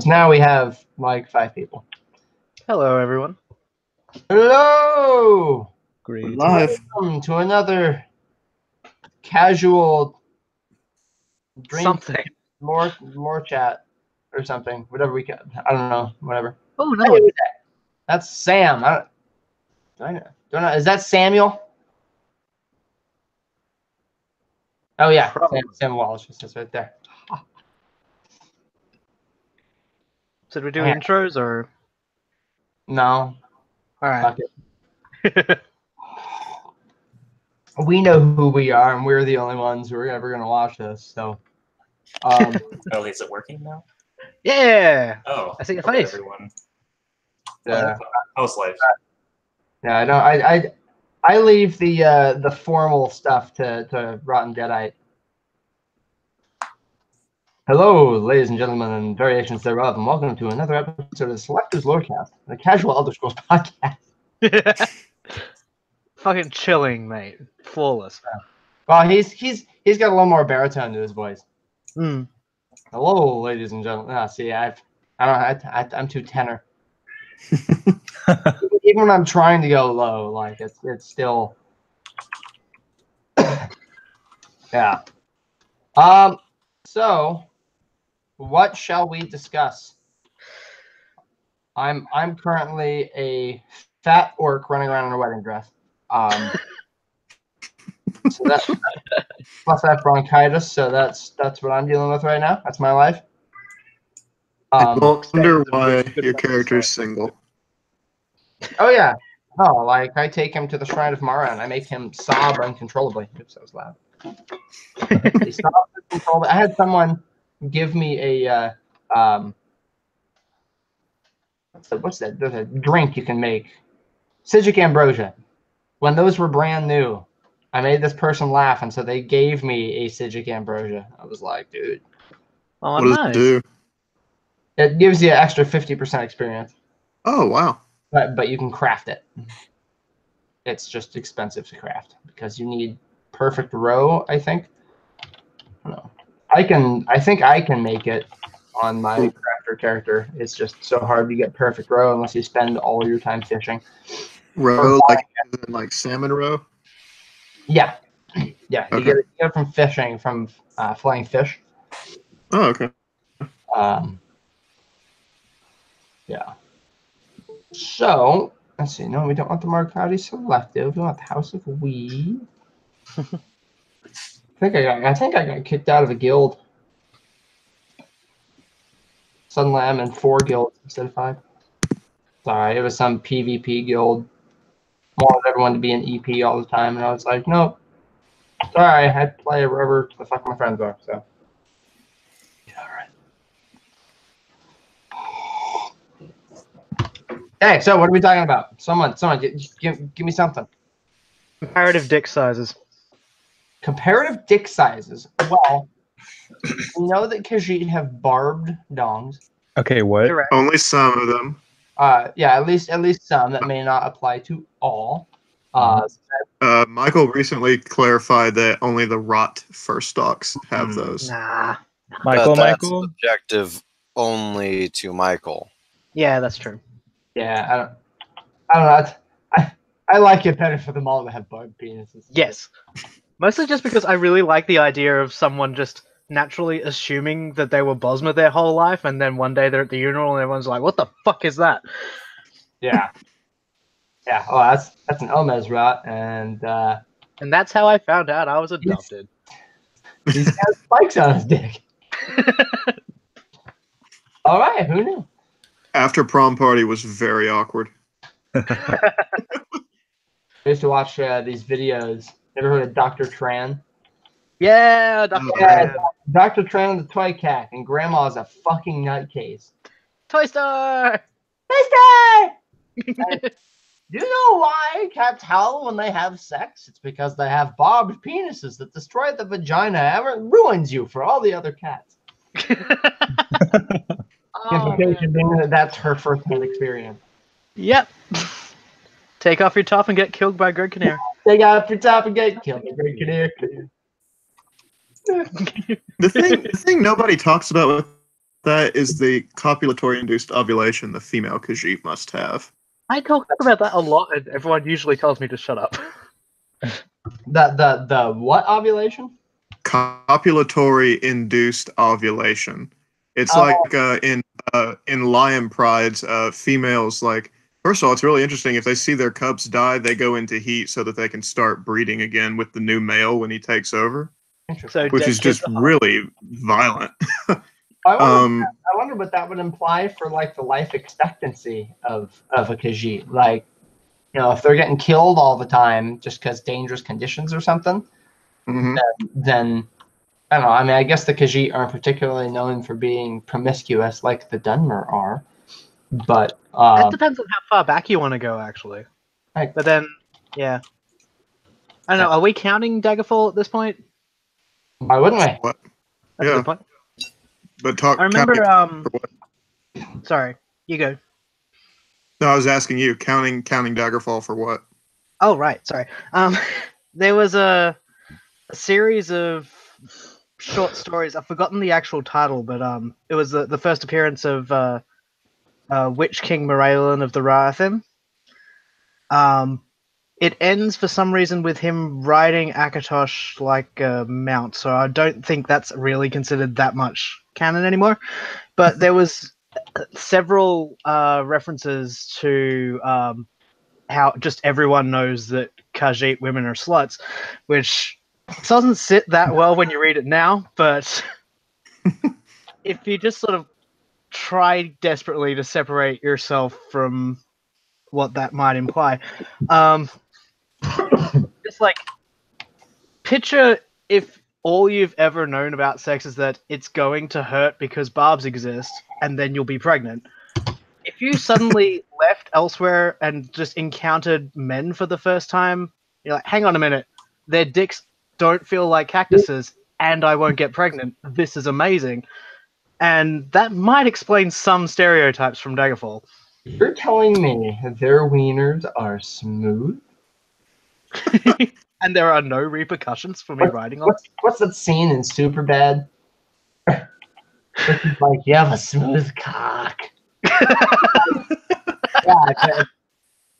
now we have like 5 people. Hello, everyone. Hello! Great. Live. Welcome to another casual drink Something. more chat or something. Whatever we can. I don't know. Whatever. Oh, Hey, no. that's Sam. Don't know. Is that Samuel? Oh yeah, Sam Walsh. That's right there. Should we do Yeah. intros or? No. All right. Fuck it. We know who we are, and we're the only ones who are ever gonna watch this. So. Oh, is it working now? Yeah. Oh, I see your hello, face. everyone. Yeah. House life. Yeah, I don't. I leave the formal stuff to Rotten Deadite. Hello, ladies and gentlemen, and variations thereof, and welcome to another episode of Selectors Lorecast, the casual Elder Scrolls podcast. Fucking chilling, mate. Flawless. Well, he's got a little more baritone to his voice. Mm. Hello, ladies and gentlemen. Ah, see, I'm too tenor. Even when I'm trying to go low, like it's still. Yeah. So, what shall we discuss? I'm currently a fat orc running around in a wedding dress. So that plus I have bronchitis, so that's what I'm dealing with right now. That's my life. I wonder why your character's single. Oh yeah. Oh, like I take him to the Shrine of Mara and I make him sob uncontrollably. Oops, that was loud. He sobs uncontrollably. I had someone give me a what's that? There's a drink you can make. Citric ambrosia. When those were brand new, I made this person laugh, and so they gave me a Citric ambrosia. I was like, dude. Oh, What does nice. it do? It gives you an extra 50% experience. Oh, wow. But you can craft it. It's just expensive to craft because you need perfect row, I think. No. I think I can make it on my crafter character. It's just so hard to get perfect row unless you spend all your time fishing. Roe, like salmon roe? Yeah. Yeah. Okay. You get it from fishing, from flying fish. Oh, okay. Yeah. So, let's see. No, we don't want the Marcotti Selective. We want the House of Weed. I think I got kicked out of a guild. Suddenly I'm in 4 guilds instead of 5. Sorry, it was some PvP guild. Wanted everyone to be an EP all the time, and I was like, nope. Sorry, I play wherever the fuck my friends are. So. Hey, so what are we talking about? Someone, give me something. Comparative dick sizes. Comparative dick sizes. Well, we know that Khajiit have barbed dongs. Okay, what? Correct. Only some of them. Yeah, at least some that may not apply to all. Michael recently clarified that only the rot first stocks have those. Nah. Michael. Subjective only to Michael. Yeah, that's true. Yeah, I don't know. I like it better for them all to have barbed penises. Yes. Mostly just because I really like the idea of someone just naturally assuming that they were Bosma their whole life, and then one day they're at the funeral and everyone's like, what the fuck is that? Yeah. Yeah, oh, that's an Elmez rot, and that's how I found out I was adopted. he's got spikes on his dick. All right, who knew? After prom party was very awkward. I used to watch these videos. Ever heard of Dr. Tran? Yeah, Dr. Yeah, Dr. Tran and the Toy Cat, and Grandma's a fucking nutcase. Toy Star! Toy Star! Do you know why cats howl when they have sex? It's because they have barbed penises that destroy the vagina and ruins you for all the other cats. Implication being that that's her first-hand experience. Yep. Take off your top and get killed by Greg Kinnear. Take off your top and get killed by Greg Kinnear. The thing nobody talks about with That is the copulatory-induced ovulation the female Khajiit must have. I talk about that a lot, and everyone usually tells me to shut up. The what ovulation? Copulatory-induced ovulation. It's like in lion prides, females like. First of all, it's really interesting. If they see their cubs die, they go into heat so that they can start breeding again with the new male when he takes over, So which is just really violent. I wonder what that would imply for like the life expectancy of a Khajiit. Like, if they're getting killed all the time just because dangerous conditions or something, then I don't know. I mean, I guess the Khajiit aren't particularly known for being promiscuous like the Dunmer are, but it depends on how far back you want to go, actually. Right. But then, yeah, I don't know. Are we counting Daggerfall at this point? Why wouldn't we? What? That's a Yeah. good point. But talk. I remember. for what? Sorry, you go. No, I was asking you, counting Daggerfall for what? Oh, right. Sorry. There was a series of short stories. I've forgotten the actual title, but it was the first appearance of Witch King Moralen of the Rathim. It ends for some reason with him riding Akatosh like a mount, so I don't think that's really considered that much canon anymore. But there was several references to how just everyone knows that Khajiit women are sluts, which doesn't sit that well when you read it now, but if you just sort of try desperately to separate yourself from what that might imply, just like picture if all you've ever known about sex is that it's going to hurt because barbs exist, and then you'll be pregnant. If you suddenly left elsewhere and just encountered men for the first time, you're like, hang on a minute, their dicks don't feel like cactuses, and I won't get pregnant. This is amazing. And that might explain some stereotypes from Daggerfall. You're telling me their wieners are smooth? And there are no repercussions for me riding on. What's that scene in Superbad? It's like, you have a smooth cock. Yeah,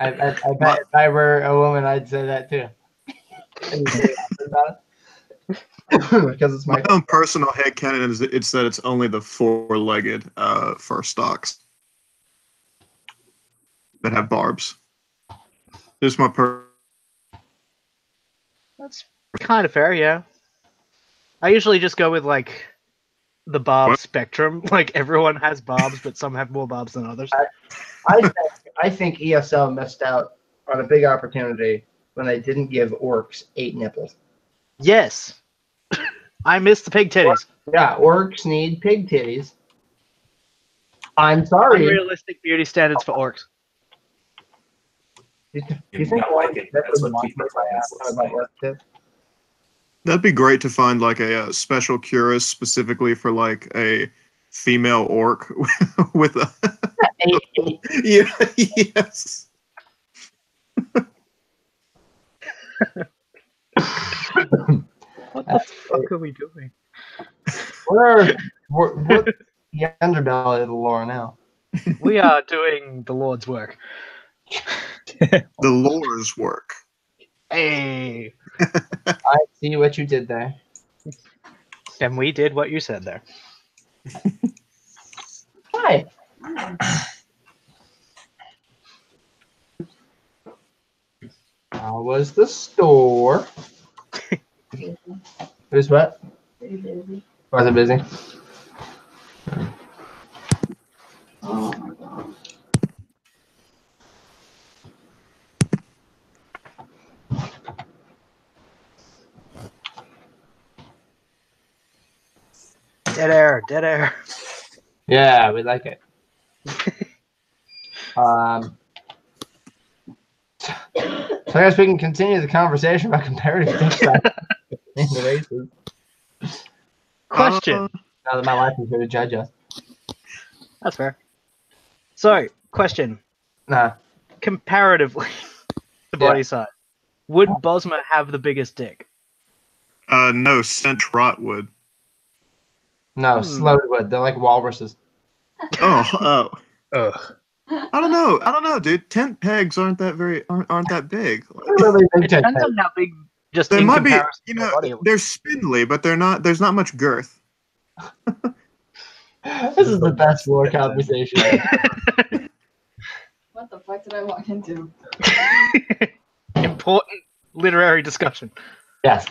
I bet if I were a woman, I'd say that too. Because it's My own personal headcanon is it's that it's only the four-legged first stocks that have barbs. Just my That's kind of fair, yeah. I usually just go with like the barb spectrum. Like everyone has barbs, but some have more barbs than others. I think ESL missed out on a big opportunity when they didn't give orcs 8 nipples. Yes. I miss the pig titties. Yeah, orcs need pig titties. I'm sorry. Unrealistic beauty standards for orcs. Do you think that's what keeps my orcs? That'd be great to find like a special cuirass specifically for like a female orc with a yeah, yes. What the fuck are we doing? We're the underbelly of the lore now. We are doing the Lord's work. The lore's work. Hey. I see what you did there. And we did what you said there. Hi. How was the store? It was what? Pretty busy. Was it busy? Oh my god. Dead air, dead air. Yeah, we like it. So I guess we can continue the conversation about comparative dick in the races. Question. Now that my wife is here to judge us. That's fair. So, question. Nah. Comparatively, the body size. Would Bosma have the biggest dick? No, Stench Rot would. No, Sloatwood. They're like walruses. Oh. Ugh. I don't know, dude. Tent pegs aren't that big. They're really big It depends tent on how big. Just They in might be, comparison to your body. they're spindly, but they're not. There's not much girth. pegs. This is the best lore conversation. What the fuck did I walk into? Important literary discussion. Yes.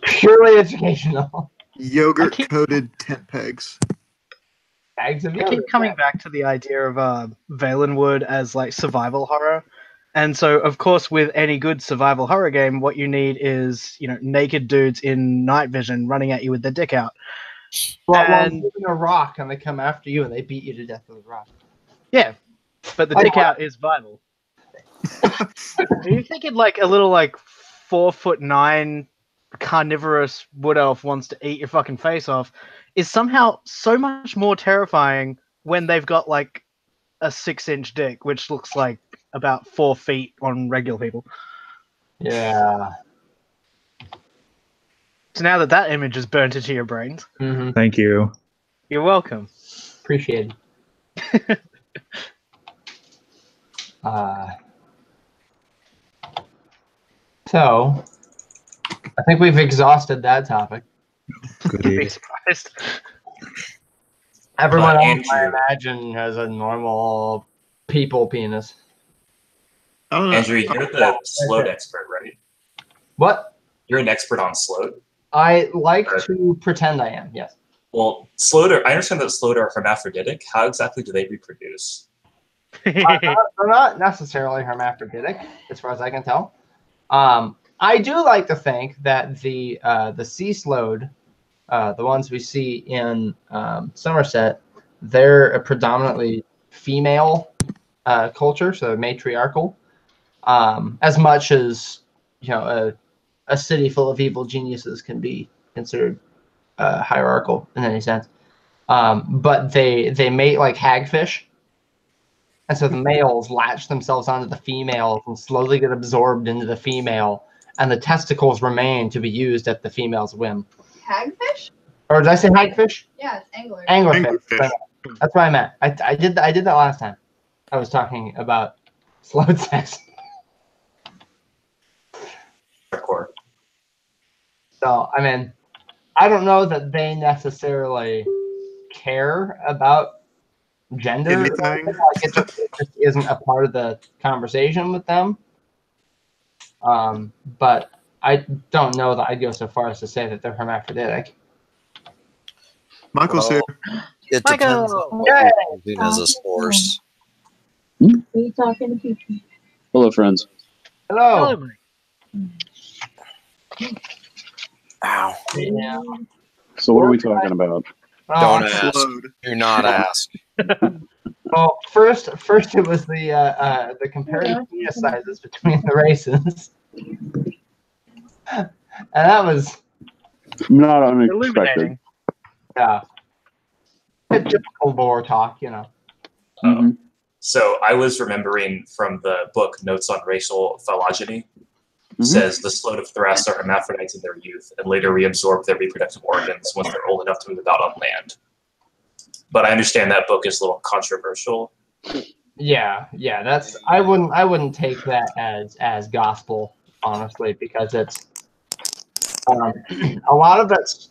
Purely educational. Yogurt keep- coated tent pegs. Bags of I keep yogurt. coming back to the idea of Valenwood as like survival horror. And so, of course, with any good survival horror game, what you need is, naked dudes in night vision running at you with their dick out. Well, and- moving a rock and they come after you and they beat you to death with a rock. Yeah, but the dick out is vital. Are you thinking like a little 4'9" carnivorous wood elf wants to eat your fucking face off is somehow so much more terrifying when they've got like a 6-inch dick, which looks like about 4 feet on regular people. Yeah. So now that image is burnt into your brains, Mm-hmm. Thank you. you're welcome. Appreciated. So, I think we've exhausted that topic. You'd be Goody. surprised. Everyone else, Andrew. I imagine, has a normal people penis. I don't know. Andrew, you're the sloat expert, right? What? You're an expert on sloat. I like to pretend I am, yes. Well, sloat I understand that sloat are hermaphroditic. How exactly do they reproduce? They're not necessarily hermaphroditic, as far as I can tell. I do like to think that the sea sload, the ones we see in Somerset, they're a predominantly female culture, so matriarchal. As much as a city full of evil geniuses can be considered hierarchical in any sense, but they mate like hagfish. And so the males latch themselves onto the females and slowly get absorbed into the female, and the testicles remain to be used at the female's whim. Hagfish? Or did I say hagfish? Yeah, it's angler. Anglerfish. Anglerfish. That's what I meant. I did that last time. I was talking about slow sex. Hardcore. So, I mean, I don't know that they necessarily care about gender. Anything? Like it just isn't a part of the conversation with them. But I don't know that I'd go so far as to say that they're hermaphroditic. Michael's here. It Michael! depends on what you're using as a source. Are you talking to people? Hello, friends. Hello. Hello, Mike. Ow. Yeah. So what are we talking about? Don't Oh, ask. Slowed. Do not ask. well, first it was the comparative penis sizes between the races, and that was Not unexpected. Illuminating. a typical lore talk, Mhm. So I was remembering from the book Notes on Racial Phylogeny. Mhm. Says the sloat of Thras are hermaphrodites in their youth and later reabsorb their reproductive organs once they're old enough to move about on land. But I understand that book is a little controversial. Yeah. That's I wouldn't take that as gospel, honestly, because it's a lot of it's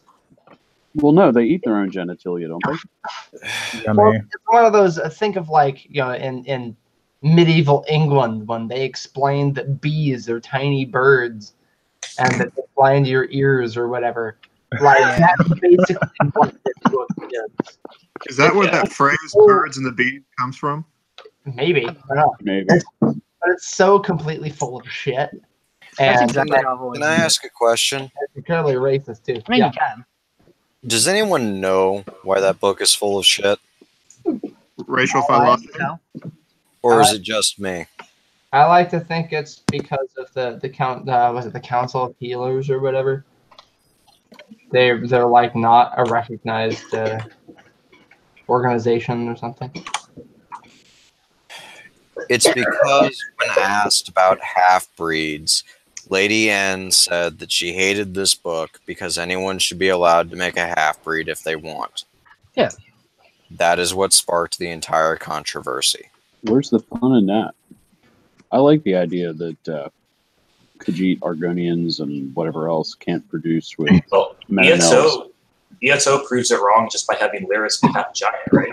Well, no, they eat their own genitalia, don't they? well, Yummy. it's one of those. Think of like in medieval England when they explained that bees are tiny birds and that they fly into your ears or whatever. Like that's basically what this book is. Is that where that phrase "birds and the bees" comes from? Maybe I don't know, Maybe. but it's so completely full of shit. That's And exactly how I've always Can I ask a question? it's clearly racist too. I mean, Yeah. you can. Does anyone know why that book is full of shit? Racial I phylogeny. No. Or is it just me? I like to think it's because of the count. Was it the Council of Healers or whatever? They're like not a recognized organization or something. It's because when asked about half-breeds, Lady N said that she hated this book because anyone should be allowed to make a half-breed if they want. Yeah. That is what sparked the entire controversy. Where's the fun in that? I like the idea that Khajiit, Argonians, and whatever else can't produce with Well, Metanels. EXO proves it wrong just by having Lyris be half giant, right?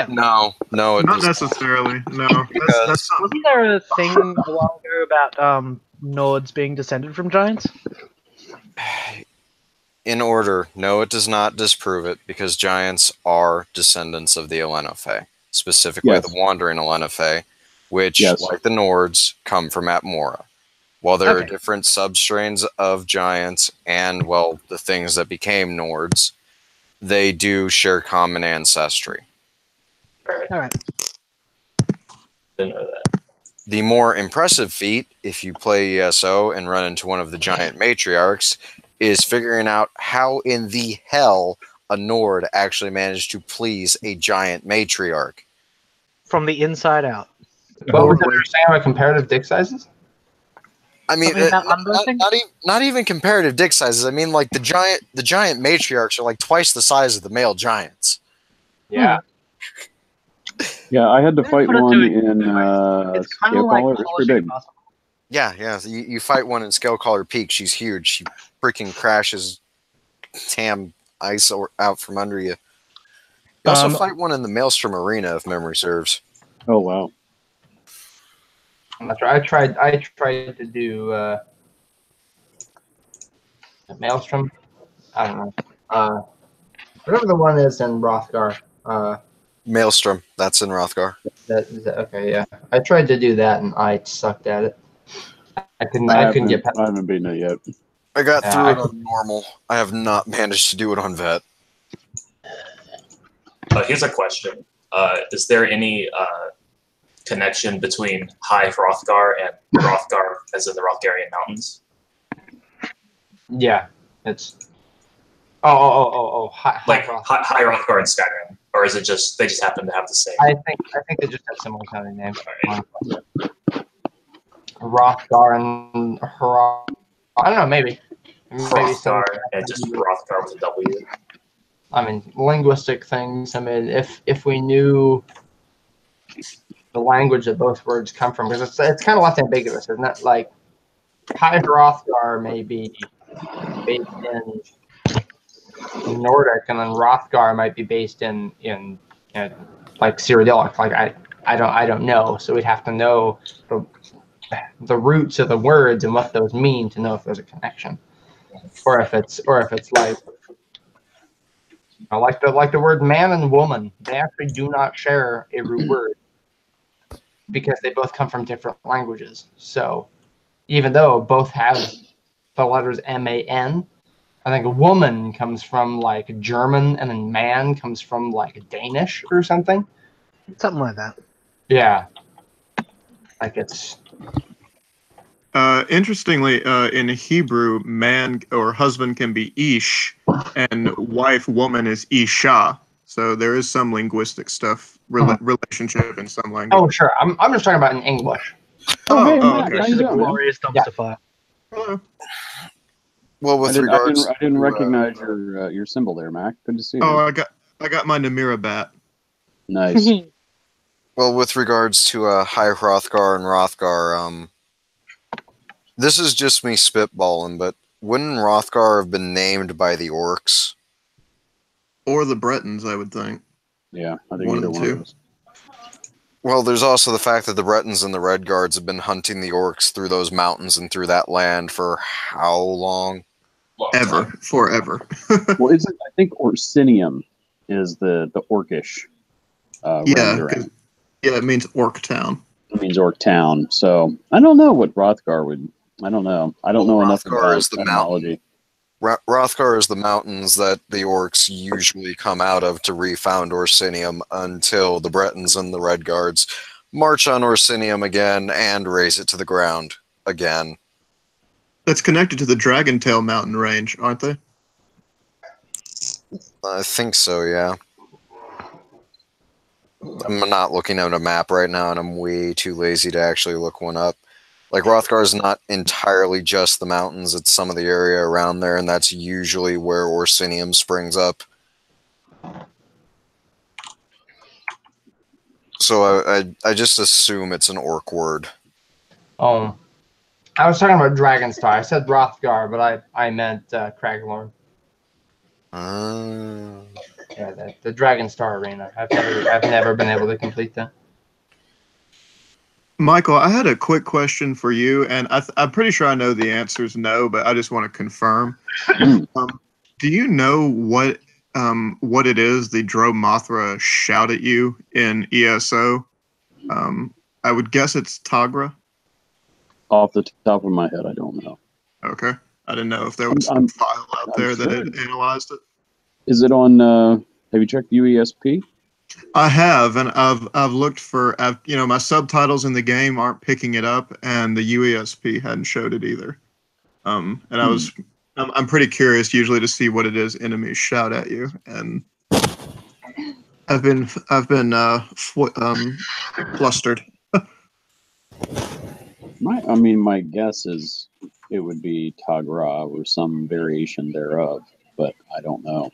No, it Not does necessarily. No, Because- that's not. Wasn't there a thing a while ago about Nords being descended from giants? In order, no, it does not disprove it, because giants are descendants of the Elenophae, specifically Yes. the wandering Elenophae, which, Yes. like the Nords, come from Atmora. While there are Okay. different substrains of giants and, well, the things that became Nords, they do share common ancestry. All right. Didn't know that. The more impressive feat, if you play ESO and run into one of the giant matriarchs, is figuring out how in the hell a Nord actually managed to please a giant matriarch. From the inside out. What was it saying about comparative dick sizes? I mean, Something about unboosting? not even comparative dick sizes. I mean, like the giant matriarchs are like twice the size of the male giants. Yeah. Yeah, I had to fight Put it one to- in It's kind of like Scarecaller. It was pretty polishing big. muscle. Yeah. You fight one in Scalecaller Peak. She's huge. She freaking crashes Tam ice out from under you. You also fight one in the Maelstrom Arena, if memory serves. Oh wow. That's right. I tried to do Maelstrom. I don't know. Whatever the one is in Rothgar. Maelstrom, that's in Rothgar. Okay, yeah. I tried to do that and I sucked at it. I couldn't get past. I haven't beaten it yet. I got Yeah, through I it on normal. I have not managed to do it on vet. Here's a question. Is there any connection between High Hrothgar and Hrothgar as in the Hrothgarian Mountains? Yeah, it's. Oh. Like High Hrothgar and Skyrim? Or is it just, they just happen to have the same? I think they just have similar sounding names. Rothgar and I don't know, maybe Hrothgar and just Hrothgar with a W. I mean, linguistic things. I mean, if we knew the language that both words come from, because it's kind of left ambiguous, isn't it? Like, High Hrothgar may be based in Nordic, and then Hrothgar might be based in like Cyrodiilic. Like I don't know, so we'd have to know the roots of the words and what those mean to know if there's a connection, or if it's like. Like the word man and woman, they actually do not share a root word because they both come from different languages. So even though both have the letters MAN, I think woman comes from like German and then man comes from like Danish or something. Something like that. Yeah. Like it's. Interestingly, in Hebrew, man or husband can be ish, and wife, woman is isha. So there is some linguistic stuff, relationship in some language. Oh, sure. I'm just talking about in English. Hey, oh, Matt, okay. how you doing, man? Glorious dumpster fire. Hello. Well, with I regards, didn't to, recognize your symbol there, Mac. Good to see you. Oh, man. I got my Namira bat. Nice. well, with regards to High Hrothgar and Hrothgar, this is just me spitballing, but wouldn't Hrothgar have been named by the orcs? Or the Bretons, I would think. Yeah, I think One either and one two. of those. Well, there's also the fact that the Bretons and the Red Guards have been hunting the orcs through those mountains and through that land for how long? Ever. Forever. Well, isn't I think Orsinium is the orcish Yeah, rendering. yeah, it means Orc Town. It means Orc Town. So I don't know what Hrothgar would. I don't know. I don't know enough Hrothgar about is the etymology. Hrothgar is the mountains that the orcs usually come out of to refound Orsinium until the Bretons and the Red Guards march on Orsinium again and raise it to the ground again. That's connected to the Dragon Tail mountain range, aren't they? I think so, yeah. I'm not looking at a map right now, and I'm way too lazy to actually look one up. Like, Hrothgar is not entirely just the mountains, it's some of the area around there, and that's usually where Orsinium springs up. So I just assume it's an orc word. Oh, I was talking about Dragonstar. I said Rothgar, but I meant Craglorn. Yeah, the Dragonstar Arena. I've never been able to complete that. Michael, I had a quick question for you, and I'm pretty sure I know the answer is no, but I just want to confirm. Do you know what it is the Drow Mothra shout at you in ESO? I would guess it's Tagra. Off the top of my head, I don't know. Okay. I didn't know if there was some file out there that had analyzed it. Is it on? Have you checked UESP? I have, and I've looked for, my subtitles in the game aren't picking it up, and the UESP hadn't showed it either. And I'm pretty curious usually to see what it is enemies shout at you, and I've been flustered. My guess is it would be Tagra or some variation thereof, but I don't know.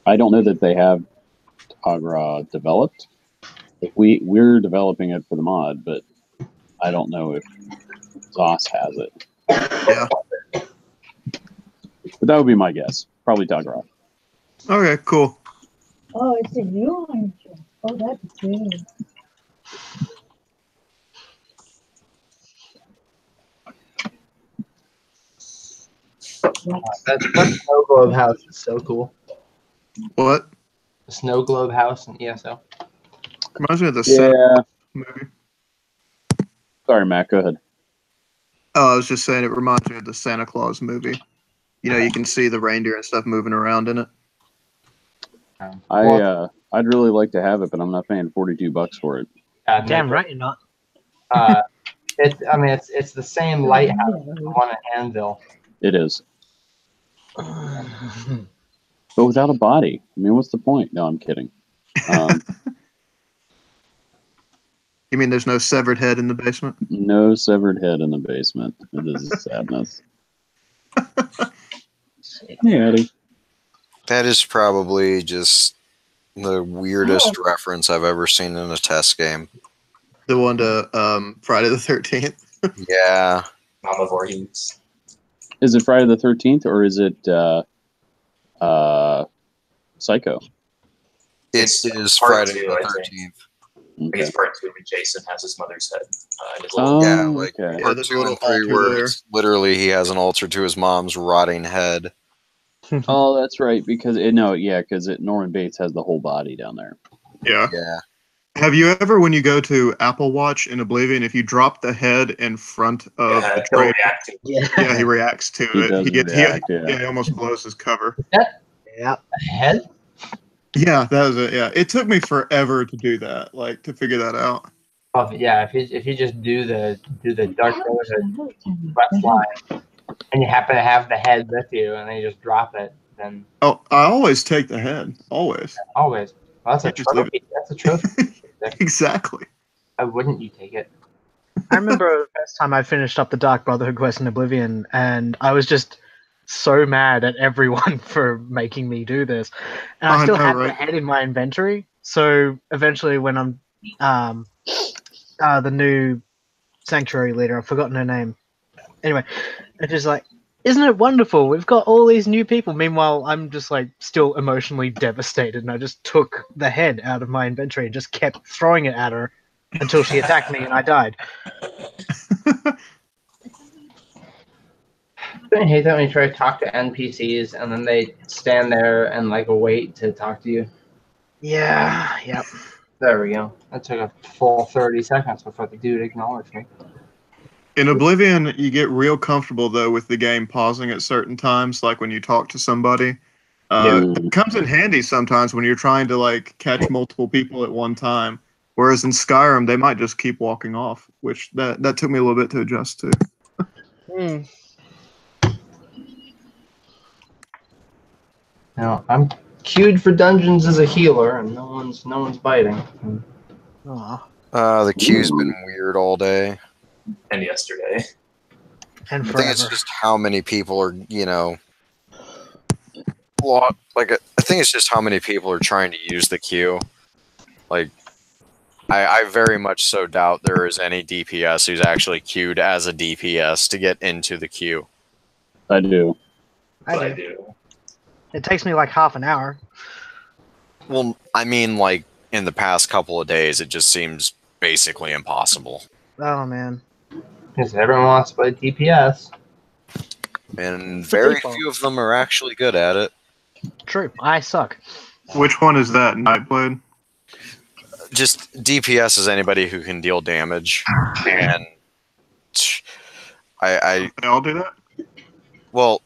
I don't know that they have Tagra developed. If we're developing it for the mod, but I don't know if ZOS has it. Yeah. But that would be my guess. Probably Tagra. Okay, cool. Oh, it's a new one. Oh, that's good. That snow globe house is so cool. What? The snow globe house in ESO. Reminds me of the Santa movie. Sorry, Matt. Go ahead. Oh, I was just saying it reminds me of the Santa Claus movie. You can see the reindeer and stuff moving around in it. I'd really like to have it, but I'm not paying $42 for it. Damn right you're not. It's the same lighthouse as the one at Anvil. It is. But without a body. I mean, what's the point? No, I'm kidding. You mean there's no severed head in the basement? No severed head in the basement. It is a sadness. Hey, Eddie. That is probably just the weirdest reference I've ever seen in a test game. The one to Friday the 13th? Yeah. Mama Voorhees. Is it Friday the 13th or is it Psycho? It is Friday the 13th. I think it's part 2 where Jason has his mother's head. In his Yeah, okay. part there's 2 a little and 3 altar where there. it's literally he has an altar to his mom's rotting head. Oh, that's right. Because Norman Bates has the whole body down there. Yeah. Yeah. Have you ever, when you go to Apple Watch in Oblivion, if you drop the head in front of the he'll tray, react to it. yeah, he reacts to He it. does react, yeah. He almost blows his cover. Yeah. A head? Yeah, that was it. Yeah, it took me forever to do that, to figure that out. Oh yeah, if you just do the Dark Brotherhood quest line, and you happen to have the head with you, and then you just drop it, then Oh, I always take the head. Always. always. Well, that's a Just leave trophy. That's a trophy. Exactly. Why wouldn't you take it? I remember the first time I finished up the Dark Brotherhood quest in Oblivion, and I was just so mad at everyone for making me do this. And I still had the head in my inventory, so eventually when I'm the new Sanctuary leader, I've forgotten her name. Anyway, it's just like, isn't it wonderful? We've got all these new people. Meanwhile, I'm just still emotionally devastated, and I just took the head out of my inventory and just kept throwing it at her until she attacked me and I died. Don't you hate that when you try to talk to NPCs and then they stand there and wait to talk to you? Yeah, yep. There we go. That took a full 30 seconds before the dude acknowledged me. In Oblivion, you get real comfortable, though, with the game pausing at certain times, like when you talk to somebody. It comes in handy sometimes when you're trying to, catch multiple people at one time. Whereas in Skyrim, they might just keep walking off, which that took me a little bit to adjust to. Now, I'm queued for dungeons as a healer, and no one's biting. The queue's been weird all day. And yesterday. And I forever. think it's just how many people are, I think it's just how many people are trying to use the queue. I very much so doubt there is any DPS who's actually queued as a DPS to get into the queue. I do. I do. It takes me like half an hour. Well, I mean, like, in the past couple of days, it just seems basically impossible. Oh man. Because everyone wants to play DPS. And very default. few of them are actually good at it. True. I suck. Which one is that? Nightblade? Just DPS is anybody who can deal damage. And I They all do that? well,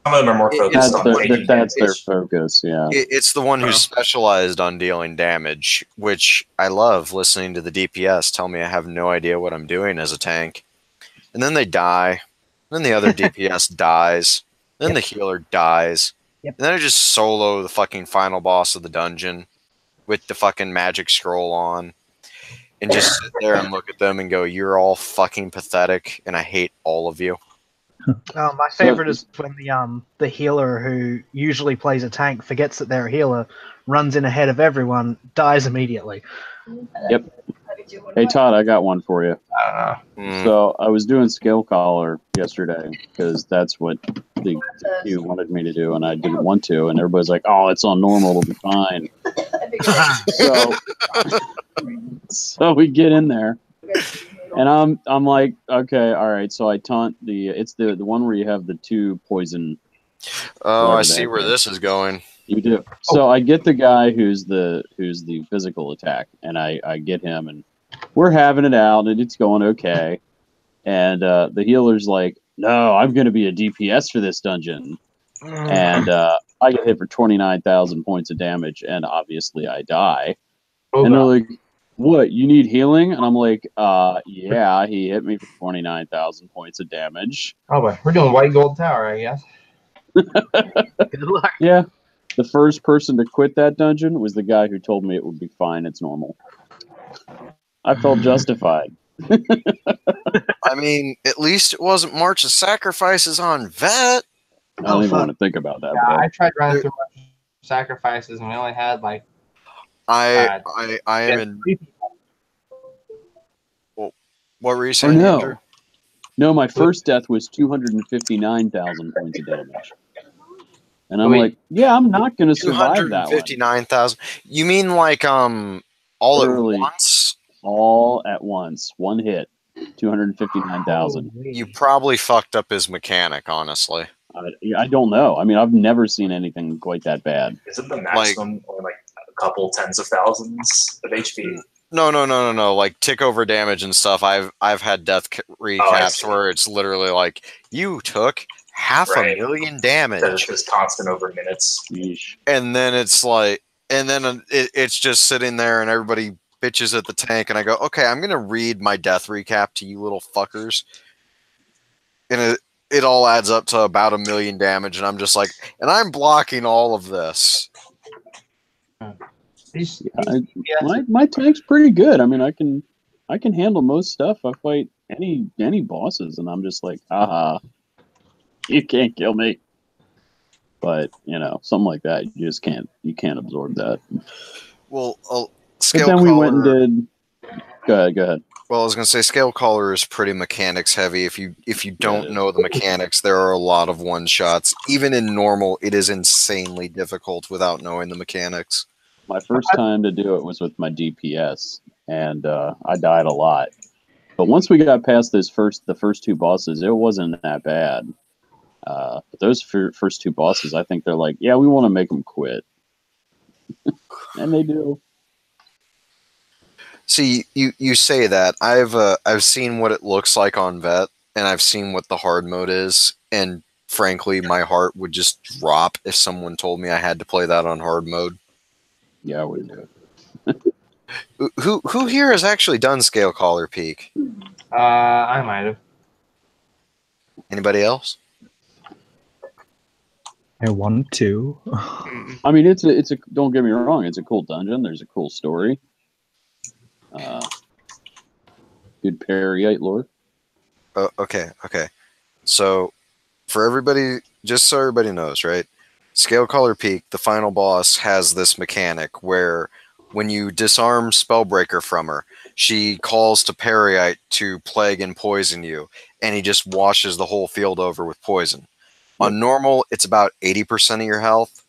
Some of them are more focused That's on their, taking that's their damage. focus. Yeah. it's the one who's specialized on dealing damage, which I love listening to the DPS tell me I have no idea what I'm doing as a tank. And then they die. Then the other DPS dies. Then the healer dies. Yep. And then I just solo the fucking final boss of the dungeon with the fucking magic scroll on. And just sit there and look at them and go, you're all fucking pathetic, and I hate all of you. My favorite is when the healer who usually plays a tank forgets that they're a healer, runs in ahead of everyone, dies immediately. Yep. Hey Todd, I got one for you. I don't know. Mm. So I was doing skill collar yesterday because that's what the queue wanted me to do, and I didn't want to. And everybody's like, "Oh, it's on normal; it'll be fine." So we get in there, and I'm like, "Okay, all right." So I taunt it's the one where you have the two poison. Oh, Whatever I see that where is. this is going. You do. So I get the guy who's the physical attack, and I get him, and we're having it out, and it's going okay. And the healer's like, "No, I'm going to be a DPS for this dungeon," and I get hit for 29,000 points of damage, and obviously I die. Oh, And they're God. like, "What? You need healing?" And I'm like, yeah, he hit me for 29,000 points of damage. Oh, boy. We're doing White Gold Tower, I guess. Good luck. Yeah. The first person to quit that dungeon was the guy who told me it would be fine, it's normal. I felt justified. I mean, at least it wasn't March of Sacrifices on Vet. I don't even want to think about that. Yeah, Bro. I tried running through sacrifices, and we only had like I am in. three people. What were you Or saying, no. Andrew? No, my first death was 259,000 points of damage. And I'm Wait. like, yeah, I'm not going to survive that one. 259,000. You mean like all Literally. at once? All at once. One hit. 259,000. You probably fucked up his mechanic, honestly. I don't know. I mean, I've never seen anything quite that bad. Isn't the maximum only like a couple tens of thousands of HP? No. Like tick over damage and stuff. I've had death recaps see. where it's literally like you took half Right. a million That is damage, just constant over minutes. Yeesh. and then it's like, and then it's just sitting there, and everybody bitches at the tank, and I go, okay, I'm gonna read my death recap to you little fuckers, and it all adds up to about 1 million damage, and I'm just like, and I'm blocking all of this. My tank's pretty good. I mean, I can handle most stuff. I fight any bosses, and I'm just like, haha, you can't kill me. But something like that, you can't absorb that. Well, But scale then caller. we went and did. Go ahead. Well, I was gonna say scale caller is pretty mechanics heavy. If you don't it is. know the mechanics, there are a lot of one shots. Even in normal, it is insanely difficult without knowing the mechanics. My first time to do it was with my DPS, and I died a lot. But once we got past the first two bosses, it wasn't that bad. But those first two bosses, I think they're like, yeah, we want to make them quit, and they do. See, you say that. I've seen what it looks like on Vet, and I've seen what the hard mode is, and frankly, my heart would just drop if someone told me I had to play that on hard mode. Yeah, I would do. Who here has actually done Scale Caller Peak? I might have. Anybody else? I want to. I mean, it's a. Don't get me wrong, it's a cool dungeon. There's a cool story. Good parry, lore. Okay. So, for everybody, just so everybody knows, right? Scale Caller Peak, the final boss, has this mechanic where When you disarm Spellbreaker from her, she calls to Periite to plague and poison you, and he just washes the whole field over with poison. On normal, it's about 80% of your health.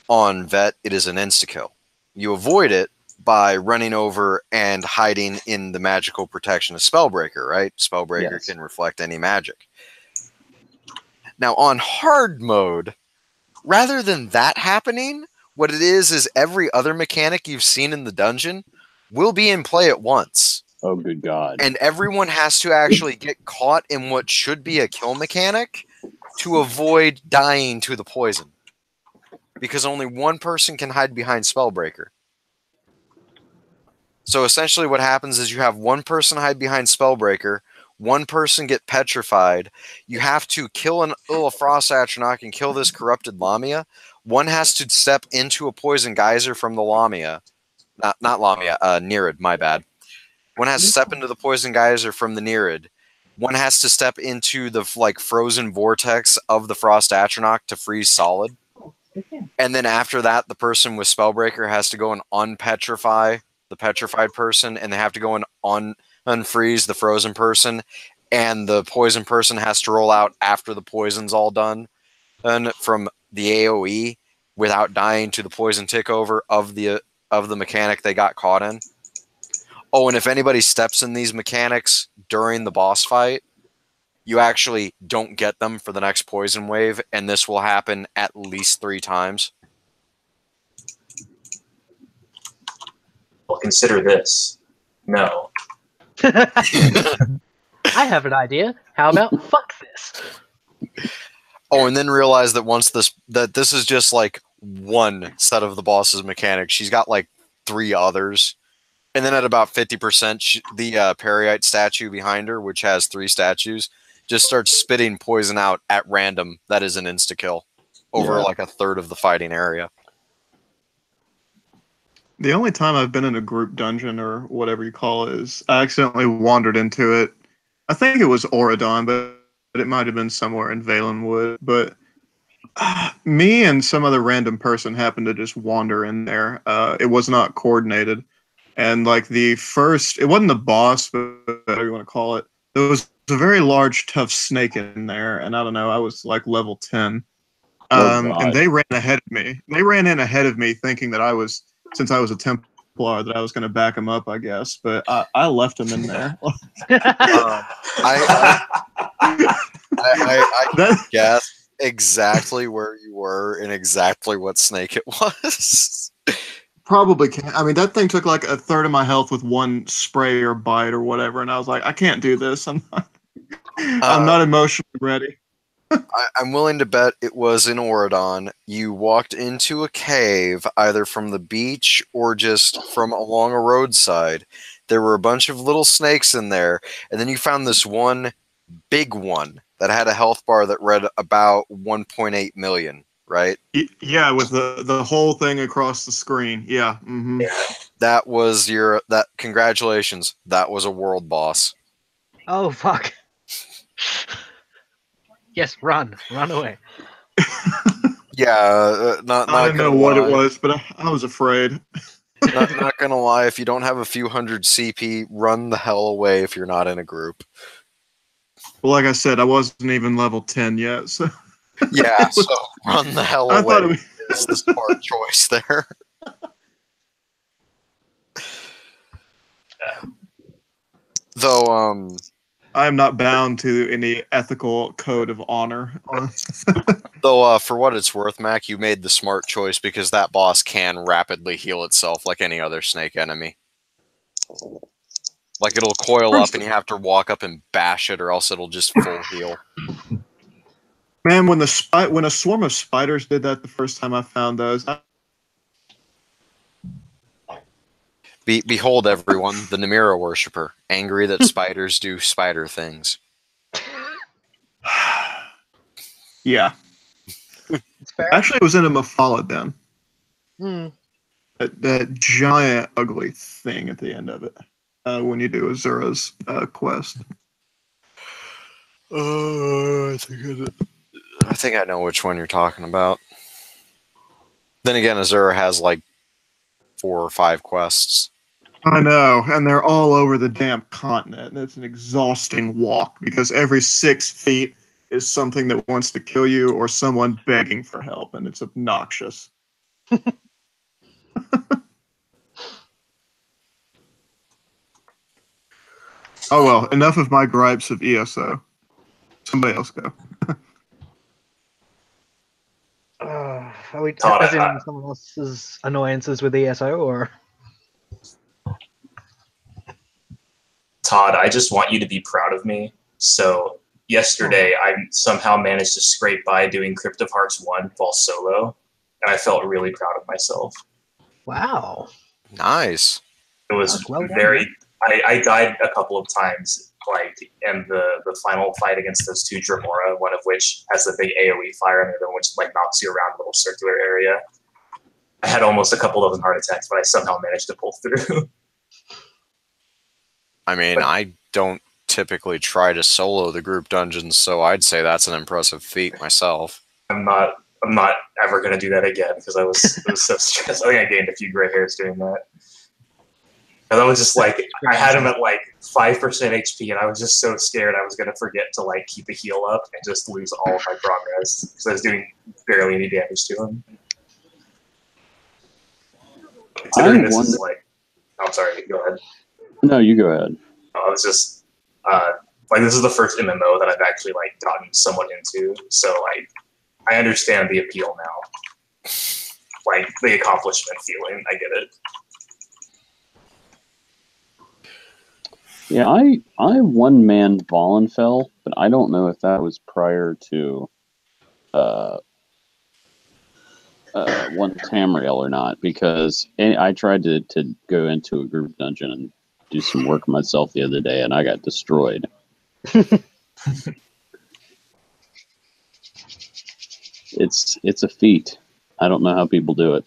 On Vet, it is an insta-kill. You avoid it by running over and hiding in the magical protection of Spellbreaker, right? Spellbreaker can reflect any magic. Now, on hard mode, rather than that happening, what it is every other mechanic you've seen in the dungeon will be in play at once. Oh, good God. And everyone has to actually get caught in what should be a kill mechanic to avoid dying to the poison. Because only one person can hide behind Spellbreaker. So essentially what happens is you have one person hide behind Spellbreaker, one person get petrified, you have to kill an Frost Atronach and kill this corrupted Lamia. One has to step into a poison geyser from the Lamia. Not Lamia, Nereid, my bad. One has to step into the poison geyser from the Nereid. One has to step into the frozen vortex of the Frost Atronach to freeze solid. And then after that, the person with Spellbreaker has to go and unpetrify the petrified person, and they have to go and unfreeze the frozen person, and the poison person has to roll out after the poison's all done, and from the AoE without dying to the poison tick over of the mechanic they got caught in. Oh, and if anybody steps in these mechanics during the boss fight, you actually don't get them for the next poison wave, and this will happen at least 3 times. Well, consider this. No. I have an idea. How about fuck this? Oh, and then realize that that this is just one set of the boss's mechanics. She's got 3 others. And then at about 50%, the Periite statue behind her, which has 3 statues, just starts spitting poison out at random. That is an insta-kill over a third of the fighting area. The only time I've been in a group dungeon or whatever you call it is I accidentally wandered into it. I think it was Auradon, but it might have been somewhere in Valenwood. But me and some other random person happened to just wander in there. It was not coordinated. And it wasn't the boss, but whatever you want to call it, there was a very large, tough snake in there. And I don't know, I was level 10. And they ran ahead of me. They ran in ahead of me thinking that since I was a Templar, that I was going to back him up, I guess. But I left him in there. I guess exactly where you were and exactly what snake it was. Probably can't. I mean, that thing took a third of my health with one spray or bite or whatever, and I was like, I can't do this. I'm not emotionally ready. I'm willing to bet it was in Auradon. You walked into a cave, either from the beach or just from along a roadside. There were a bunch of little snakes in there, and then you found this one big one that had a health bar that read about 1.8 million, right? Yeah, with the whole thing across the screen. Yeah. Mm-hmm. That was congratulations. That was a world boss. Oh, fuck. Yes, run away. Yeah, I didn't know what it was, but I was afraid. not gonna lie, if you don't have a few hundred CP, run the hell away if you're not in a group. Well, like I said, I wasn't even level 10 yet, so yeah, so run the hell away. I thought is the smart choice there. Though, I am not bound to any ethical code of honor. Though, for what it's worth, Mac, you made the smart choice because that boss can rapidly heal itself like any other snake enemy. It'll coil up and you have to walk up and bash it, or else it'll just full heal. Man, when a swarm of spiders did that the first time I found those. Behold, everyone, the Namira worshipper, angry that spiders do spider things. Yeah. Actually, it was in a Mephala den. Hmm. That giant, ugly thing at the end of it. When you do Azura's quest. I think I know which one you're talking about. Then again, Azura has 4 or 5 quests. I know, and they're all over the damn continent, and it's an exhausting walk because every 6 feet is something that wants to kill you or someone begging for help, and it's obnoxious. Oh well, enough of my gripes of ESO. Somebody else go. Are we Todd, as in someone else's annoyances with ESO, or? Todd, I just want you to be proud of me. So yesterday, I somehow managed to scrape by doing Crypt of Hearts 1 while solo, and I felt really proud of myself. Wow. Nice. It was Well done, very. man. I died a couple of times, like in the final fight against those 2 Dremora, one of which has the big AoE fire, and the other one which like knocks you around a little circular area. I had almost a couple of them heart attacks, but I somehow managed to pull through. I mean, I don't typically try to solo the group dungeons, so I'd say that's an impressive feat myself. I'm not ever gonna do that again because it was so stressed. I think I gained a few gray hairs doing that. And I was just like, I had him at like 5% HP, and I was just so scared I was gonna forget to like keep a heal up and just lose all of my progress because I was doing barely any damage to him. Considering this is like, I'm sorry, go ahead. No, you go ahead. I was just like, this is the first MMO that I've actually like gotten somewhat into, so like I understand the appeal now, like the accomplishment feeling. I get it. Yeah, I one-man Vollenfell, but I don't know if that was prior to one Tamriel or not, because I tried to go into a group dungeon and do some work myself the other day, and I got destroyed. It's a feat. I don't know how people do it.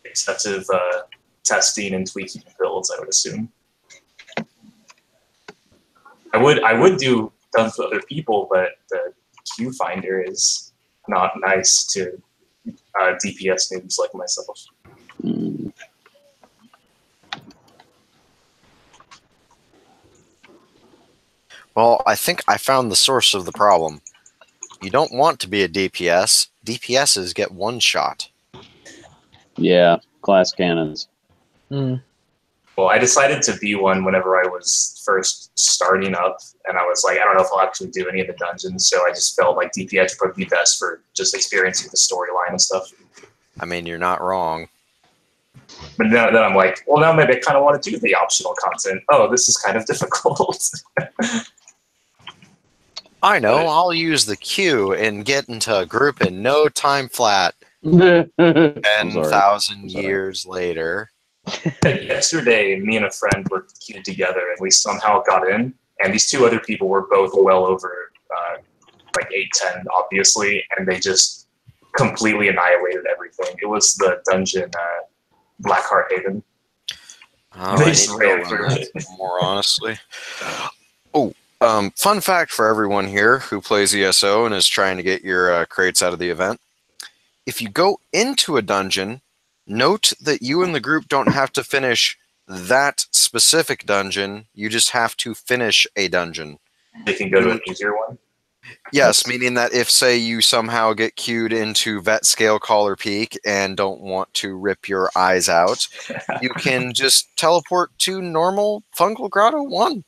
Excessive testing and tweaking builds, I would assume. I would do done with other people, but the queue finder is not nice to DPS noobs like myself. Mm. Well, I think I found the source of the problem. You don't want to be a DPS. DPSs get one shot. Yeah, class cannons. Mm. Well, I decided to be one whenever I was first starting up, and I was like, I don't know if I'll actually do any of the dungeons, so I just felt like DPS would probably be best for just experiencing the storyline and stuff. I mean, you're not wrong. But now then I'm like, well, now maybe I kind of want to do the optional content. Oh, this is kind of difficult. I know, I'll use the queue and get into a group in no time flat. 10,000 years later. Yesterday, me and a friend were queued together, and we somehow got in. And these 2 other people were both well over like 810, obviously, and they just completely annihilated everything. It was the dungeon Blackheart Haven. Oh, They I just need to ran go through run it. that more honestly. Oh, fun fact for everyone here who plays ESO and is trying to get your crates out of the event. If you go into a dungeon, note that you and the group don't have to finish that specific dungeon. You just have to finish a dungeon. They can go to an easier one. Yes, meaning that if, say, you somehow get queued into Vet Scale Collar Peak and don't want to rip your eyes out, you can just teleport to normal Fungal Grotto 1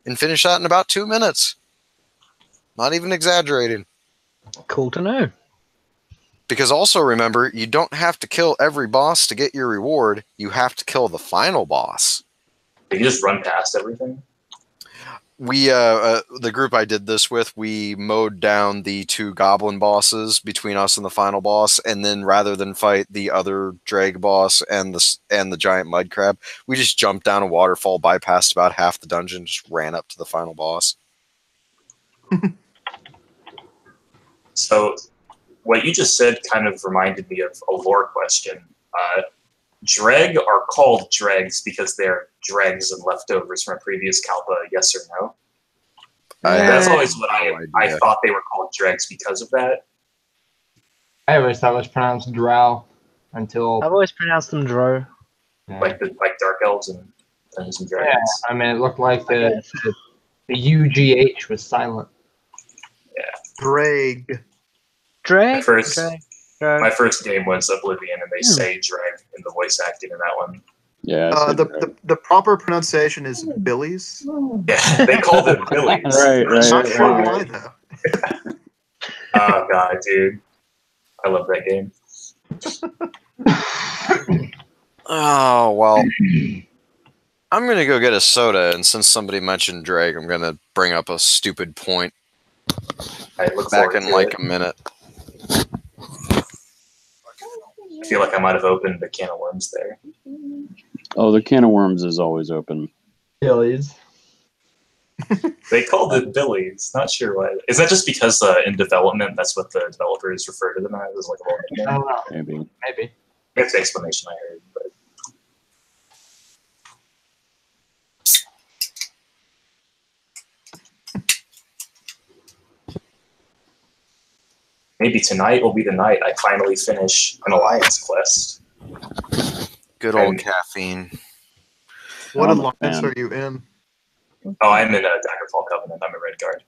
and finish that in about 2 minutes. Not even exaggerating. Cool to know. Because also remember, you don't have to kill every boss to get your reward. You have to kill the final boss. They can just run past everything. We, the group I did this with, we mowed down the 2 goblin bosses between us and the final boss, and then rather than fight the other drag boss and the giant mud crab, we just jumped down a waterfall, bypassed about half the dungeon, just ran up to the final boss. So what you just said kind of reminded me of a lore question. Dreg are called dregs because they're dregs and leftovers from a previous Kalpa, yes or no? That's always what I thought they were called dregs because of that. I always thought it was pronounced drow until I've always pronounced them Dro. Like dark elves and Dungeons and yeah. Dragons. I mean, it looked like I the guess. the UGH was silent. Drag. Drake? First- Drake. My first game was Oblivion, and they Hmm. say drag in the voice acting in that one. Yeah. I said drag. The proper pronunciation is Billies. Oh, Yeah, they called it Billies. Right, right, Not sure right, why right. though. Oh god, dude, I love that game. Oh, well. I'm going to go get a soda, and since somebody mentioned Drake, I'm going to bring up a stupid point I look back forward in to like it. a minute. I feel like I might have opened a can of worms there. Oh, the can of worms is always open. Billies. They called it Billies. Not sure why. Is that just because in development, that's what the developers refer to them as, like a little I nickname? don't know. Maybe. Maybe. That's the explanation I heard. But maybe tonight will be the night I finally finish an alliance quest. Good old And- caffeine. What I'm a alliance fan. are you in? Oh, I'm in a Daggerfall Covenant. I'm a Red Guard.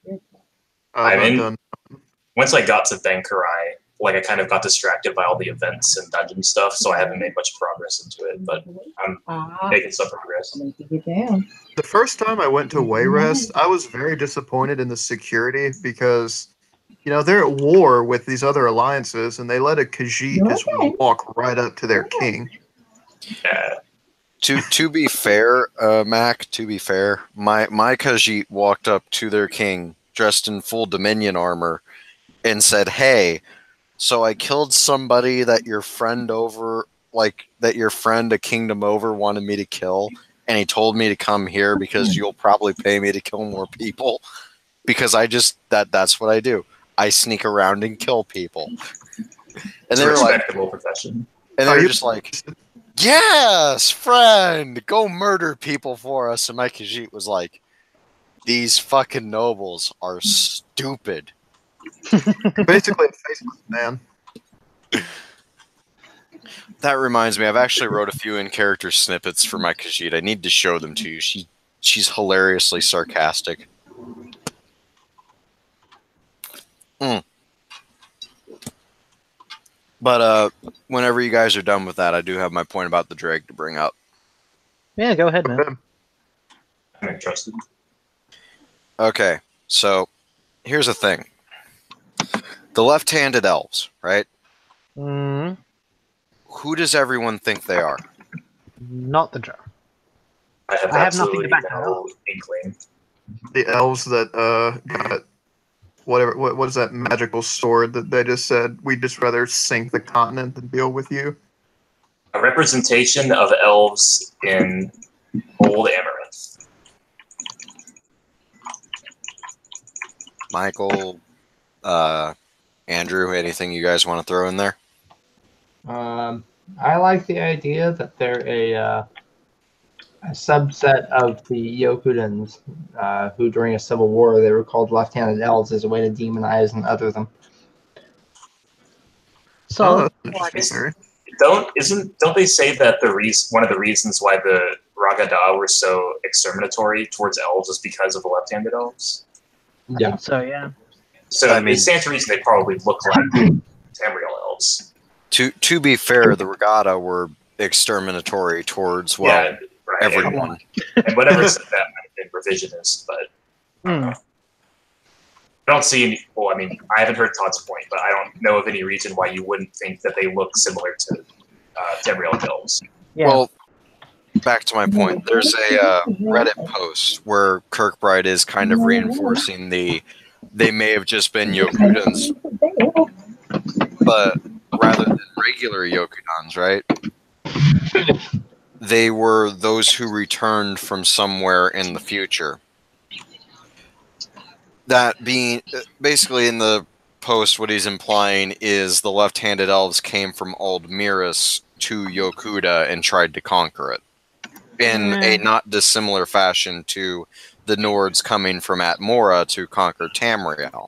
I'm not in. done. Once I got to Bankarai, like I kind of got distracted by all the events and dungeon stuff, so I haven't made much progress into it, but Ah, making some progress. make you get down. The first time I went to Wayrest, I was very disappointed in the security because, you know, they're at war with these other alliances, and they let a Khajiit just Okay. walk right up to their king. Yeah. To be fair, Mac, to be fair, my Khajiit walked up to their king dressed in full Dominion armor and said, "Hey, so I killed somebody that your friend a kingdom over wanted me to kill, and he told me to come here because you'll probably pay me to kill more people because that's what I do. I sneak around and kill people." And It's they a were like, respectable profession. and they Are were you- just like, "Yes, friend, go murder people for us." And my Khajiit was like, "These fucking nobles are stupid." Basically, a faceless man. That reminds me, I've actually wrote a few in-character snippets for my Khajiit. I need to show them to you. She's hilariously sarcastic. But whenever you guys are done with that, I do have my point about the drag to bring up. Yeah, go ahead, man. I'm interested. Okay, so here's the thing. The left-handed elves, right? Mm, Who does everyone think they are? not the Dro. I have I have nothing to absolutely back that no inkling. The elves that got whatever. What is that magical sword that they just said? We'd just rather sink the continent than deal with you. A representation of elves in Old Amaranth. Michael, Andrew, anything you guys want to throw in there? I like the idea that they're a subset of the Yokudans, who during a civil war they were called left-handed elves as a way to demonize and other them. So, that's like, interesting, Barry. Don't they say that one of the reasons why the Ragada were so exterminatory towards elves is because of the left-handed elves? Yeah. so yeah. So I mean- it stands to reason they probably look like Tamriel elves. To be fair, the Regatta were exterminatory towards, well, Yeah, right. everyone. And whatever said that might have been revisionist, but Hmm. I don't see any. Well, I mean, I haven't heard Todd's point, but I don't know of any reason why you wouldn't think that they look similar to Tamriel elves. Yeah. Well, back to my point. There's a Reddit post where Kirkbride is kind of reinforcing they may have just been Yokudans, but rather than regular Yokudans, right? They were those who returned from somewhere in the future. That being basically in the post, what he's implying is the left-handed elves came from Old Miras to Yokuda and tried to conquer it in a not dissimilar fashion to the Nords coming from Atmora to conquer Tamriel.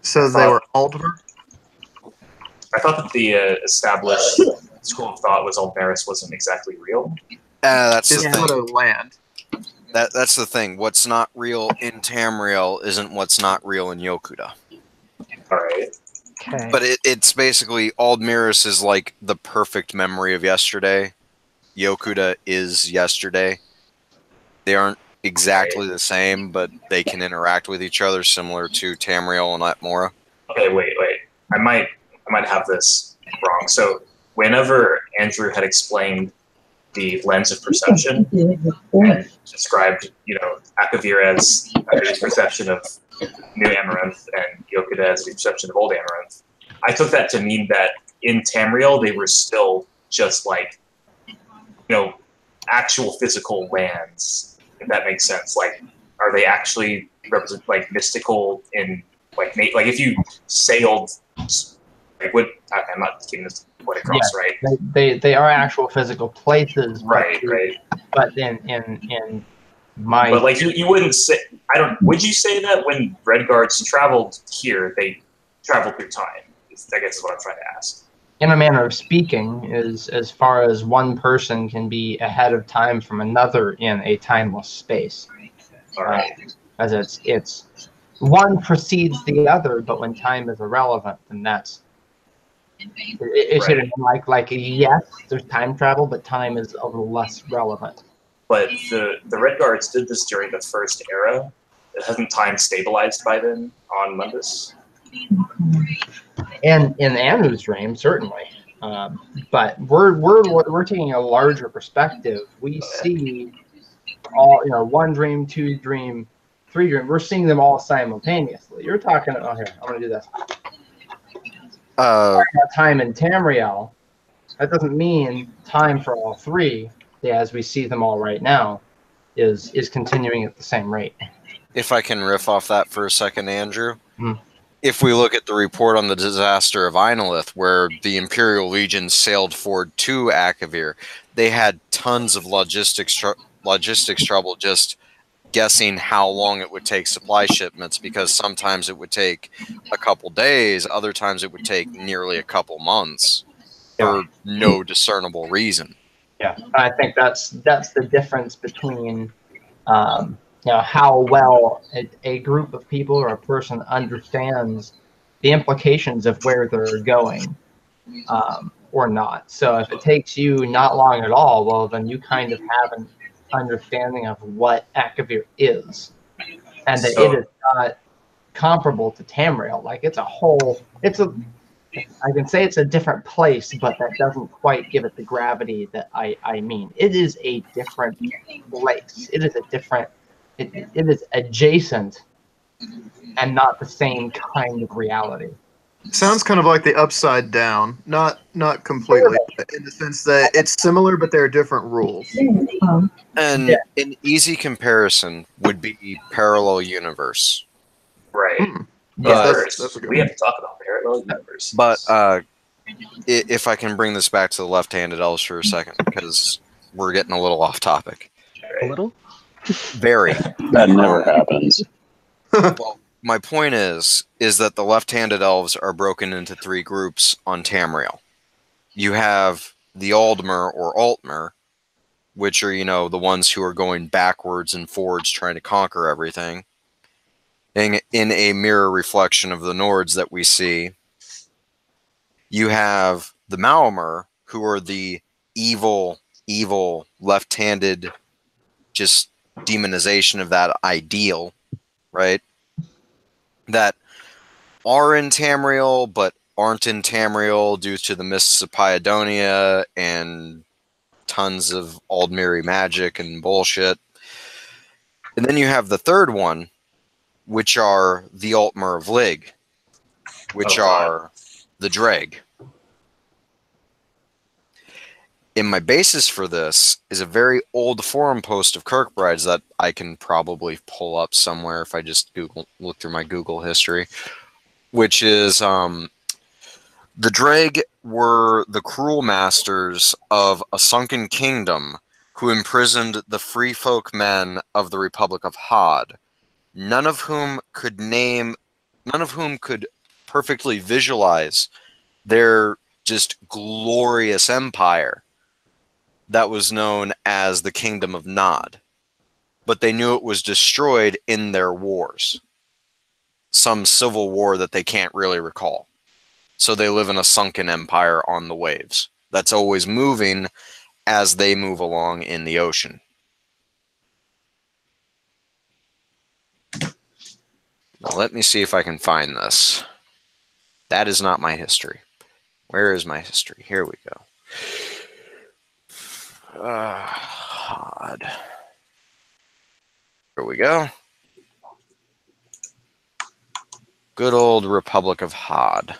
So they were Aldmer. I thought that the established school of thought was Alberis wasn't exactly real. That's the Is thing. what a land. That's the thing. What's not real in Tamriel isn't what's not real in Yokuda. All right. Okay. But it's basically Aldmiris is like the perfect memory of yesterday. Yokuda is yesterday. They aren't exactly the same, but they can interact with each other, similar to Tamriel and Atmora. Okay, wait. I might have this wrong. So whenever Andrew had explained the lens of perception and described, Akavir as his perception of New Amaranth and Yokuda as the perception of Old Amaranth, I took that to mean that in Tamriel they were still just like, actual physical lands. If that makes sense. Like, are they actually represent like mystical in like if you sailed? Like, I'm not getting this point across, right? They are actual physical places, Right. But in my But like you wouldn't say would you say that when Red Guards traveled here, they traveled through time? I guess is what I'm trying to ask. in a manner of speaking, is as far as one person can be ahead of time from another in a timeless space. All right. As it's one precedes the other, but when time is irrelevant, then that's it should like yes, there's time travel, but time is a little less relevant. But the Red Guards did this during the first era. Hasn't time stabilized by then on Mundus? And in Anu's dream, certainly. But we're taking a larger perspective. We see all, one dream, two dream, three dream. We're seeing them all simultaneously. You're talking. Oh, here, I'm gonna do this. Time in Tamriel. That doesn't mean time for all three, as we see them all right now, is continuing at the same rate. If I can riff off that for a second, Andrew. Mm. If we look at the report on the disaster of Einolith, where the Imperial Legion sailed forward to Akavir, they had tons of logistics trouble just guessing how long it would take supply shipments, because sometimes it would take a couple days, other times it would take nearly a couple months for no discernible reason. Yeah, I think that's the difference between how well a group of people or a person understands the implications of where they're going or not. So if it takes you not long at all, well, then you kind of have an understanding of what Akavir is, and that it is not comparable to Tamriel. Like, I can say it's a different place, but that doesn't quite give it the gravity that I mean. It is a different place. It is a different. It is adjacent and not the same kind of reality. Sounds kind of like the Upside Down, not completely, but in the sense that it's similar, but there are different rules. And an easy comparison would be Parallel Universe. Right. But That's a good we one. have to talk about Parallel Universe. But if I can bring this back to the left-handed elves for a second, because we're getting a little off topic. A little? Very. That never happens. Well, my point is that the left-handed elves are broken into three groups on Tamriel. You have the Aldmer or Altmer, which are, the ones who are going backwards and forwards trying to conquer everything. In a mirror reflection of the Nords that we see, you have the Maomer, who are the evil left-handed, just demonization of that ideal, right? That are in Tamriel, but aren't in Tamriel due to the mists of Pyodonia and tons of Aldmiri magic and bullshit. And then you have the third one, which are the Altmer of Lig, which are the Dreg. And my basis for this is a very old forum post of Kirkbride's that I can probably pull up somewhere if I just look through my Google history, which is the Dreg were the cruel masters of a sunken kingdom who imprisoned the free folk men of the Republic of Hod, none of whom could perfectly visualize their just glorious empire that was known as the Kingdom of Nod. But they knew it was destroyed in their wars. Some civil war that they can't really recall. So they live in a sunken empire on the waves that's always moving as they move along in the ocean. Now, let me see if I can find this. That is not my history. Where is my history? Here we go. Hod. Here we go. Good old Republic of Hod.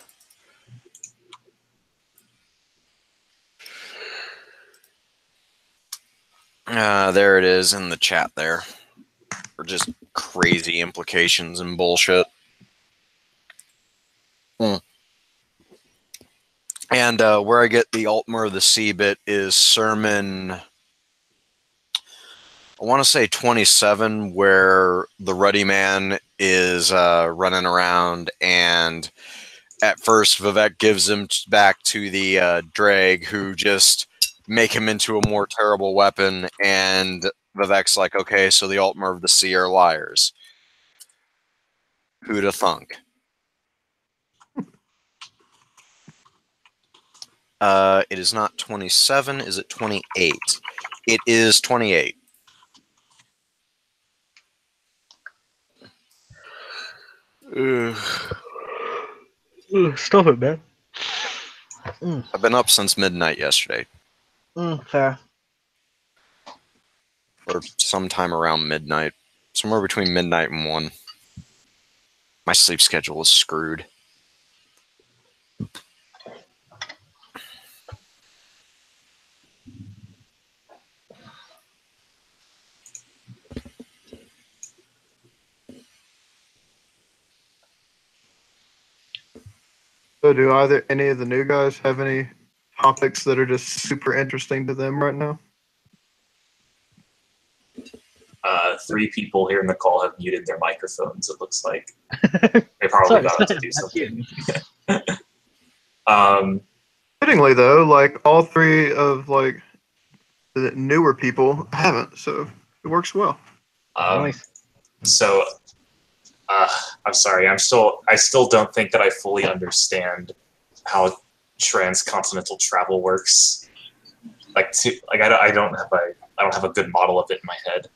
There it is in the chat there. For just crazy implications and bullshit. And where I get the Altmer of the Sea bit is sermon, I want to say 27, where the Ruddy Man is running around, and at first Vivek gives him back to the Drag, who just make him into a more terrible weapon, and Vivek's like, okay, so the Altmer of the Sea are liars. Who'da thunk? It is not 27. Is it 28? It is 28. Stop it, man. I've been up since midnight yesterday. Fair. Or sometime around midnight. Somewhere between midnight and 1. My sleep schedule is screwed. So do either any of the new guys have any topics that are just super interesting to them right now? 3 people here in the call have muted their microphones, it looks like. They probably about to do something. Fittingly though, like all 3 of like the newer people haven't, so it works well. Nice. So I'm sorry, I still don't think that I fully understand how transcontinental travel works. I don't have a good model of it in my head.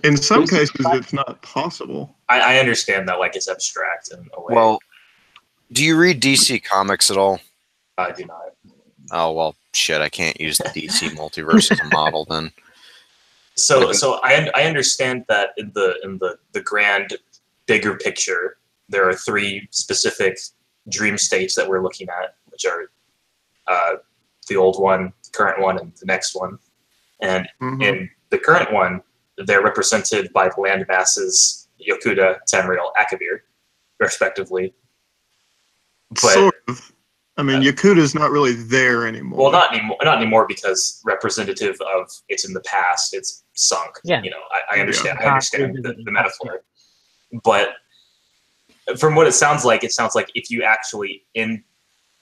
In some cases, it's not possible. I understand that, like, it's abstract in a way. Well, do you read DC Comics at all? I do not. Oh, well, shit, I can't use the DC multiverse as a model then. So I understand that in the grand, bigger picture, there are 3 specific dream states that we're looking at, which are the old one, current one, and the next one. And in the current one, they're represented by the land masses Yokuda, Tamriel, Akavir, respectively. But, sort of. I mean, Yakuda's not really there anymore. Well, not anymore because representative of it's in the past, it's sunk. Yeah. You know, I understand. I understand the metaphor, but from what it sounds like if you actually in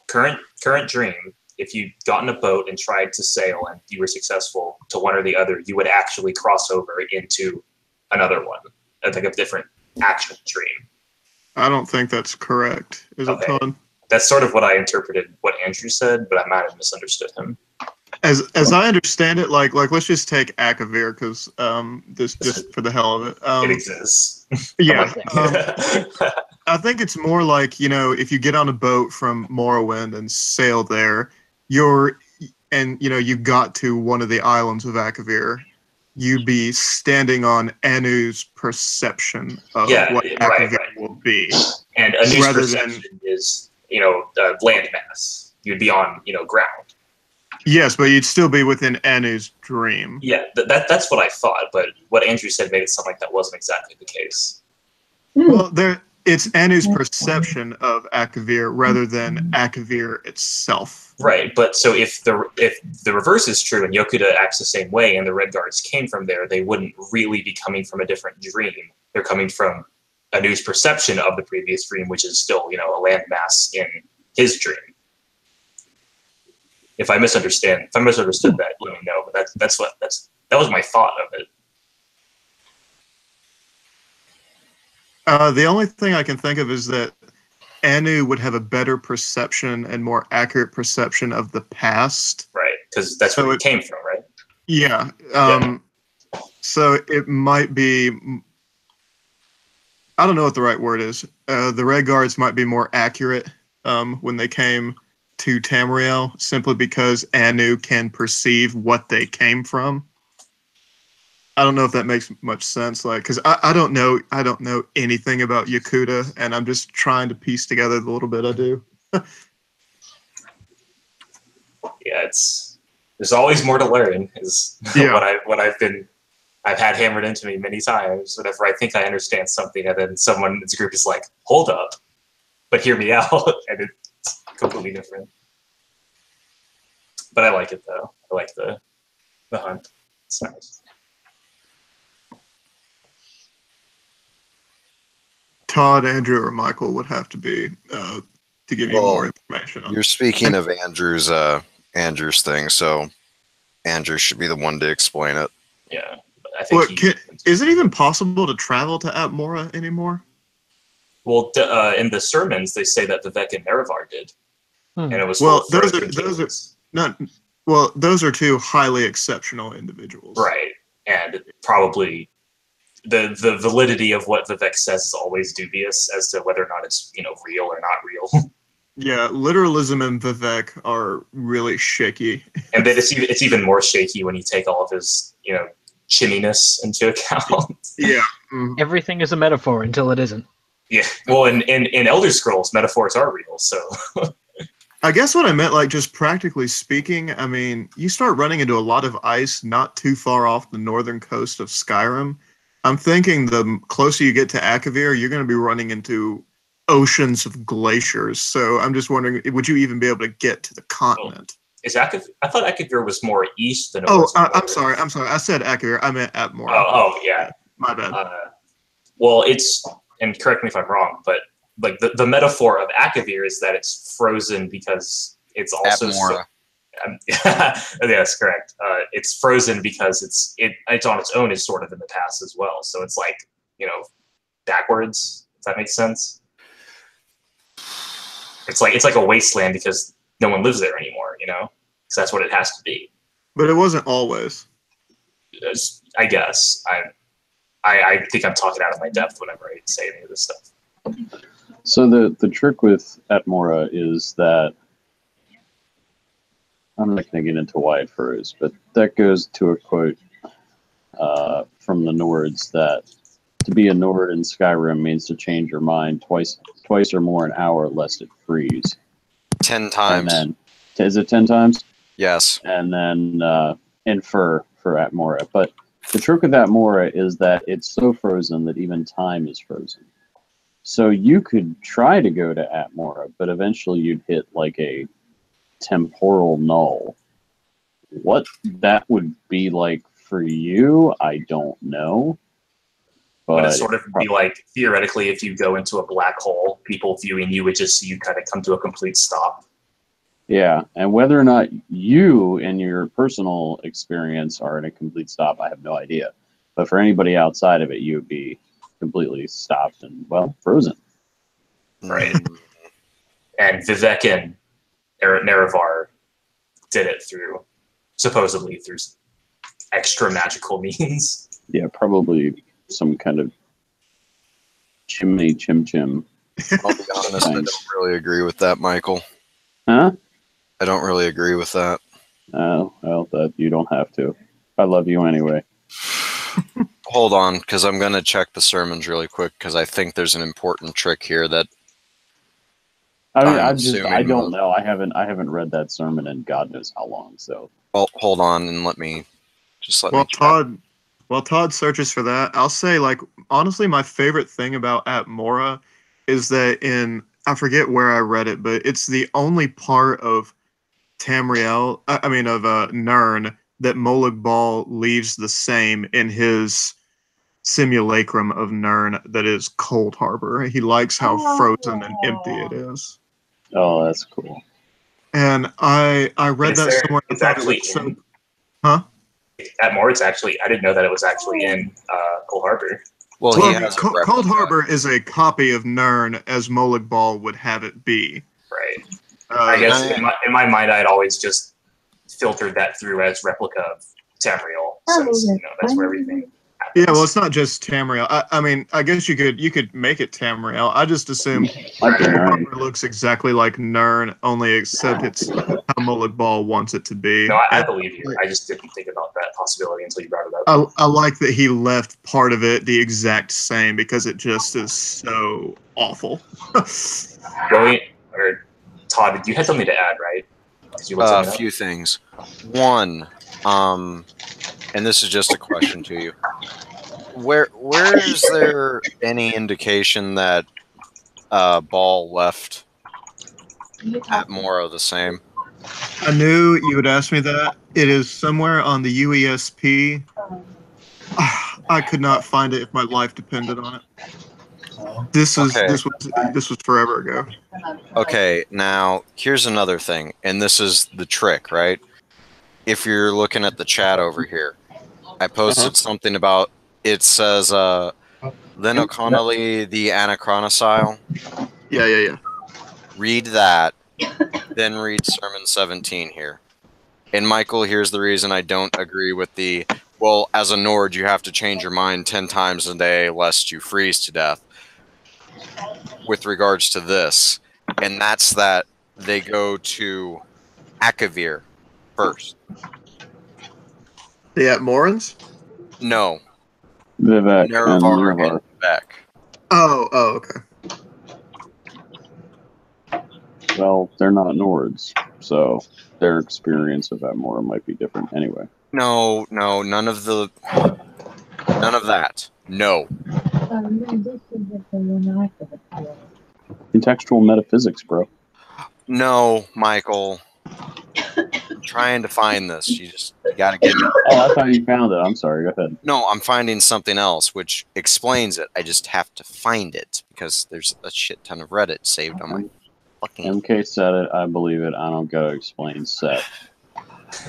current dream, if you got in a boat and tried to sail and you were successful to one or the other, you would actually cross over into another one, like a different actual dream. I don't think that's correct. Is it, Ton? That's sort of what I interpreted what Andrew said, but I might have misunderstood him. As I understand it, like let's just take Akavir because this just for the hell of it. It exists. Yeah. I think it's more like, you know, if you get on a boat from Morrowind and sail there, you got to one of the islands of Akavir, you'd be standing on Anu's perception of what Akavir will be. And Anu's perception is, landmass. You'd be on, ground. Yes, but you'd still be within Anu's dream. Yeah, that's what I thought, but what Andrew said made it sound like that wasn't exactly the case. Well, it's Anu's perception of Akavir rather than Akavir itself. Right, but so if the reverse is true and Yokuda acts the same way and the Red Guards came from there, they wouldn't really be coming from a different dream. They're coming from Anu's perception of the previous dream, which is still, a landmass in his dream. If I misunderstood that, let me know. But that was my thought of it. The only thing I can think of is that Anu would have a better perception and more accurate perception of the past. Right, because that's where it came from, right? Yeah. So it might be, I don't know what the right word is. The Red Guards might be more accurate when they came to Tamriel, simply because Anu can perceive what they came from. I don't know if that makes much sense, because I don't know anything about Yakuta, and I'm just trying to piece together the little bit I do. Yeah, there's always more to learn. Is I've had hammered into me many times. Whenever I think I understand something, and then someone in the group is like, "Hold up, but hear me out," and it's completely different. But I like it though. I like the hunt. It's nice. Todd, Andrew, or Michael would have to be to give you more information on. You're speaking of Andrew's thing, so Andrew should be the one to explain it. Yeah, I think. Is it even possible to travel to Atmora anymore? Well, in the sermons, they say that Vivek and Nerevar did, and it was those are two highly exceptional individuals, right? And probably the validity of what Vivek says is always dubious as to whether or not it's real or not real. Yeah, literalism and Vivek are really shaky. And then it's even more shaky when you take all of his chimminess into account. Yeah. Everything is a metaphor until it isn't. Yeah. Well, in Elder Scrolls, metaphors are real. So. I guess what I meant, just practically speaking, I mean, you start running into a lot of ice not too far off the northern coast of Skyrim. I'm thinking the closer you get to Akavir, you're going to be running into oceans of glaciers. So I'm just wondering, would you even be able to get to the continent? I thought Akavir was more east than. I'm sorry. I said Akavir. I meant Atmora. Oh, yeah. My bad. Well, and correct me if I'm wrong, but the metaphor of Akavir is that it's frozen because it's also. Atmora. Yes, correct. It's frozen because it's on its own is sort of in the past as well. So it's backwards. If that makes sense. It's like a wasteland because no one lives there anymore. Because that's what it has to be. But it wasn't always. I guess I think I'm talking out of my depth whenever I say any of this stuff. So the trick with Atmora is that. I'm not going to get into why it froze, but that goes to a quote from the Nords that to be a Nord in Skyrim means to change your mind twice or more an hour lest it freeze. 10 times. And then, is it 10 times? Yes. And then infer for Atmora. But the trick with Atmora is that it's so frozen that even time is frozen. So you could try to go to Atmora, but eventually you'd hit a temporal null. What that would be like for you, I don't know. But it sort of be like, theoretically, if you go into a black hole, people viewing you would just see you kind of come to a complete stop. Yeah, and whether or not you in your personal experience are in a complete stop, I have no idea. But for anybody outside of it, you would be completely stopped and, frozen. Right. And Vivek and Nerevar did it supposedly through extra magical means. Yeah, probably some kind of chimney chim. I'll be honest, I don't really agree with that, Michael. Huh? I don't really agree with that. Well, that you don't have to. I love you anyway. Hold on, because I'm going to check the sermons really quick, because I think there's an important trick here that I don't know. I haven't read that sermon in God knows how long. So, well, hold on and let me check. While Todd searches for that, I'll say, honestly, my favorite thing about Atmora is that I forget where I read it, but it's the only part of Tamriel, of Nirn, that Molag Bal leaves the same in his simulacrum of Nirn that is Cold Harbor. He likes how frozen and empty it is. Oh, that's cool. And I read that somewhere. I It's thought it actually was so. in, Huh? at more. It's actually. I didn't know that it was actually in Cold Harbor. Well, he Well, has a Cold replica. Harbor is a copy of Nirn as Molag Bal would have it be. Right. I guess in my mind, I'd always just filtered that through as replica of Tamriel, since that's where everything happens. Yeah, well, it's not just Tamriel. I mean, I guess you could make it Tamriel. I just assumed Like Cold Nirn. Harbor looks exactly like Nirn, only except it's how Molag Bal wants it to be. No, I And believe you. I just didn't think about that possibility until you brought it up. I like that he left part of it the exact same because it just is so awful. Joey or Todd, you had something to add, right? Did you look A something up? few things. One, and this is just a question to you. Where is there any indication that Ball left at Moro the same? I knew you would ask me that. It is somewhere on the UESP. I could not find it if my life depended on it. This was forever ago. Okay, now here's another thing, and this is the trick, right? If you're looking at the chat over here, I posted something about, it says Lynn O'Connolly, the Anachronicile. Yeah. Read that, then read Sermon 17 here. And Michael, here's the reason I don't agree with the, well, as a Nord, you have to change your mind 10 times a day lest you freeze to death. With regards to this, and that's that they go to Akavir first. The Atmorans? No, Vivek and Nerevar Nerevar. and Beck. Oh, okay. Well, they're not Nords, so their experience of Atmora might be different anyway. No, none of that. No. Contextual metaphysics, bro. No, Michael. I'm trying to find this. You gotta give me. Oh, I thought you found it. I'm sorry. Go ahead. No, I'm finding something else which explains it. I just have to find it because there's a shit ton of Reddit saved on my fucking. MK said it. I believe it. I don't go explain set.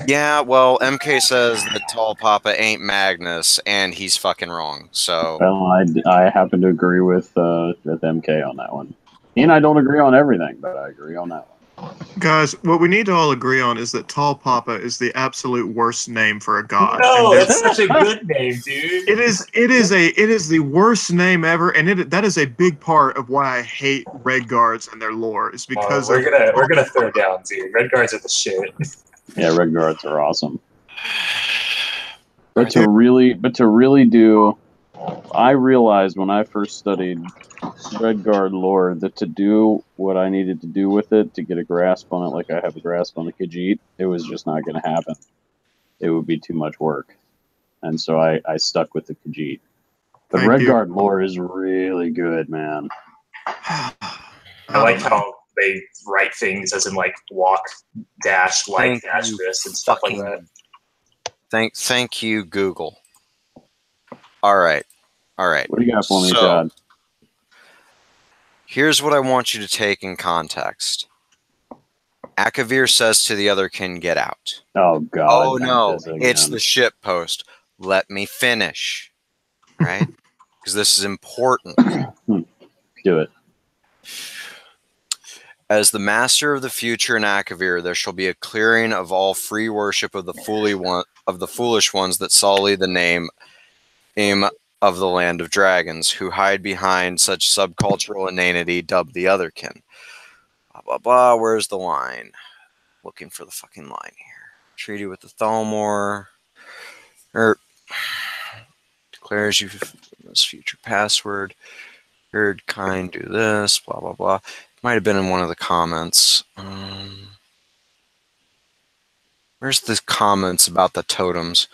Yeah, well, MK says that Tall Papa ain't Magnus, and he's fucking wrong. So. Well, I happen to agree with MK on that one. He and I don't agree on everything, but I agree on that one. Guys, what we need to all agree on is that Tall Papa is the absolute worst name for a god. No, And that's such a good name, dude. it is the worst name ever, and that is a big part of why I hate Red Guards and their lore. Is because we're gonna throw down, dude. Red Guards are the shit. Yeah, Red Guards are awesome. But to really do, I realized when I first studied Red Guard lore that to do what I needed to do with it, to get a grasp on it like I have a grasp on the Khajiit, it was just not going to happen. It would be too much work. And so I stuck with the Khajiit. But Thank Red you. Guard lore is really good, man. I like how they write things as in like walk, dash, like, Thank dash you, this, and stuff like fucking- that. Thank you, Google. All right. What do you got for me, So- Todd? Here's what I want you to take in context. Akavir says to the other kin, get out. Oh, God. Oh, not no. this again. It's the ship post. Let me finish. Right? Because this is important. Do it. As the master of the future in Akavir, there shall be a clearing of all free worship of the foolish ones that sully the name of the land of dragons, who hide behind such subcultural inanity dubbed the otherkin. Blah, blah, blah. Where's the line? Looking for the fucking line here. Treaty with the Thalmor. Declares you this future password. Heard kind do this. Blah, blah, blah. Might have been in one of the comments. Where's the comments about the totems?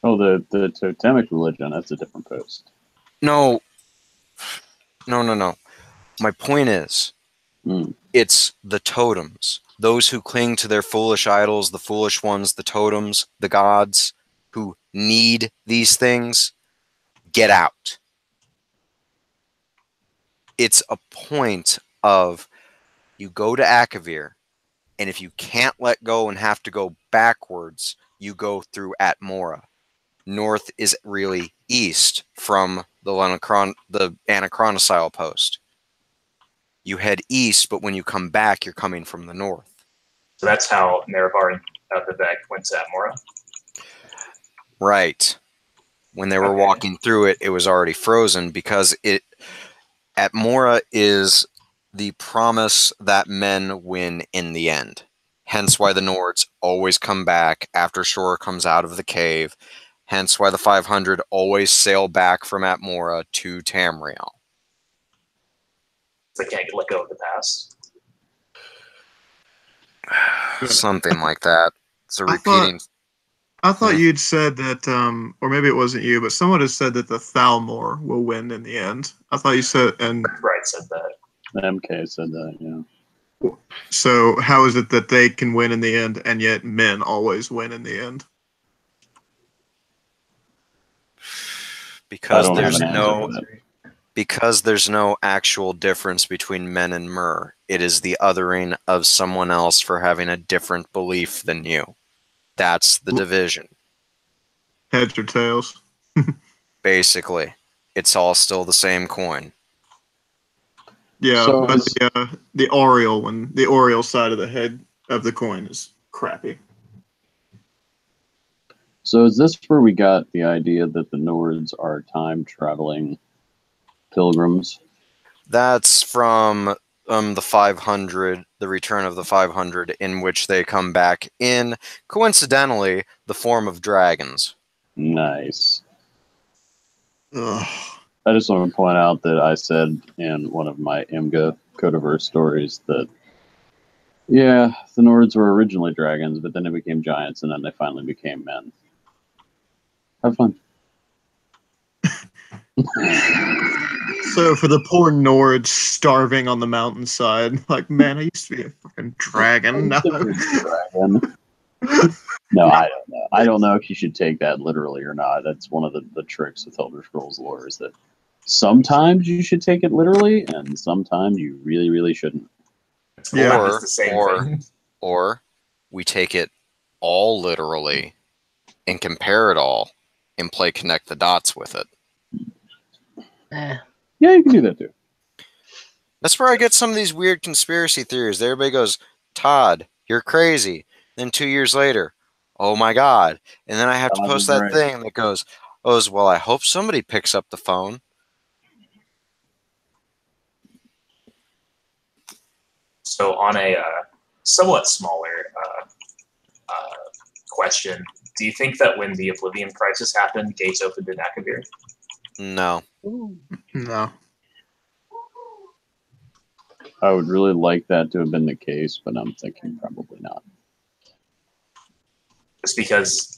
Oh, the totemic religion. That's a different post. No. My point is, it's the totems. Those who cling to their foolish idols, the foolish ones, the totems, the gods, who need these things, get out. It's a point of you go to Akavir, and if you can't let go and have to go backwards, you go through Atmora. North is really east from the Anachronosile post. You head east, but when you come back, you're coming from the north. So that's how Nerevar and Vivek went to Atmora. Right. When they were walking through it, it was already frozen because Atmora is the promise that men win in the end. Hence why the Nords always come back after Shore comes out of the cave. Hence why the 500 always sail back from Atmora to Tamriel. They can't let go of the past. Something like that. It's a repeating. I thought you'd said that, or maybe it wasn't you, but someone has said that the Thalmor will win in the end. I thought you said, and Bright said that. MK said that, yeah. So how is it that they can win in the end, and yet men always win in the end? Because I don't have there's an answer no for that. because there's no actual difference between men and Mer. It is the othering of someone else for having a different belief than you. That's the division. Heads or tails? Basically, it's all still the same coin. Yeah, So but is- the Oriole side of the head of the coin is crappy. So is this where we got the idea that the Nords are time-traveling pilgrims? That's from the 500, the Return of the 500, in which they come back in, coincidentally, the form of dragons. Nice. Ugh. I just want to point out that I said in one of my Imga Codeverse stories that, yeah, the Nords were originally dragons, but then they became giants, and then they finally became men. Have fun. So for the poor Nords starving on the mountainside, like, man, I used to be a fucking dragon. No. Dragon. No, I don't know. I don't know if you should take that literally or not. That's one of the tricks with Elder Scrolls lore is that sometimes you should take it literally, and sometimes you really, really shouldn't. Yeah. It's the same thing. Or we take it all literally and compare it all and play connect the dots with it. Eh. Yeah, you can do that too. That's where I get some of these weird conspiracy theories. Everybody goes, Todd, you're crazy. Then 2 years later, oh my God. And then I have to Todd post was that right. thing that goes, well, I hope somebody picks up the phone. So on a somewhat smaller question, do you think that when the Oblivion Crisis happened, gates opened in Akavir? No. No. I would really like that to have been the case, but I'm thinking probably not. Just because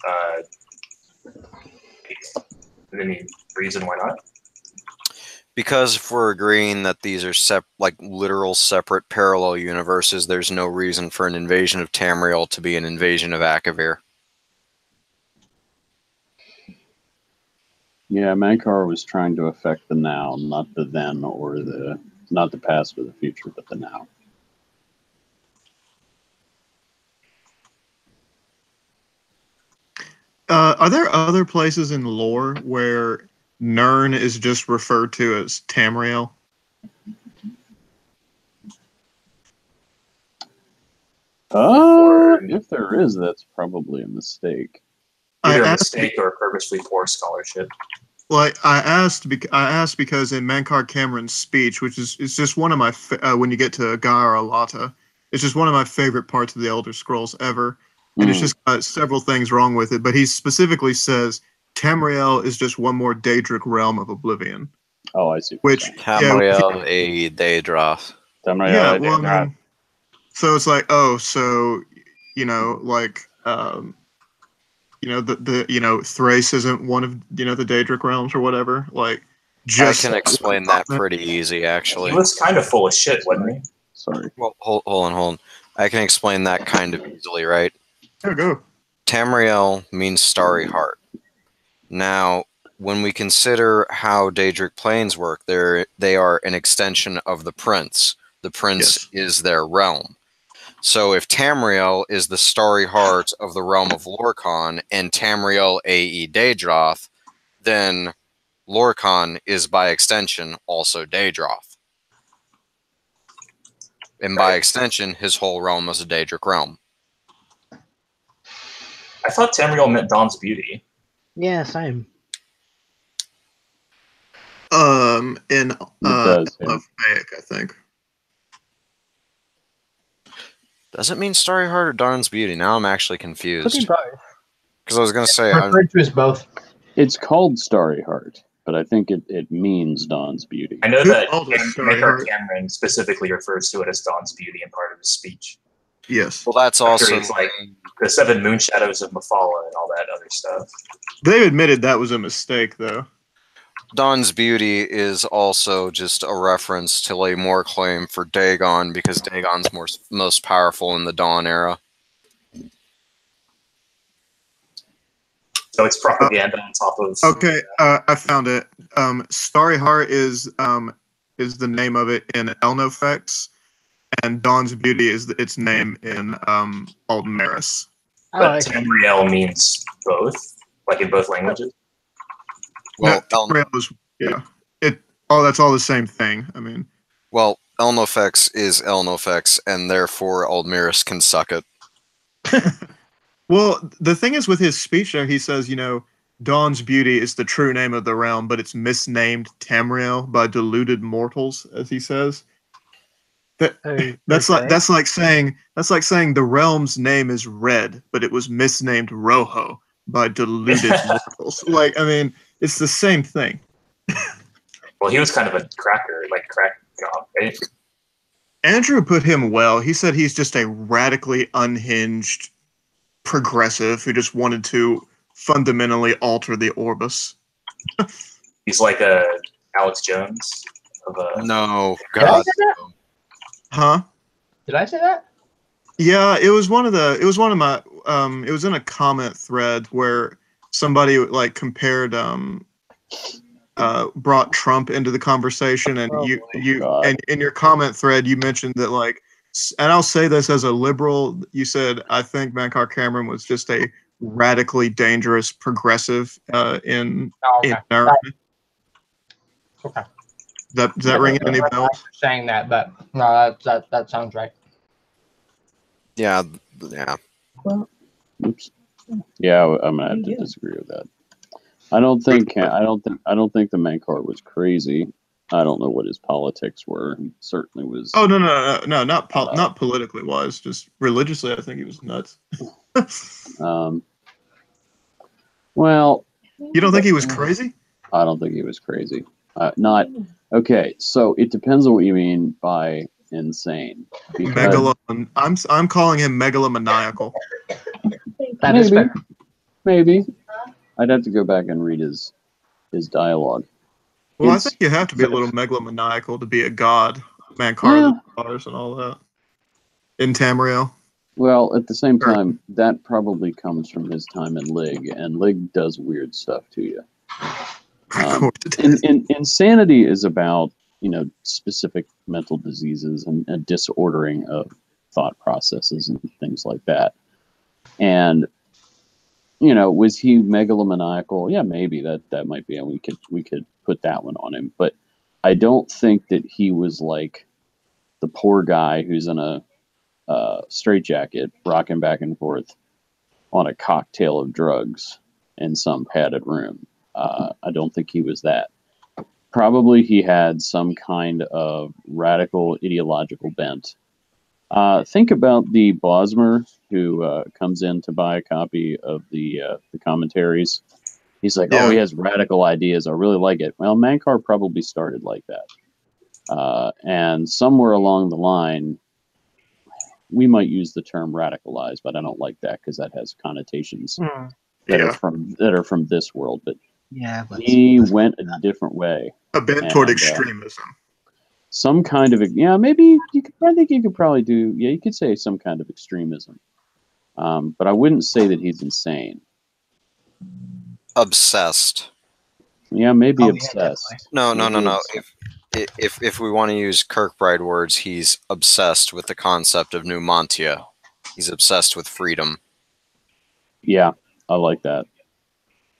any reason why not? Because if we're agreeing that these are literal separate parallel universes, there's no reason for an invasion of Tamriel to be an invasion of Akavir. Yeah, Mankar was trying to affect the now, not the then or not the past or the future, but the now. Are there other places in lore where Nirn is just referred to as Tamriel? If there is, that's probably a mistake. Either a I mistake or purposely poor scholarship. Like I asked because in Mankar Cameron's speech, which is it's just one of my when you get to Gaara Lata, it's just one of my favorite parts of the Elder Scrolls ever, and it's just got several things wrong with it. But he specifically says Tamriel is just one more Daedric realm of Oblivion. Oh, I see. Which Tamriel a Daedra. yeah, well, I mean, so it's like, oh, so like Thrace isn't one of the Daedric realms or whatever. Like, just I can explain that pretty easy, actually. He was kind of full of shit, wasn't he? Sorry. Well, hold on. I can explain that kind of easily, right? Yeah, go. Tamriel means starry heart. Now, when we consider how Daedric planes work, they are an extension of the prince. The prince is their realm. So if Tamriel is the starry heart of the realm of Lorkhan and Tamriel A.E. Daedroth, then Lorkhan is by extension also Daedroth. And by extension, his whole realm is a Daedric realm. I thought Tamriel meant Dawn's beauty. Yeah, same. In does, yeah. Faic, I think. Does it mean Starry Heart or Dawn's Beauty? Now I'm actually Could be confused. both. Because I was going to say, Referred to as both. It's called Starry Heart, but I think it means Dawn's beauty. I know Who that called it Starry Maker Heart? Cameron specifically refers to it as Dawn's beauty in part of his speech. Yes. well, that's also It's like the 7 moon shadows of Mephala and all that other stuff. They admitted that was a mistake, though. Dawn's Beauty is also just a reference to lay more claim for Dagon because Dagon's most powerful in the Dawn era. So it's propaganda on top of. Okay, I found it. Starry Heart is the name of it in Elnofex, and Dawn's Beauty is its name in Aldmeris. But Tamriel means both, like in both languages. Well, Tamriel is, yeah. That's all the same thing. I mean, well, Elnofex is Elnofex, and therefore Aldmeris can suck it. well, the thing is with his speech there, he says, Dawn's Beauty is the true name of the realm, but it's misnamed Tamriel by deluded mortals, as he says. That's like saying the realm's name is Red, but it was misnamed Rojo by deluded mortals. Like, I mean, it's the same thing. Well, he was kind of a crack job, right? Andrew put him well. He said he's just a radically unhinged progressive who just wanted to fundamentally alter the Orbis. He's like a Alex Jones of a. No, Did I God. say that? Huh? Did I say that? Yeah, it was one of my it was in a comment thread where somebody like compared brought Trump into the conversation, and and in your comment thread you mentioned that, like, and I'll say this as a liberal, you said I think Mankar Cameron was just a radically dangerous progressive in America. Okay. Does that ring any bells? Saying that, but no, that sounds right. Yeah. Well, Oops. Yeah, I'm gonna have to disagree with that. I don't think the Mankar was crazy. I don't know what his politics were. He certainly was. Oh no, not politically wise, just religiously. I think he was nuts. Well, you don't think he was crazy? I don't think he was crazy. Not okay. So it depends on what you mean by insane. I'm calling him megalomaniacal. That is fair. Maybe. I'd have to go back and read his dialogue. Well, I think you have to be a little megalomaniacal to be a god. Mankar, stars and all that. In Tamriel. Well, at the same time, that probably comes from his time in Lig, and Lig does weird stuff to you. Insanity is about, specific mental diseases and disordering of thought processes and things like that. And, was he megalomaniacal? Yeah, maybe that might be, and we could put that one on him. But I don't think that he was like the poor guy who's in a straitjacket rocking back and forth on a cocktail of drugs in some padded room. I don't think he was that. Probably he had some kind of radical ideological bent. Think about the Bosmer who comes in to buy a copy of the commentaries. He's like, oh, he has radical ideas. I really like it. Well, Mankar probably started like that. And somewhere along the line, we might use the term radicalized, but I don't like that because that has connotations that are from this world. But he went a different way. A bent toward extremism. Some kind of maybe you could. I think you could probably do. Yeah, you could say some kind of extremism. But I wouldn't say that he's insane. Obsessed. Yeah, maybe Oh, yeah, obsessed. definitely. No. Maybe If we want to use Kirkbride words, he's obsessed with the concept of Numantia. He's obsessed with freedom. Yeah, I like that.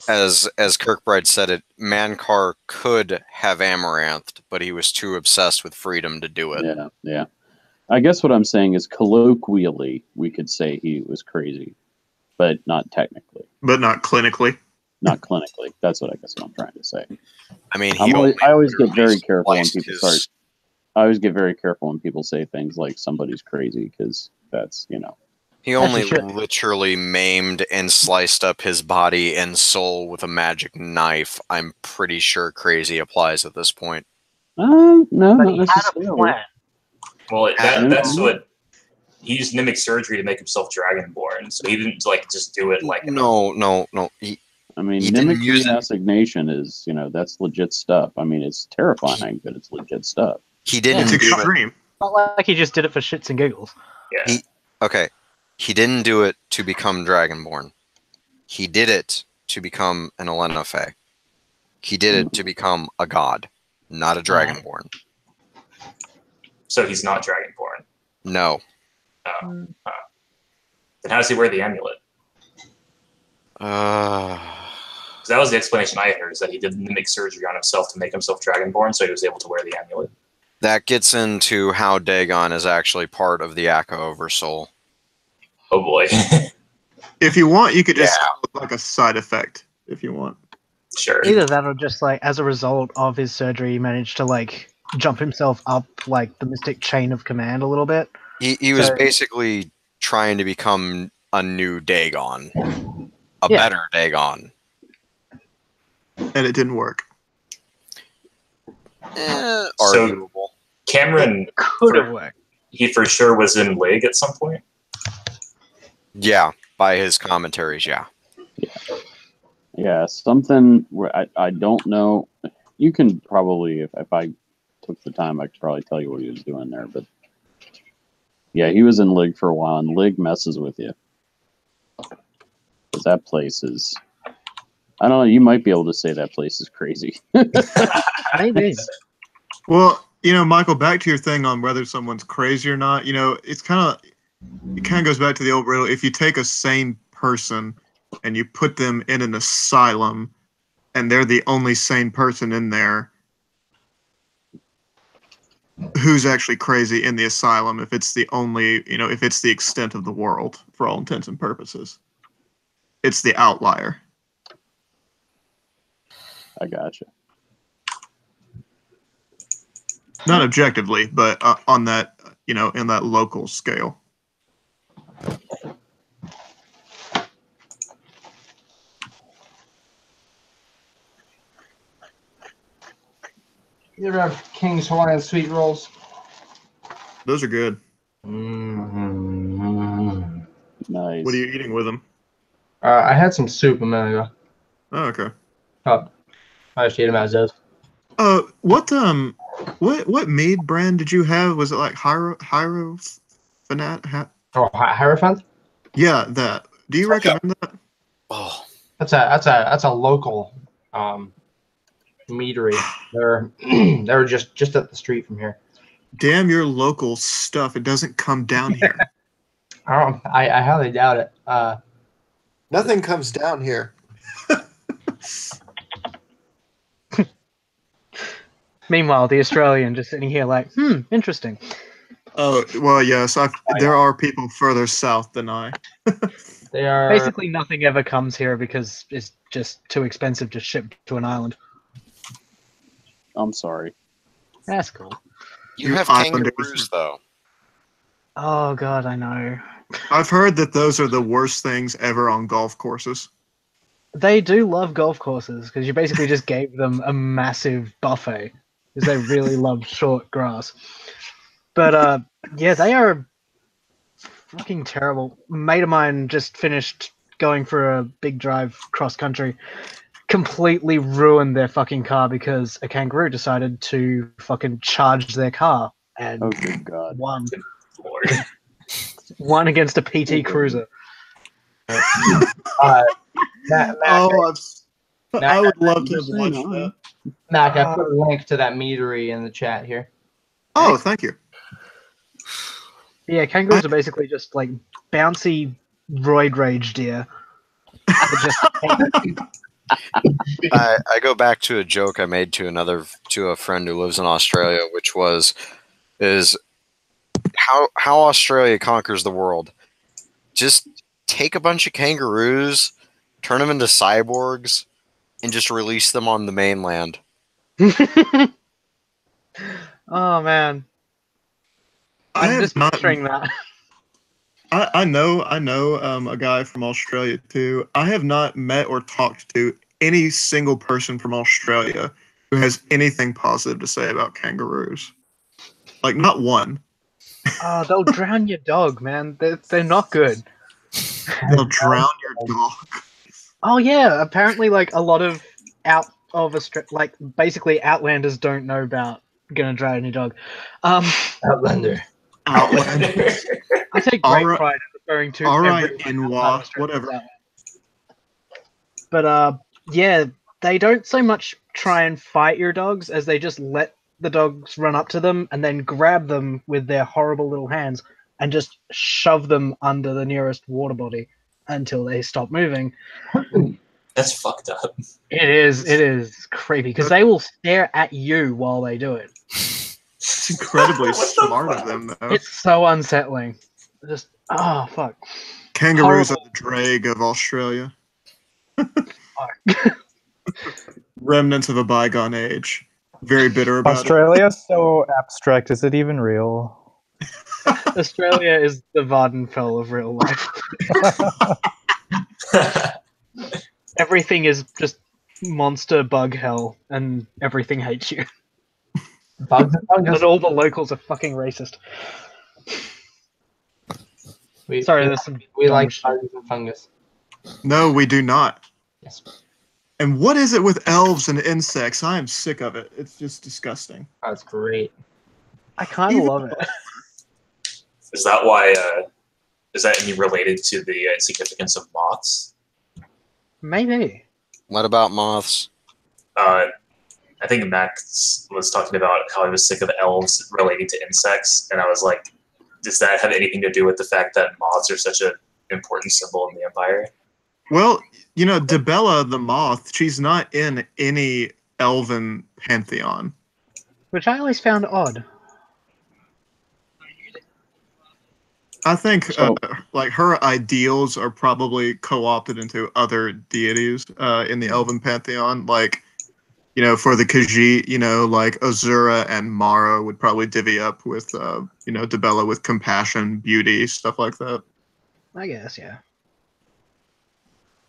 As Kirkbride said it, Mankar could have Amaranthed, but he was too obsessed with freedom to do it. Yeah. I guess what I'm saying is colloquially, we could say he was crazy, but not technically, But not clinically. not clinically. That's what I guess what I'm trying to say. I mean, I always get very literally careful when sliced people his- start. I always get very careful when people say things like somebody's crazy because that's He only Actually, should- literally maimed and sliced up his body and soul with a magic knife. I'm pretty sure crazy applies at this point. No, But not he had a necessarily. plan. Well, And- that's what he used mimic surgery to make himself dragonborn. So he didn't like just do it like No. I mean, He didn't mimic use it. reassignation is that's legit stuff. I mean, it's terrifying, but it's legit stuff. He It's didn't do it. extreme. Not like he just did it for shits and giggles. yeah. Okay, he didn't do it to become Dragonborn. He did it to become an Elena Fae. He did it to become a god, not a Dragonborn. So he's not dragonborn. No. Then how does he wear the amulet? Uh, 'Cause that was the explanation I heard, is that he did mimic surgery on himself to make himself dragonborn, so he was able to wear the amulet. that gets into how Dagon is actually part of the Akko Oversoul. Oh boy. If you want, you could just Yeah. call it like a side effect. If you want. Sure. Either that or just like as a result of his surgery, he managed to like jump himself up like the mystic chain of command a little bit. He was So- basically trying to become a new Dagon. A Yeah. better Dagon. And it didn't work. Arguable. Cameron, Could have worked. he for sure was in Lig at some point. Yeah, by his commentaries, yeah. Yeah, something where I don't know. You can probably, if I took the time, I could probably tell you what he was doing there. But yeah, he was in Lig for a while, and Lig messes with you. 'Cause that place is, I don't know, you might be able to say that place is crazy. Maybe. Well, Michael, back to your thing on whether someone's crazy or not. It kind of goes back to the old riddle. If you take a sane person and you put them in an asylum, and they're the only sane person in there, who's actually crazy in the asylum? If it's the only, if it's the extent of the world for all intents and purposes, it's the outlier. I gotcha. Not objectively, but on that, in that local scale. You ever have King's Hawaiian sweet rolls? Those are good. Mm-hmm. Nice. What are you eating with them? I had some soup a minute ago. Oh, okay. Oh, I just ate them as is. What mead brand did you have? Was it like Hierophant? Oh, Hierophant? Yeah, that. Do you recommend that? Oh, That's a local meadery. They're just up the street from here. Damn your local stuff! It doesn't come down here. I highly doubt it. Nothing comes down here. Meanwhile, the Australian just sitting here like, interesting. Oh well, yes. There are people further south than I. They are Basically, nothing ever comes here because it's just too expensive to ship to an island. I'm sorry. That's cool. you have Islanders. kangaroos, though. Oh god, I know. I've heard that those are the worst things ever on golf courses. They do love golf courses because you basically just gave them a massive buffet because they really love short grass. But yeah, they are fucking terrible. A mate of mine just finished going for a big drive cross country, completely ruined their fucking car because a kangaroo decided to fucking charge their car and Oh, good God. won. Lord. Won against a PT Cruiser. Matt, Oh, I would love to Just have saying, watched hi. that. Mac, I put a link to that meadery in the chat here. Oh, thank you. Yeah, kangaroos are basically just like bouncy roid rage deer. That just I go back to a joke I made to a friend who lives in Australia, which is how Australia conquers the world. Just take a bunch of kangaroos, turn them into cyborgs, and just release them on the mainland. Oh man, I I'm have just not. picturing that. I know a guy from Australia too. I have not met or talked to any single person from Australia who has anything positive to say about kangaroos. Like not one. Oh, they'll drown your dog, man. They're not good. They'll drown your dog. Oh yeah, apparently like a lot of out of Australia, like basically Outlanders don't know about gonna drown your dog. Outlander. Outlander. I take All great right. pride in referring to All right, everyone outside Inwa, Australia as whatever. Outlander. But yeah, they don't so much try and fight your dogs as they just let the dogs run up to them and then grab them with their horrible little hands and just shove them under the nearest water body until they stop moving. That's fucked up. It is creepy because they will stare at you while they do it. It's incredibly What the smart of fuck? them, though. It's so unsettling. Just fuck. Kangaroos horrible. are the drag of Australia. Fuck. Remnants of a bygone age. Very bitter about Australia is so abstract. Is it even real? Australia is the Vardenfell of real life. Everything is just monster bug hell, and everything hates you. Bugs and fungus. And all the locals are fucking racist. Sorry, there's some. We dumb like shit. bugs and fungus. it. No, we do not. Yes. And what is it with elves and insects? I am sick of it. It's just disgusting. That's great. I kind of love it. Is that why? Is that any related to the significance of moths? Maybe. What about moths? I think Max was talking about how he was sick of elves relating to insects, and I was like, does that have anything to do with the fact that moths are such an important symbol in the Empire? Well, you know, Dibella the moth, she's not in any elven pantheon. Which I always found odd. I think So- like her ideals are probably co-opted into other deities in the elven pantheon. Like, you know, for the Khajiit, you know, like Azura and Mara would probably divvy up with, you know, Dibella with compassion, beauty, stuff like that. I guess, yeah.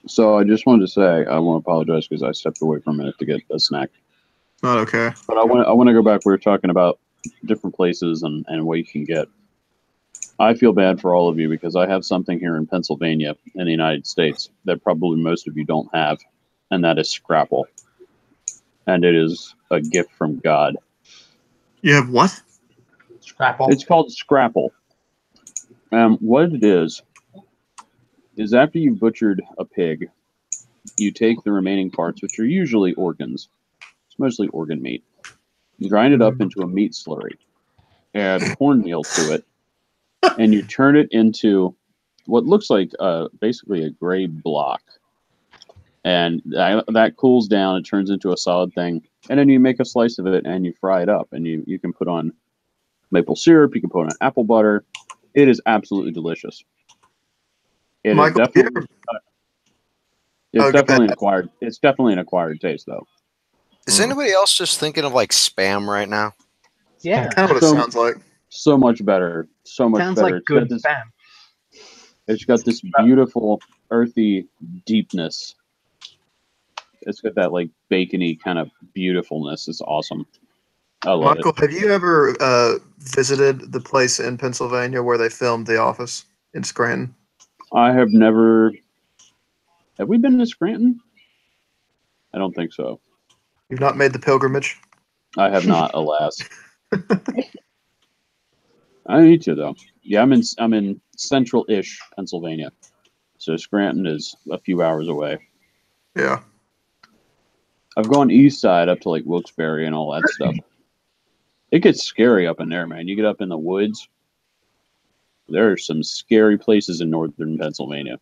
So I just wanted to say I want to apologize because I stepped away for a minute to get a snack. Not okay. But I want to go back. We were talking about different places and what you can get. I feel bad for all of you because I have something here in Pennsylvania in the United States that probably most of you don't have, and that is Scrapple. And it is a gift from God. You have what? Scrapple. It's called Scrapple. What it is after you've butchered a pig, you take the remaining parts, which are usually organs. It's mostly organ meat. You grind it up into a meat slurry, add cornmeal to it, and you turn it into what looks like basically a gray block. And that cools down, it turns into a solid thing, and then you make a slice of it and you fry it up, and you can put on maple syrup, you can put on apple butter. It is absolutely delicious. It Michael, is definitely, it's Okay. definitely an acquired. It's definitely an acquired taste, though. Is anybody else just thinking of like spam right now? Yeah. Kind of what it So- sounds like. So much better. So much Sounds better. like good spam. It's got this beautiful earthy deepness. It's got that like bacony kind of beautifulness. It's awesome. I love Michael, have you ever visited the place in Pennsylvania where they filmed The Office in Scranton? it. I have never. Have we been to Scranton? I don't think so. You've not made the pilgrimage? I have not, alas. I need to though. Yeah, I'm in central-ish Pennsylvania, so Scranton is a few hours away. Yeah. I've gone east side up to like Wilkes-Barre and all that stuff. It gets scary up in there, man. You get up in the woods. There are some scary places in northern Pennsylvania.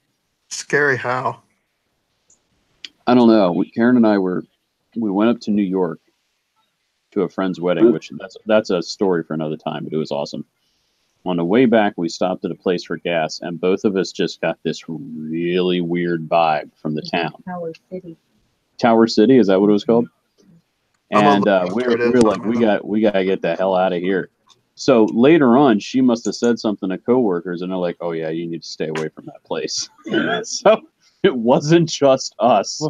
Scary how? I don't know. Karen and I we went up to New York to a friend's wedding, which that's a story for another time, but it was awesome. On the way back, we stopped at a place for gas, and both of us just got this really weird vibe from the town. Tower City. Tower City, is that what it was called? And we it is. were like, we gotta get the hell out of here. So later on, she must have said something to coworkers, and they're like, "Oh yeah, you need to stay away from that place." So it wasn't just us.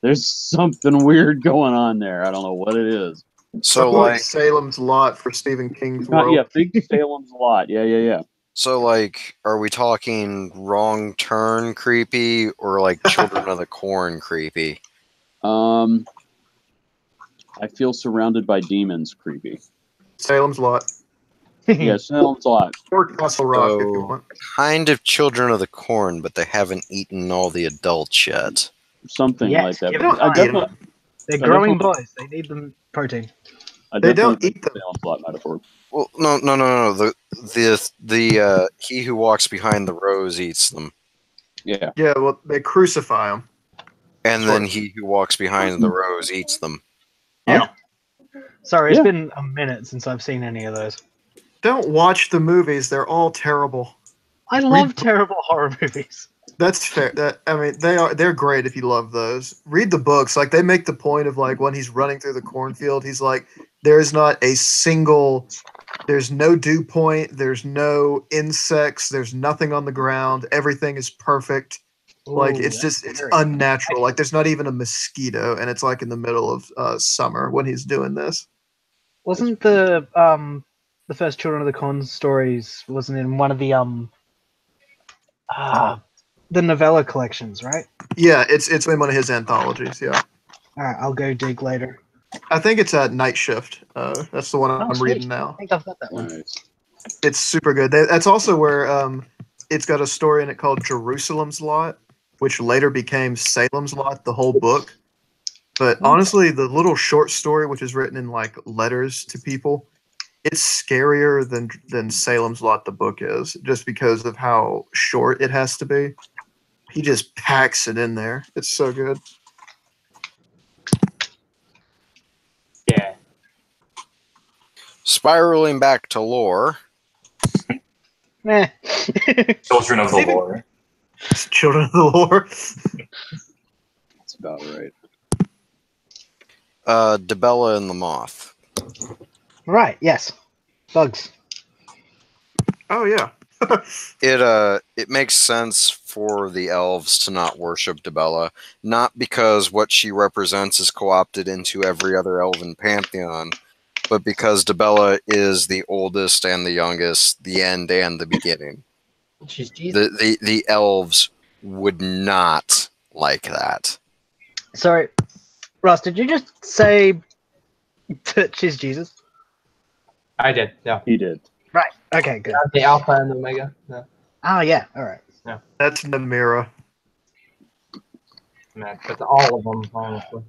There's something weird going on there. I don't know what it is. So like Salem's Lot for Stephen King's Yeah, world. think Salem's Lot. Yeah. So, like, are we talking Wrong Turn creepy or like Children of the Corn creepy? I feel surrounded by demons. Creepy. Salem's Lot. Yeah, Salem's Lot. Or Castle Rock if you So, want. kind of Children of the Corn, but they haven't eaten all the adults yet. Something Yes, like that. give But them I time. definitely, They're I growing definitely- boys. They need them protein. They don't think eat them. Salem's Lot metaphor. Well, no. The he who walks behind the rose eats them, Yeah. Yeah, well, they crucify them. and Sure. then he who walks behind the rose eats them. Sorry, it's Yeah. been a minute since I've seen any of those. Don't watch the movies; they're all terrible. I love terrible horror movies. That's fair. They're great if you love those. Read the books. Like they make the point of like when he's running through the cornfield, he's like, there's no dew point, there's no insects, there's nothing on the ground, everything is perfect. Like Ooh, it's that's just it's scary. unnatural. Like there's not even a mosquito, and it's like in the middle of summer when he's doing this. Wasn't the first Children of the Corn stories wasn't in one of the novella collections, right? Yeah, it's in one of his anthologies. Yeah, All right, I'll go dig later. I think it's at Night Shift. That's the one I'm sweet. reading now. I think I've got that one. Nice. It's super good. That's also where it's got a story in it called Jerusalem's Lot, which later became Salem's Lot, the whole book. But honestly, the little short story, which is written in like letters to people, it's scarier than Salem's Lot, the book is, just because of how short it has to be. He just packs it in there. It's so good. Yeah. Spiraling back to lore. Eh. Children of the Lore. It's Children of the Lore. That's about right. Debella and the Moth. Right, yes. Bugs. Oh yeah. It makes sense for the elves to not worship Debella, not because what she represents is co-opted into every other elven pantheon, but because Debella is the oldest and the youngest, the end and the beginning. She's Jesus. The elves would not like that. Sorry, Ross, did you just say that she's Jesus? I did. Yeah. He did. Right. Okay, good. The Alpha and Omega. Yeah. Oh, yeah. All right. That's Namira. Man, that's all of them, honestly.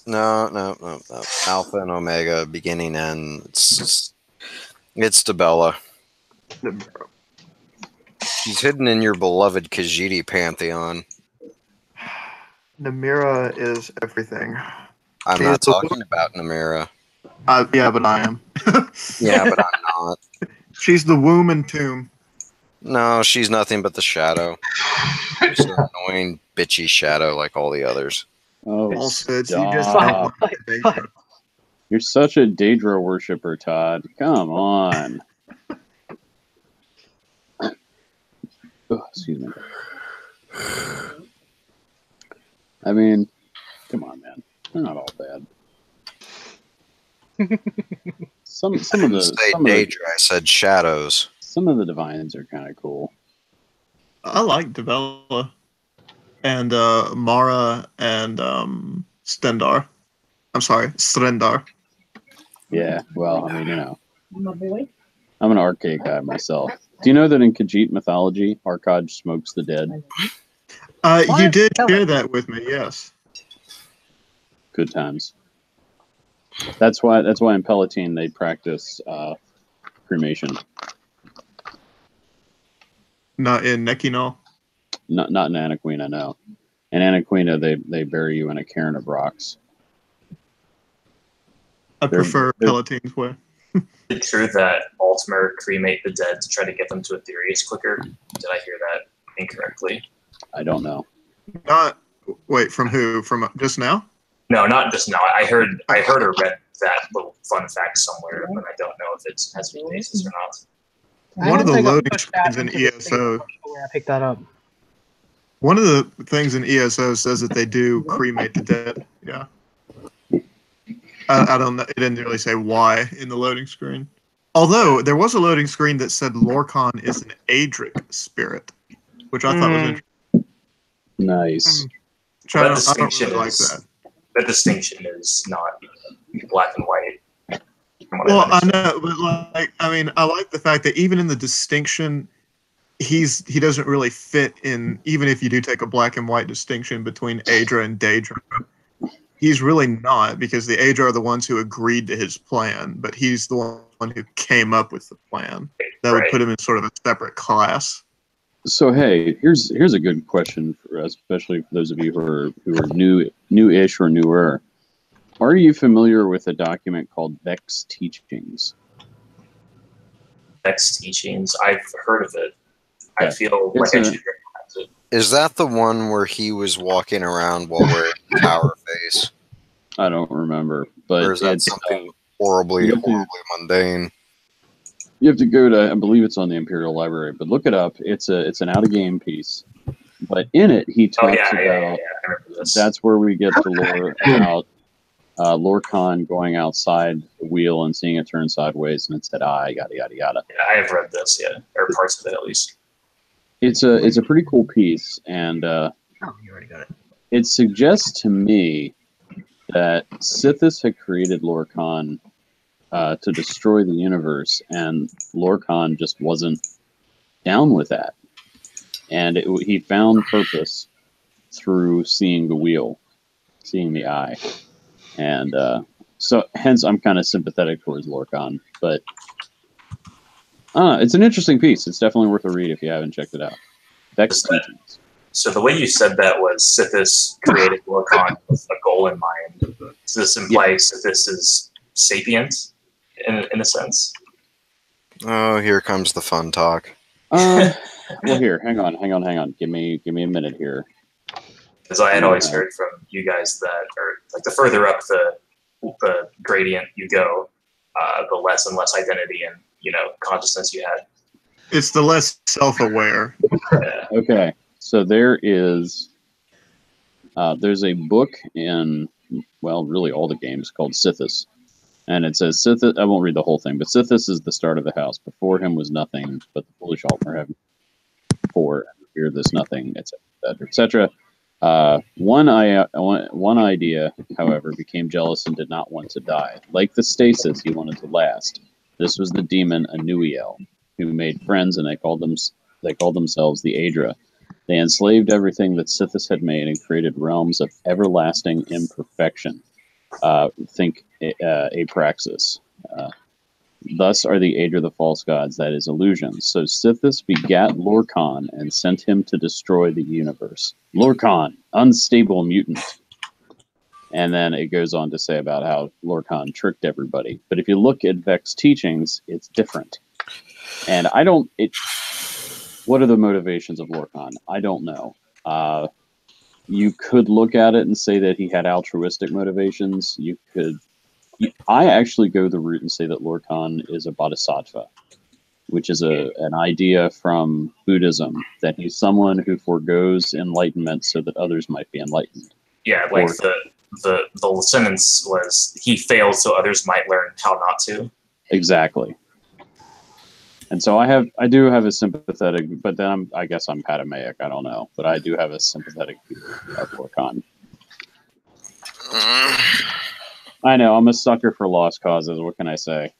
No. Alpha and Omega, beginning end. It's Debella. Namira. She's hidden in your beloved Khajiit pantheon. Namira is everything. I'm She not is the- talking about Namira. Yeah, but I am. Yeah, but I'm not. She's the womb and tomb. No, she's nothing but the shadow. Just an annoying, bitchy shadow like all the others. Oh, Falsehoods. You just stop. don't like Daedra. You're such a Daedra worshiper, Todd. Come on. Oh, excuse me. I mean, come on, man. They're not all bad. Some of I didn't say Daedra, I said shadows. some of the divines are kind of cool. I like Debella and Mara and Stendar. I'm sorry, Strendar. Yeah, well, I mean, you know, My boy. I'm an arcade guy myself. Do you know that in Khajiit mythology, Arkad smokes the dead? You did share that with me, yes. Good times. That's why in Palatine they practice cremation. Not in Nekinol. Not in Anaquina, no. In Anaquina they bury you in a cairn of rocks. I prefer Palatine's way. Is it true that Altmer cremate the dead to try to get them to Aetherius quicker? Did I hear that incorrectly? I don't know. Wait, from who? From just now? No, not just now. I heard or read that little fun fact somewhere, but I don't know if it has any basis or not. One of the I got loading pushed screens out in into the thing. I'm ESO. not sure where I picked that up. One of the things in ESO says that they do cremate the dead. Yeah. I don't know. It didn't really say why in the loading screen. Although there was a loading screen that said Lorcan is an Adric spirit, which I thought was interesting. Nice. Which I don't really like that. The distinction is not black and white. Well, I know, but I like the fact that even in the distinction, he doesn't really fit in. Even if you do take a black and white distinction between Adra and Daedra, he's really not, because the Adra are the ones who agreed to his plan, but he's the one who came up with the plan. That would put him in sort of a separate class. So hey, here's a good question, especially for those of you who are new-ish or newer. Are you familiar with a document called Vex Teachings? Vex Teachings. I've heard of it. Yeah. I feel like I should recognize it. Is that the one where he was walking around while wearing tower face? I don't remember, but or is that it's something horribly mundane? You have to go to, I believe it's on the Imperial Library, but look it up. It's an out of game piece, but in it he talks about that's where we get the lore about Lorcan going outside the wheel and seeing it turn sideways, and it said, yada yada yada. Yeah, I have read this, or parts of it at least. It's a pretty cool piece, and you already got it. It suggests to me that Sithis had created Lorcan to destroy the universe, and Lorcan just wasn't down with that. And he found purpose through seeing the wheel, seeing the eye. And so hence I'm kind of sympathetic towards Lorcan. But it's an interesting piece. It's definitely worth a read if you haven't checked it out. Vex Teachings. So the way you said that was Sithis created Lorcan with a goal in mind. Does this imply Sithis is sapient in a sense? Oh, here comes the fun talk. Well, here, hang on. Give me a minute here. Because I had always heard from you guys that, or like the further up the gradient you go, the less and less identity and consciousness you had. It's the less self-aware. Yeah. Okay, so there's a book in, well, really all the games called Sithis. And it says, Sithis, I won't read the whole thing, but Sithis is the start of the house. Before him was nothing, but the foolish Altmer have before, and fear this nothing, etc., etc. One idea, however, became jealous and did not want to die. Like the stasis, he wanted to last. This was the demon Anuiel, who made friends, and they called themselves the Adra. They enslaved everything that Sithis had made and created realms of everlasting imperfection. Think Apraxis. Thus are the Adra the false gods, that is illusion. So Sithis begat Lorcan and sent him to destroy the universe. Lorcan, unstable mutant. And then it goes on to say about how Lorcan tricked everybody. But if you look at Vex Teachings, it's different. And what are the motivations of Lorcan? I don't know. You could look at it and say that he had altruistic motivations. I actually go the route and say that Lorcan is a bodhisattva, which is an idea from Buddhism, that he's someone who forgoes enlightenment so that others might be enlightened. Yeah, like the sentence was, he failed so others might learn how not to. Exactly. And so I do have a sympathetic, but then I guess I'm Patamaic, I don't know, but I do have a sympathetic view of Lorcan. I know, I'm a sucker for lost causes, what can I say?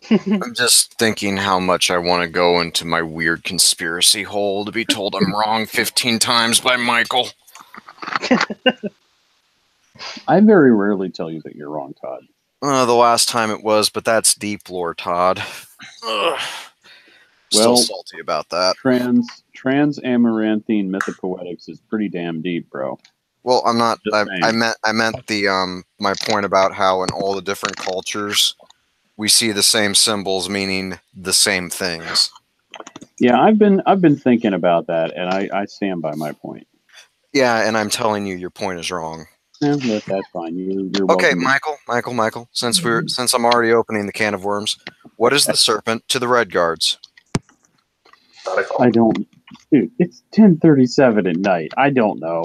I'm just thinking how much I want to go into my weird conspiracy hole to be told I'm wrong 15 times by Michael. I very rarely tell you that you're wrong, Todd. The last time it was, but that's deep lore, Todd. Ugh. Still Well, salty about that. Trans amaranthine mythopoetics is pretty damn deep, bro. Well, I'm not. Just I saying. meant the my point about how in all the different cultures we see the same symbols meaning the same things. Yeah, I've been thinking about that, and I stand by my point. Yeah, and I'm telling you, your point is wrong. Yeah, that's fine. You're Okay, welcome. Michael. Since I'm already opening the can of worms, what is the serpent to the red guards? I don't. Dude, it's 10:37 at night. I don't know.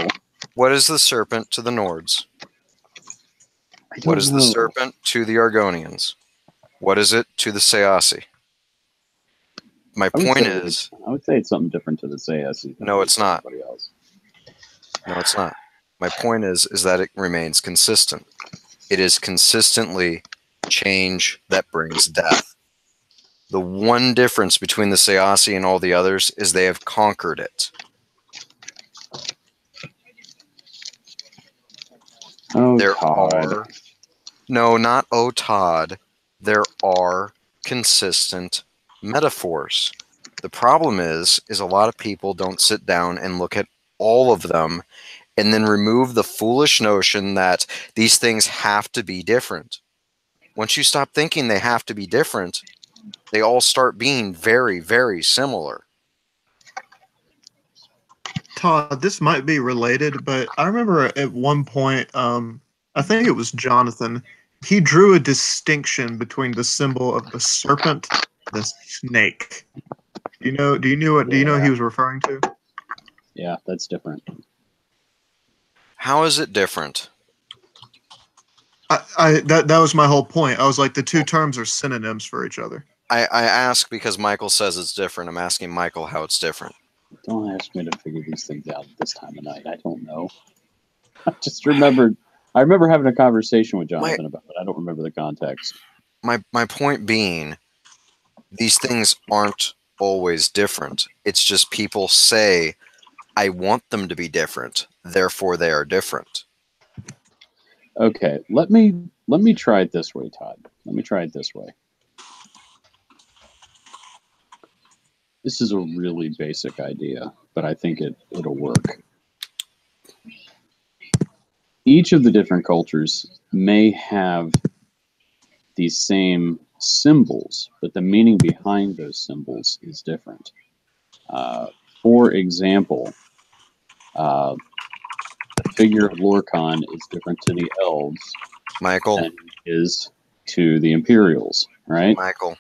What is the serpent to the Nords? I don't What is know. the serpent to the Argonians? What is it to the Seasi? My I would point say is, I would say it's something different to the Sayasi. No, it's not. Somebody else. no, it's not. My point is that it remains consistent. It is consistently change that brings death. The one difference between the Seasi and all the others is they have conquered it. Oh, There Todd. are no, not oh Todd. There are consistent metaphors. The problem is a lot of people don't sit down and look at all of them and then remove the foolish notion that these things have to be different. Once you stop thinking they have to be different, they all start being very, very similar. Todd, this might be related, but I remember at one point, I think it was Jonathan, he drew a distinction between the symbol of the serpent and the snake. Do you know what he was referring to? Yeah, that's different. How is it different? That was my whole point. I was like, the two terms are synonyms for each other. I ask because Michael says it's different. I'm asking Michael how it's different. Don't ask me to figure these things out this time of night. I don't know. I just remembered. I remember having a conversation with Jonathan about it. I don't remember the context. My point being, these things aren't always different. It's just people say, I want them to be different, therefore they are different. Okay, let me try it this way, Todd. Let me try it this way. This is a really basic idea, but I think it'll work. Each of the different cultures may have these same symbols, but the meaning behind those symbols is different. For example, the figure of Lorcan is different to the elves Michael, than it is to the Imperials, right? Michael,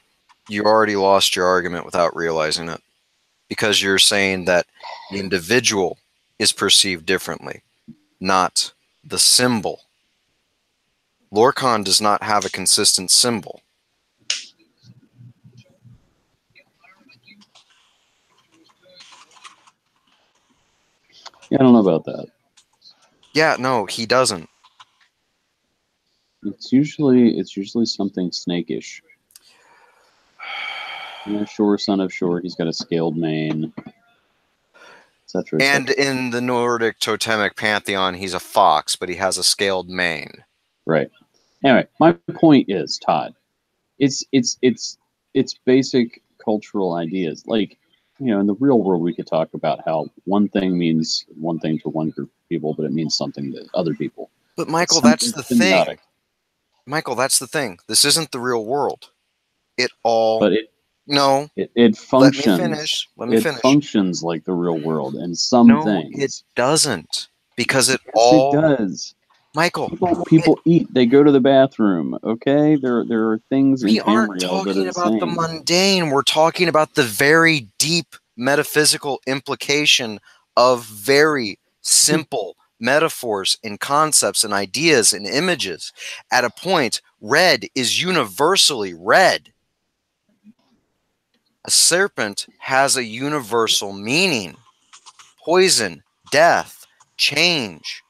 you already lost your argument without realizing it. Because you're saying that the individual is perceived differently, not the symbol. Lorcan does not have a consistent symbol. Yeah, I don't know about that. Yeah, no, he doesn't. It's usually something snakish. Shore, son of Shore, he's got a scaled mane, etc. And in the Nordic totemic pantheon, he's a fox, but he has a scaled mane. Right. Anyway, my point is, Todd, it's basic cultural ideas. Like, in the real world, we could talk about how one thing means one thing to one group of people, but it means something to other people. But Michael, that's the thing. Michael, that's the thing. This isn't the real world. It functions. Let me finish. It functions like the real world, and things. It doesn't, because it does. Michael, people eat. They go to the bathroom. Okay, there are things. We aren't talking about the mundane. We're talking about the very deep metaphysical implication of very simple metaphors and concepts and ideas and images. At a point, red is universally red. A serpent has a universal meaning: poison, death, change.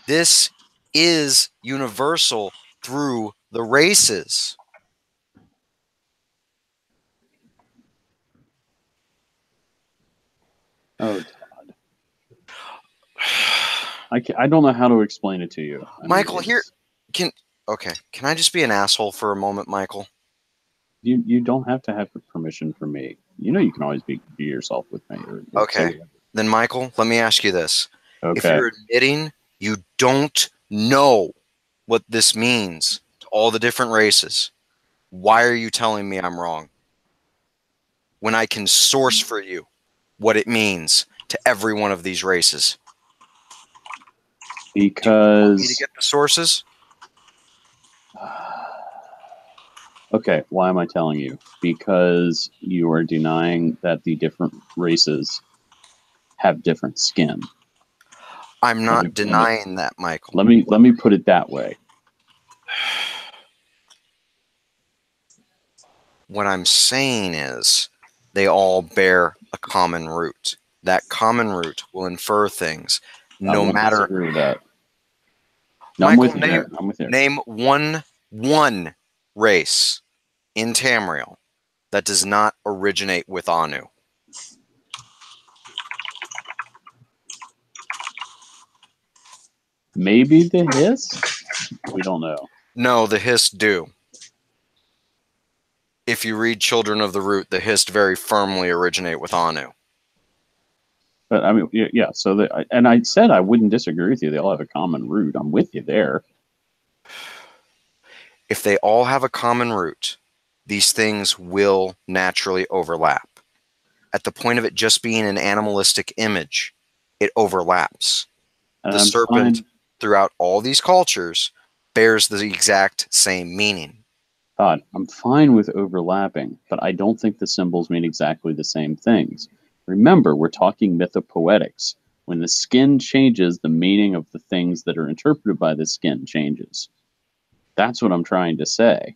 This is universal through the races. I don't know how to explain it to you. I mean, Michael, it's- can I just be an asshole for a moment, Michael? You don't have to have permission from me. You know, you can always be yourself with me. Or Okay. say Then, Michael, let me ask you this. whatever. If Okay. you're admitting you don't know what this means to all the different races, why are you telling me I'm wrong? When I can source for you what it means to every one of these races. Do you want me to Because get the sources? okay, why am I telling you? Because you are denying that the different races have different skin. I'm Let not me- denying that, Michael. Let me put it that way. What I'm saying is they all bear a common root. That common root will infer things I no won't matter. disagree with that. No, Michael, I'm with you there. I'm with you. Name one race in Tamriel that does not originate with Anu. Maybe the hiss? We don't know. No, the Hist do. If you read Children of the Root, the Hist very firmly originate with Anu. But I mean, yeah. So, and I said I wouldn't disagree with you. They all have a common root. I'm with you there. If they all have a common root, these things will naturally overlap. At the point of it just being an animalistic image, it overlaps. And The I'm serpent, fine. throughout all these cultures, bears the exact same meaning. Todd, I'm fine with overlapping, but I don't think the symbols mean exactly the same things. Remember, we're talking mythopoetics. When the skin changes, the meaning of the things that are interpreted by the skin changes. That's what I'm trying to say.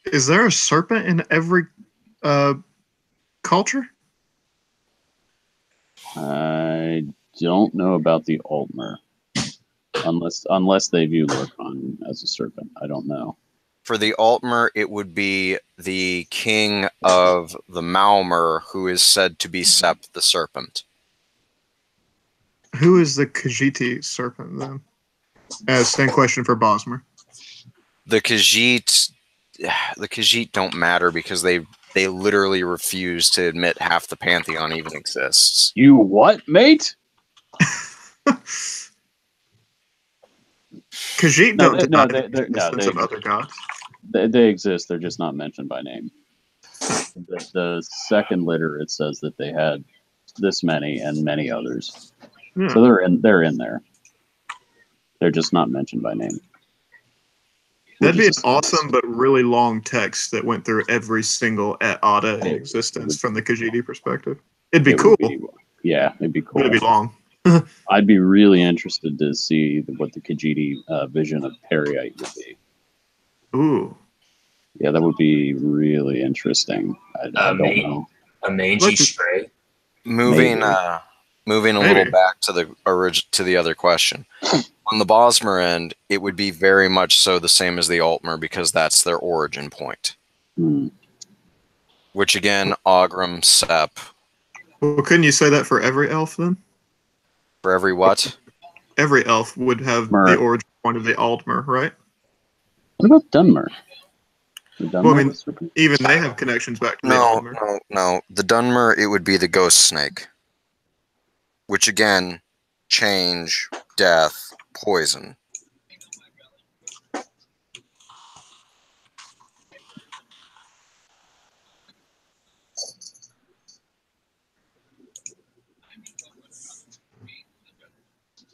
Is there a serpent in every culture? I don't know about the Altmer. Unless they view Lorcan as a serpent. I don't know. For the Altmer, it would be the king of the Malmer, who is said to be Sep the Serpent. Who is the Khajiit serpent then? Same question for Bosmer. The Khajiit don't matter because they literally refuse to admit half the pantheon even exists. You what, mate? Khajiit No, don't they- deny no, they- the they're- no, existence they- of other gods. They exist. They're just not mentioned by name. The second litter, it says that they had this many and many others. Hmm. So they're in there. They're just not mentioned by name. That'd be an Which is- awesome but really long text that went through every single et ada in It existence would- from the Khajiit perspective. It'd be it cool, would be- yeah, it'd be but cool. it'd be long. I'd be really interested to see what the Khajiit vision of Periite would be. Ooh. Yeah, that would be really interesting. I don't know. A mangy stray. Moving Maybe. moving a Maybe. little back to the other question. On the Bosmer end, it would be very much so the same as the Altmer because that's their origin point. Hmm. Which again, Ogrim, Sep, Well, couldn't you say that for every elf then? for every what? Every elf would have Mer. the origin point of the Altmer, right? What about Dunmer? The Dunmer Well, I mean, was serpent? even they have connections back to the No, Altmer. no. The Dunmer, it would be the ghost snake. Which again, change, death, poison.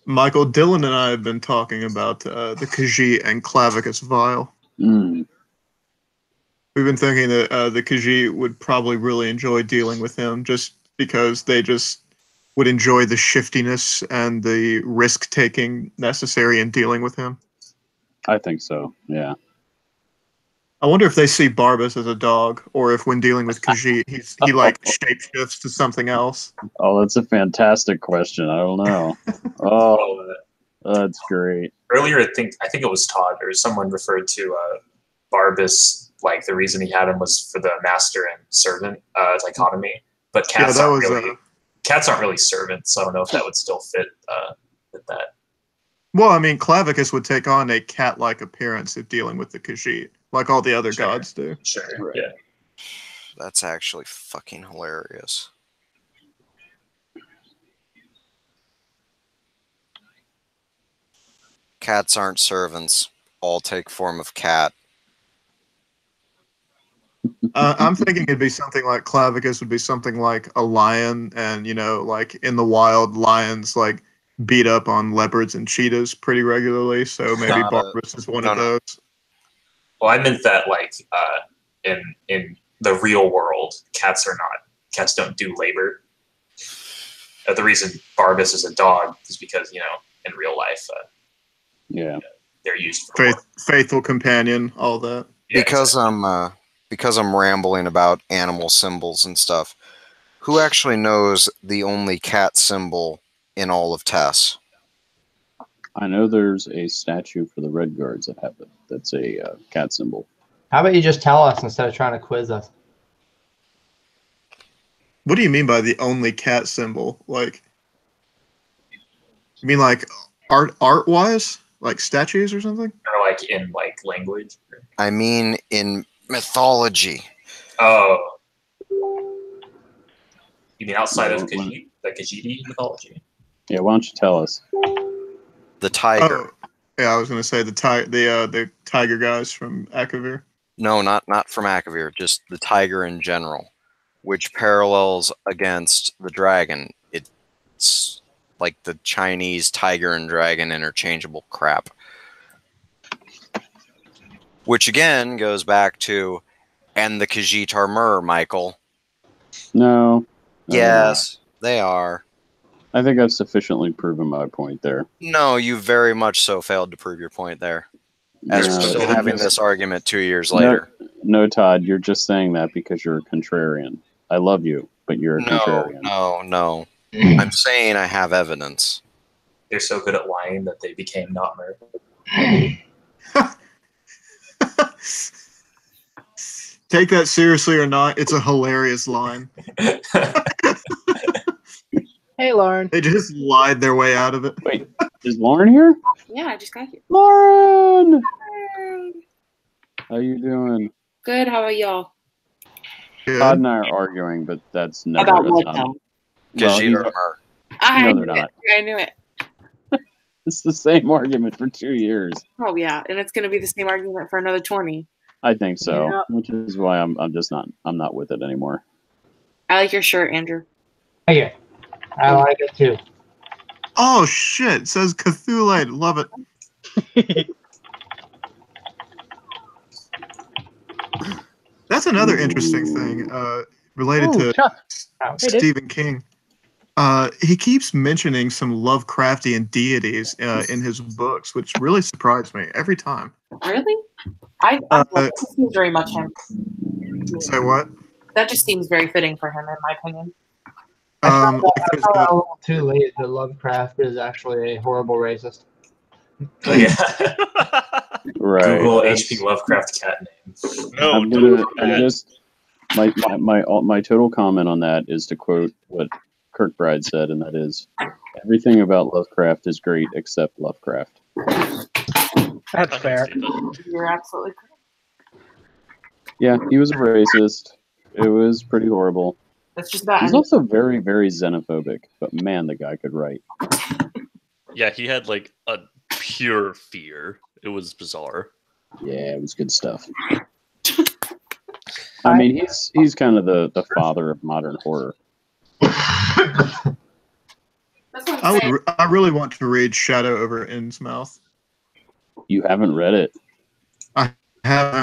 Michael, Dylan and I have been talking about the Khajiit and Clavicus Vile. Hmm. We've been thinking that the Khajiit would probably really enjoy dealing with him just because they just would enjoy the shiftiness and the risk-taking necessary in dealing with him. I think so. Yeah. I wonder if they see Barbas as a dog, or if when dealing with Khajiit, he like shapeshifts to something else. Oh, that's a fantastic question. I don't know. Oh, that's great. Earlier, I think it was Todd or someone referred to Barbas, like the reason he had him was for the master and servant dichotomy. But Yeah, cats that aren't was really cats aren't really servants, so I don't know if that would still fit with that. Well, I mean, Clavicus would take on a cat-like appearance if dealing with the Khajiit, like all the other gods do. Sure. Right. Yeah. That's actually fucking hilarious. Cats aren't servants. All take form of cat. I'm thinking it'd be something like Clavicus would be something like a lion, and like in the wild, lions like beat up on leopards and cheetahs pretty regularly. So maybe Barbarous is one of those. Well, I meant that like in the real world, cats don't do labor. The reason Barbus is a dog is because in real life, they're used for work. Faithful companion, all that. Yeah, Because I'm rambling about animal symbols and stuff. Who actually knows the only cat symbol in all of Tess? I know there's a statue for the Red Guards that have it. That's a cat symbol. How about you just tell us instead of trying to quiz us? What do you mean by the only cat symbol? Like, you mean like art-wise? Like statues or something? or like in like language. I mean in mythology. Oh, you mean outside of Khajiit, the Khajiit mythology? Yeah, why don't you tell us? The tiger. Oh, yeah, I was gonna say the tiger guys from Akavir. No, not from Akavir, just the tiger in general, which parallels against the dragon. It's like the Chinese tiger and dragon interchangeable crap. Which again goes back to, and the Khajiit are Mer, Michael. No. Yes, they are. I think I've sufficiently proven my point there. No, you very much so failed to prove your point there. As we're still having this argument 2 years later. No, Todd, you're just saying that because you're a contrarian. I love you, but you're a contrarian. No. I'm saying I have evidence. They're so good at lying that they became not Mer. Take that seriously or not, it's a hilarious line. Hey, Lauren. They just lied their way out of it. Wait, is Lauren here? Yeah, I just got here. Lauren! How you doing? Good. How are y'all? Good. Todd and I are arguing, but that's never About a what time. though? Khajiit are Mer. I No, they're knew it. not. I knew it. It's the same argument for 2 years. Oh yeah, and it's going to be the same argument for another 20. I think so, Yeah. which is why I'm not with it anymore. I like your shirt, Andrew. Hey, I like it too. Oh shit! It says Cthulhu. Love it. That's another interesting thing related Ooh, to Chuck. Hey, dude. Stephen King. He keeps mentioning some Lovecraftian deities in his books, which really surprised me every time. Really? That just seems very much him. Say what? That just seems very fitting for him, in my opinion. I found Because out a little too late that Lovecraft is actually a horrible racist. Oh, yeah. Right. Google that's- H.P. Lovecraft cat name. No, I'm just my total comment on that is to quote what Kirkbride said, and that is, everything about Lovecraft is great except Lovecraft. That's fair. You're absolutely correct. Yeah, he was a racist. It was pretty horrible. That's just about He's also very, very xenophobic, but man, the guy could write. Yeah, he had like a pure fear. It was bizarre. Yeah, it was good stuff. I mean, he's kind of the father of modern horror. That's what I'm saying. I really want to read Shadow over Innsmouth. You haven't read it? I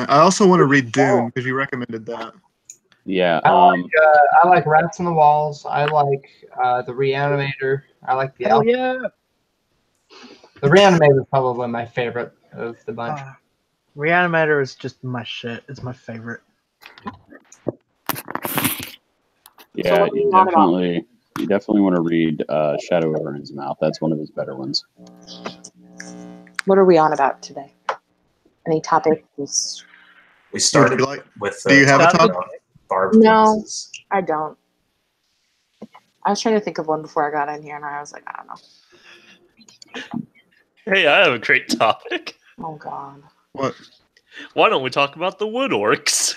also want to read Dune because you recommended that. Yeah. I like Rats on the Walls. I like the Reanimator. I like the Hell yeah. The Reanimator is probably my favorite of the bunch. Reanimator is just my shit. It's my favorite. Yeah, what are you you on about? definitely want to read Shadow Over His Mouth. That's one of his better ones. What are we on about today? Any topics? We started Would you like- with. Do you have a topic? Barb. No, I don't. I was trying to think of one before I got in here, and I was like, I don't know. Hey, I have a great topic. Oh God. What? Why don't we talk about the wood orcs?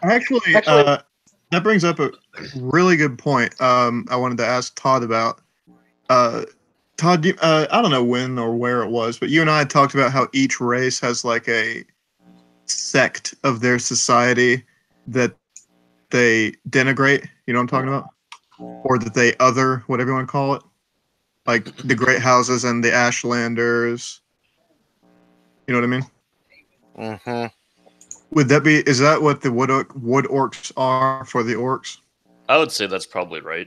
Actually, that brings up a really good point. I wanted to ask Todd about. Todd, I don't know when or where it was, but you and I had talked about how each race has like a sect of their society that they denigrate. You know what I'm talking about? Or that they other, whatever you want to call it. Like the Great Houses and the Ashlanders. You know what I mean? Mm-hmm. Would that be? Is that what the wood orcs are for the orcs? I would say that's probably right.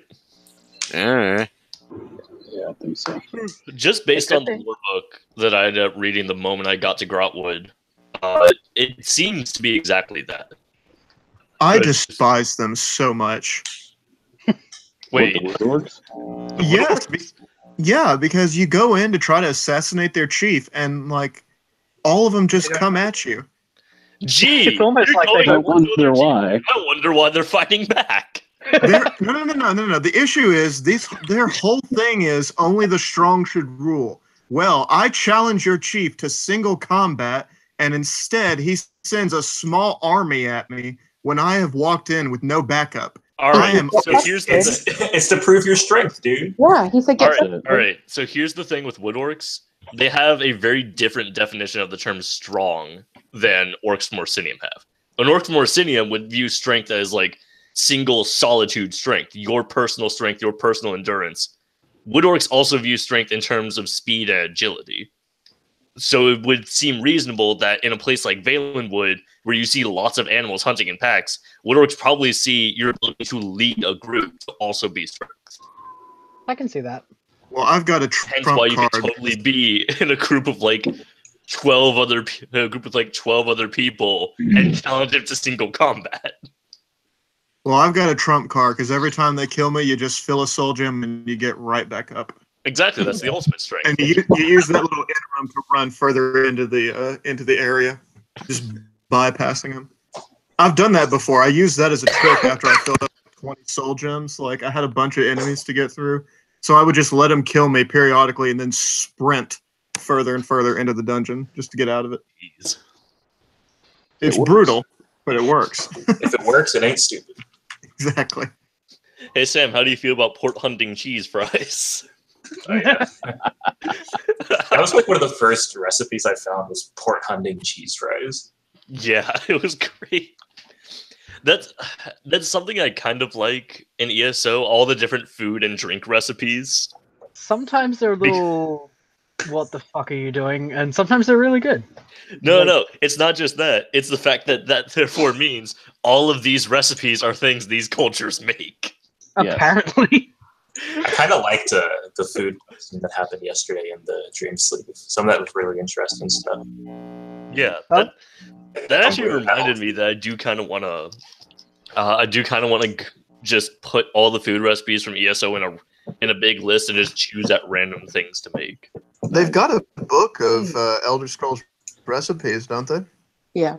Yeah. Yeah, I think so. Just based It on could the be. lore book that I ended up reading the moment I got to Grotwood, it seems to be exactly that. I But- despise them so much. Wait, What, the wood orcs? Yes, yeah, because you go in to try to assassinate their chief, and like all of them just come at you. gee, It's almost you're like going they I don't to wonder why. I wonder why they're fighting back. No. The issue is their whole thing is only the strong should rule. Well, I challenge your chief to single combat, and instead he sends a small army at me when I have walked in with no backup. All right, am- so here's the thing. It's to prove your strength, dude. Yeah, he said All get right, all right. So here's the thing with wood orcs. They have a very different definition of the term strong than orcs from Orsinium have. An orc from Orsinium would view strength as like single solitude strength, your personal strength, your personal endurance. Wood orcs also view strength in terms of speed and agility. So it would seem reasonable that in a place like Valenwood, where you see lots of animals hunting in packs, wood orcs probably see your ability to lead a group to also be strength. I can see that. Well, I've got a Hence trump why you card. could totally be in a group of like 12 other a group with like 12 other people and challenge them to single combat. Well, I've got a trump card because every time they kill me, you just fill a soul gem and you get right back up. Exactly, that's the ultimate strength. And you use that little interim to run further into the area, just bypassing them. I've done that before. I used that as a trick after I filled up 20 soul gems. Like I had a bunch of enemies to get through, so I would just let them kill me periodically and then sprint further and further into the dungeon just to get out of it. Jeez. It's works. brutal, but it works. If it works, it ain't stupid. Exactly. Hey Sam, how do you feel about port hunting cheese fries? That was like one of the first recipes I found was port hunting cheese fries. Yeah, it was great. That's something I kind of like in ESO, all the different food and drink recipes. Sometimes they're a little, what the fuck are you doing? And sometimes they're really good. No, it's not just that. It's the fact that therefore means all of these recipes are things these cultures make. Yes. Apparently. I kind of liked the food that happened yesterday in the Dream Sleep. Some of that was really interesting stuff. Yeah, Huh? that actually reminded me that I do kind of want to just put all the food recipes from ESO in a big list and just choose at random things to make. They've got a book of Elder Scrolls recipes, don't they? Yeah.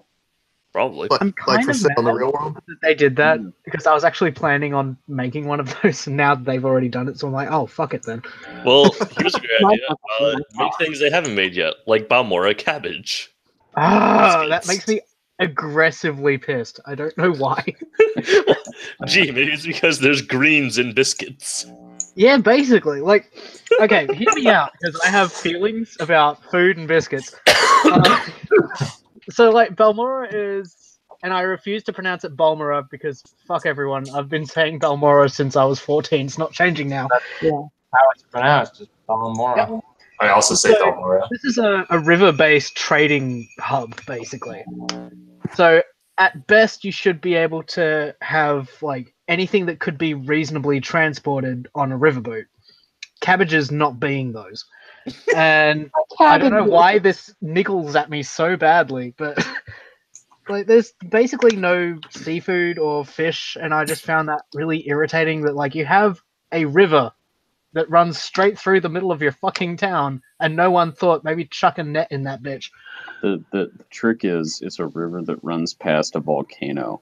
Probably. I'm Like kind for of sale in the mad real world. that they did that because I was actually planning on making one of those, and now they've already done it, so I'm like, oh, fuck it then. Well, here's a great idea. Make things they haven't made yet, like Balmora cabbage. Ah, that makes me aggressively pissed. I don't know why. Gee, maybe it's because there's greens in biscuits. Yeah, basically. Like, okay, hear me out, because I have feelings about food and biscuits. So, like, Balmora is, and I refuse to pronounce it Balmora because fuck everyone. I've been saying Balmora since I was 14. It's not changing now. How it's pronounced is Balmora. I also say So- Balmora. This is a river-based trading hub, basically. So, at best, you should be able to have, like, anything that could be reasonably transported on a riverboat. Cabbages not being those. And I don't know why this niggles at me so badly, but like there's basically no seafood or fish, and I just found that really irritating that like you have a river that runs straight through the middle of your fucking town, and no one thought maybe chuck a net in that bitch. The trick is it's a river that runs past a volcano.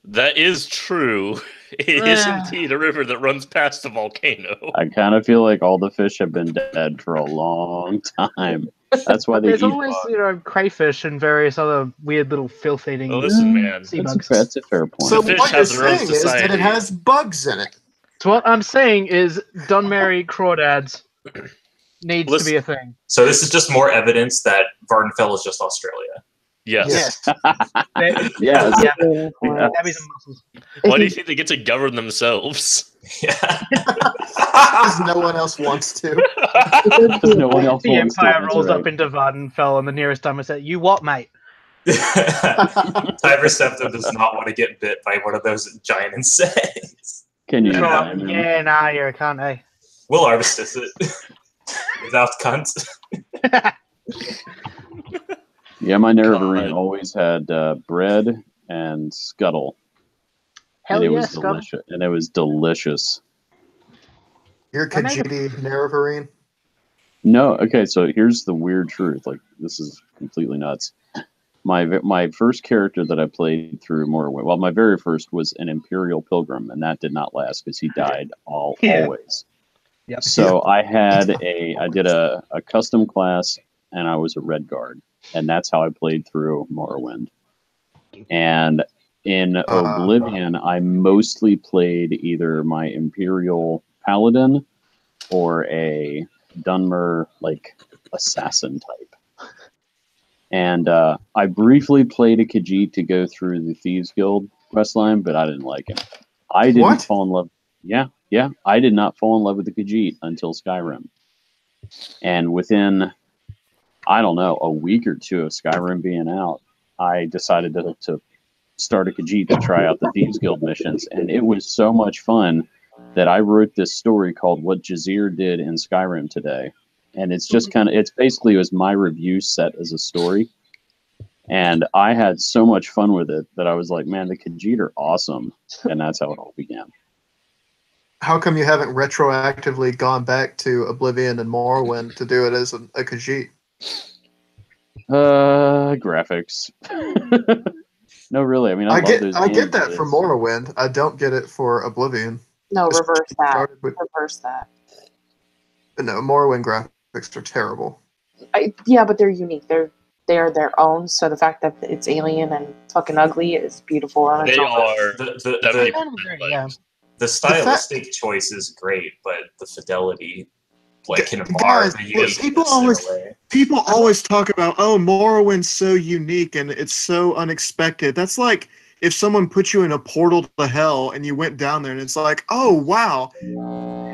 That is true. It is indeed a river that runs past the volcano. I kind of feel like all the fish have been dead for a long time. That's why they There's eat always, bugs. crayfish and various other weird little filth-eating Oh, listen, man. sea That's bugs. that's a fair point. So The fish what you're has their own saying is that society. it has bugs in it. So what I'm saying is Dunmary crawdads needs to be a thing. So this is just more evidence that Vardenfell is just Australia. Yes. Yes. Yeah. Yeah. Abby's and muscles. Why do you think they get to govern themselves? Yeah. Because no one else wants to. Because no one else The wants to. Empire That's rolls right. up into Vardenfell, and the nearest Dunmer said, "You what, mate?" Tiber Septim does not want to get bit by one of those giant insects. Can you Oh, blame him? yeah, nah, you're a cunt, eh? We'll armistice it. Without cunt. Yeah, my God. Nerevarine always had bread and scuttle. Hell and it yeah, was Scum. delicious. And it was delicious. You're I made a- Khajiit Nerevarine. No, okay, so here's the weird truth. Like, this is completely nuts. My first character that I played through Morrowind, well, my very first was an Imperial Pilgrim, and that did not last because he died always. Yep. So I did a custom class, and I was a Red Guard, and that's how I played through Morrowind. And in Oblivion, I mostly played either my Imperial Paladin or a Dunmer like assassin type. And I briefly played a Khajiit to go through the Thieves Guild questline, but I didn't like him. I didn't fall in love. Yeah. I did not fall in love with the Khajiit until Skyrim. And within, I don't know, a week or two of Skyrim being out, I decided to start a Khajiit to try out the Thieves Guild missions. And it was so much fun that I wrote this story called What Jazeer Did in Skyrim Today. And it's just basically it was my review set as a story. And I had so much fun with it that I was like, man, the Khajiit are awesome. And that's how it all began. How come you haven't retroactively gone back to Oblivion and Morrowind to do it as a Khajiit? Graphics. No, really. I mean, I get that for Morrowind. I don't get it for Oblivion. No, reverse that. Started with- Reverse that. No, Morrowind graphics are terrible. Yeah, but they're unique. They are their own. So the fact that it's alien and fucking ugly is beautiful. On its They own. are. The stylistic choice is great, but the fidelity can mar Guys, the uniqueness people always talk about, oh, Morrowind's so unique and it's so unexpected. That's like if someone put you in a portal to hell and you went down there and it's like, oh wow,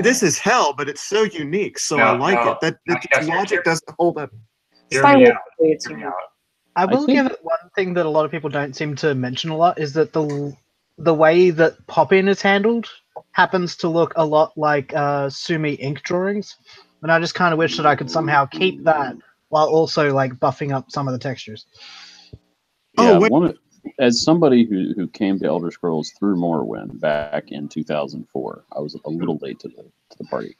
this is hell, but it's so unique, so I like it. That logic doesn't hold up. I will give it one thing that a lot of people don't seem to mention a lot is that the way that pop-in is handled happens to look a lot like Sumi ink drawings, and I just kind of wish that I could somehow keep that while also like buffing up some of the textures. Yeah, as somebody who came to Elder Scrolls through Morrowind back in 2004, I was a little late to the party.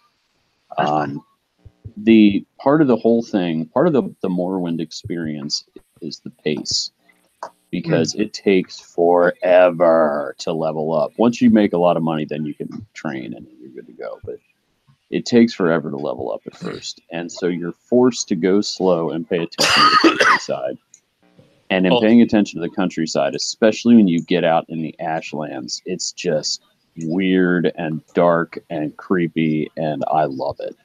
The part of the whole thing, part of the Morrowind experience is the pace, because it takes forever to level up. Once you make a lot of money, then you can train and you're good to go. But it takes forever to level up at first, and so you're forced to go slow and pay attention to the countryside. And in paying attention to the countryside, especially when you get out in the Ashlands, it's just weird and dark and creepy, and I love it.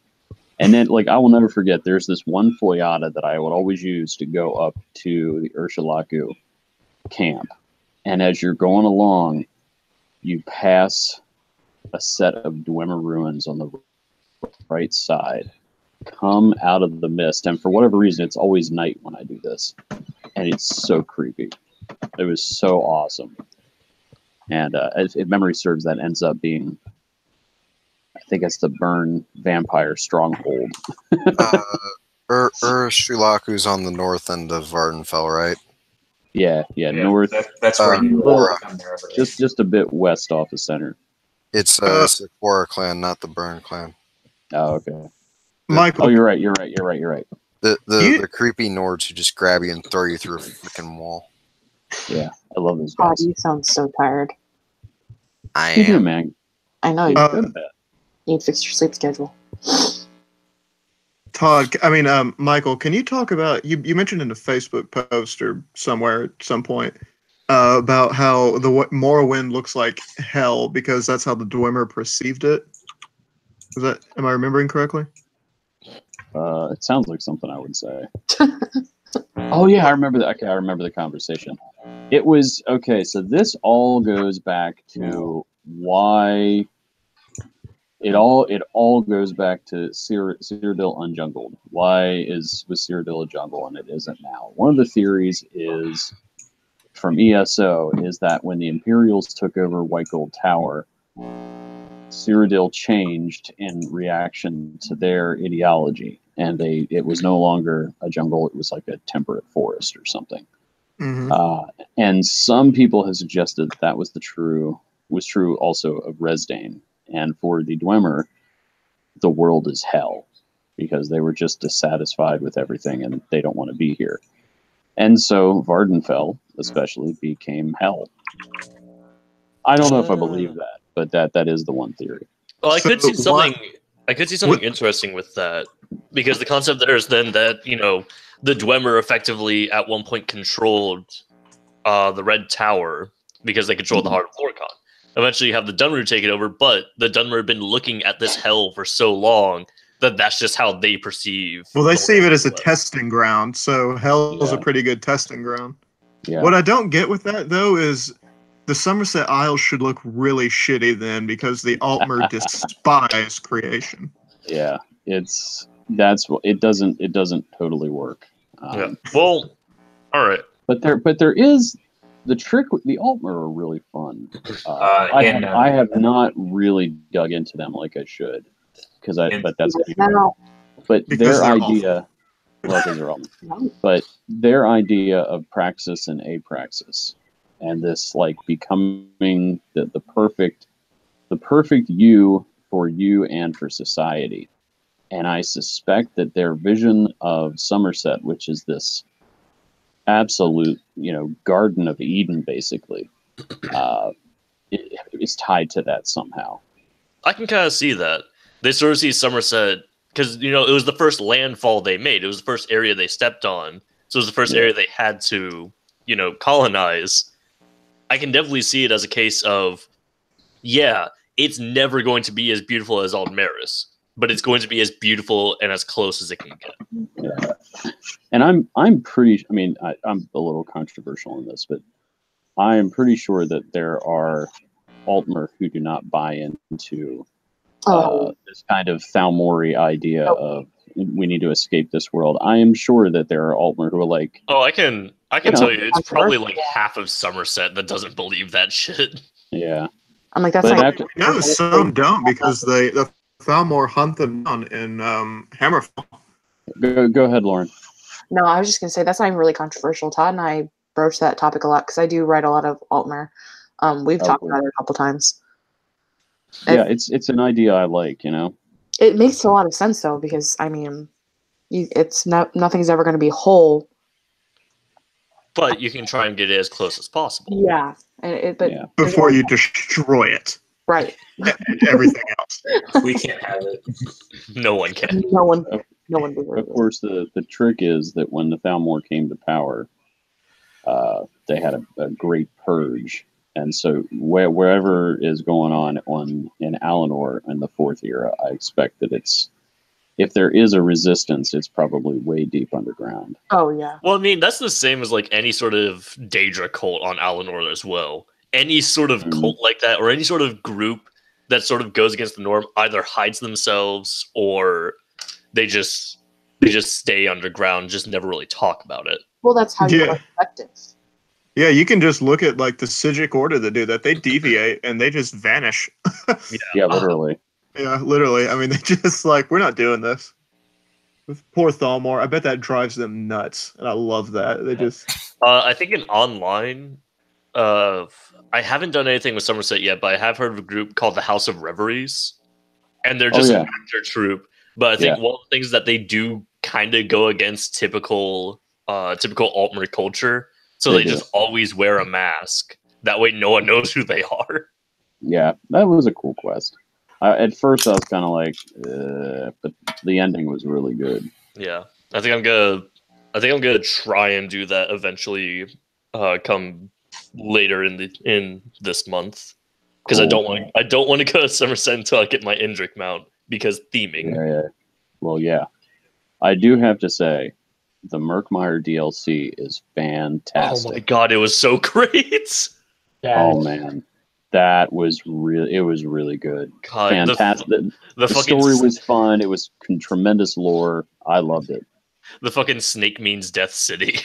And then, I will never forget, there's this one Foyata that I would always use to go up to the Urshalaku camp. And as you're going along, you pass a set of Dwemer ruins on the right side. Come out of the mist, and for whatever reason, it's always night when I do this. And it's so creepy. It was so awesome. And if memory serves, that ends up being, I think it's the Burn Vampire Stronghold. Shulaku's on the north end of Vardenfell, right? Yeah, north. That's where you come there. Just a bit west off the center. It's the Sequoia clan, not the Burn clan. Oh, okay. Michael. Oh, you're right. The creepy Nords who just grab you and throw you through a freaking wall. Yeah, I love those Oh, guys. you sound so tired. I You do, am. man. I know you Uh, Go to bed. need to fix your sleep schedule. Todd, Michael, can you talk about you mentioned in a Facebook post or somewhere at some point about how Morrowind looks like hell because that's how the Dwemer perceived it? Am I remembering correctly? It sounds like something I would say. Oh yeah, I remember that. Okay, I remember the conversation. It was okay. So this all goes back to why it all goes back to Cyrodiil Unjungled. Why was Cyrodiil a jungle and it isn't now? One of the theories is from ESO is that when the Imperials took over White Gold Tower, Cyrodiil changed in reaction to their ideology, and it was no longer a jungle; it was like a temperate forest or something. Mm-hmm. And some people have suggested that was true also of Resdane, and for the Dwemer, the world is hell because they were just dissatisfied with everything and they don't want to be here. And so Vardenfell, especially, became hell. I don't know if I believe that, but that is the one theory. Well, I So could see something. what- I could see something interesting with that, because the concept there is then that the Dwemer effectively at one point controlled the Red Tower because they controlled the heart of Lorcon. Eventually, you have the Dunmer take it over, but the Dunmer have been looking at this hell for so long that that's just how they perceive. Well, they the see it as a world. testing ground, so hell's Yeah. a pretty good testing ground. Yeah. What I don't get with that though is the Somerset Isles should look really shitty then because the Altmer despise creation. Yeah, it doesn't totally work. Yeah. Well, all right. But there is the trick with the Altmer are really fun. I have not really dug into them like I should but that's No, but Because their they're idea because they're awful. But their idea of praxis and apraxis and this like becoming the perfect you for you and for society. And I suspect that their vision of Somerset, which is this absolute, Garden of Eden, basically, is tied to that somehow. I can kind of see that. They sort of see Somerset, because, it was the first landfall they made. It was the first area they stepped on. So it was the first area they had to, colonize. I can definitely see it as a case of, it's never going to be as beautiful as Aldmeris, but it's going to be as beautiful and as close as it can get. Yeah. And I'm pretty. I mean, I'm a little controversial in this, but I am pretty sure that there are Altmer who do not buy into this kind of Thalmori idea of we need to escape this world. I am sure that there are Altmer who are like, oh, I can tell you, it's probably like half of Somerset that doesn't believe that shit. Yeah. I'm like, that's But like, No, some don't because the Thalmor hunt them down in Hammerfall. Go ahead, Lauren. no, I was just gonna say that's not even really controversial. Todd and I broach that topic a lot because I do write a lot of Altmer. We've talked about it a couple times. Yeah, it's an idea I like, It makes a lot of sense though because I mean, nothing's ever going to be whole. But you can try and get it as close as possible. Yeah, Before you destroy it. Right. Everything else. We can't have it. No one can. No one deserves Of course, the trick is that when the Thalmor came to power, they had a great purge. And so wherever is going on in Alinor in the Fourth Era, I expect that if there is a resistance, it's probably way deep underground. Oh, yeah. Well, I mean, that's the same as like any sort of Daedra cult on Alinor as well. Any sort of cult like that, or any sort of group that sort of goes against the norm, either hides themselves or they just stay underground, just never really talk about it. Well, that's how you are effective. Yeah, you can just look at like the Sigic Order that do that. They deviate and they just vanish. Yeah, literally. Yeah, literally. I mean, they just like, we're not doing this. With poor Thalmor, I bet that drives them nuts, and I love that. They just. I think in online, I haven't done anything with Somerset yet, but I have heard of a group called the House of Reveries, and they're just an actor troupe. But I think one of the things that they do kind of go against typical Altmer culture. So They they do. just always wear a mask. That way no one knows who they are. Yeah, that was a cool quest. At first, I was kind of like, but the ending was really good. Yeah. I think I'm gonna try and do that eventually come later in this month. Because I Cool. don't want to go to Somerset until I get my Indrik mount because theming. Yeah. Well, yeah. I do have to say, the Murkmire DLC is fantastic. Oh my god, it was so great! Oh man, that was really good. God, Fantastic. The fucking story was fun. It was tremendous lore. I loved it. the fucking snake means Death City.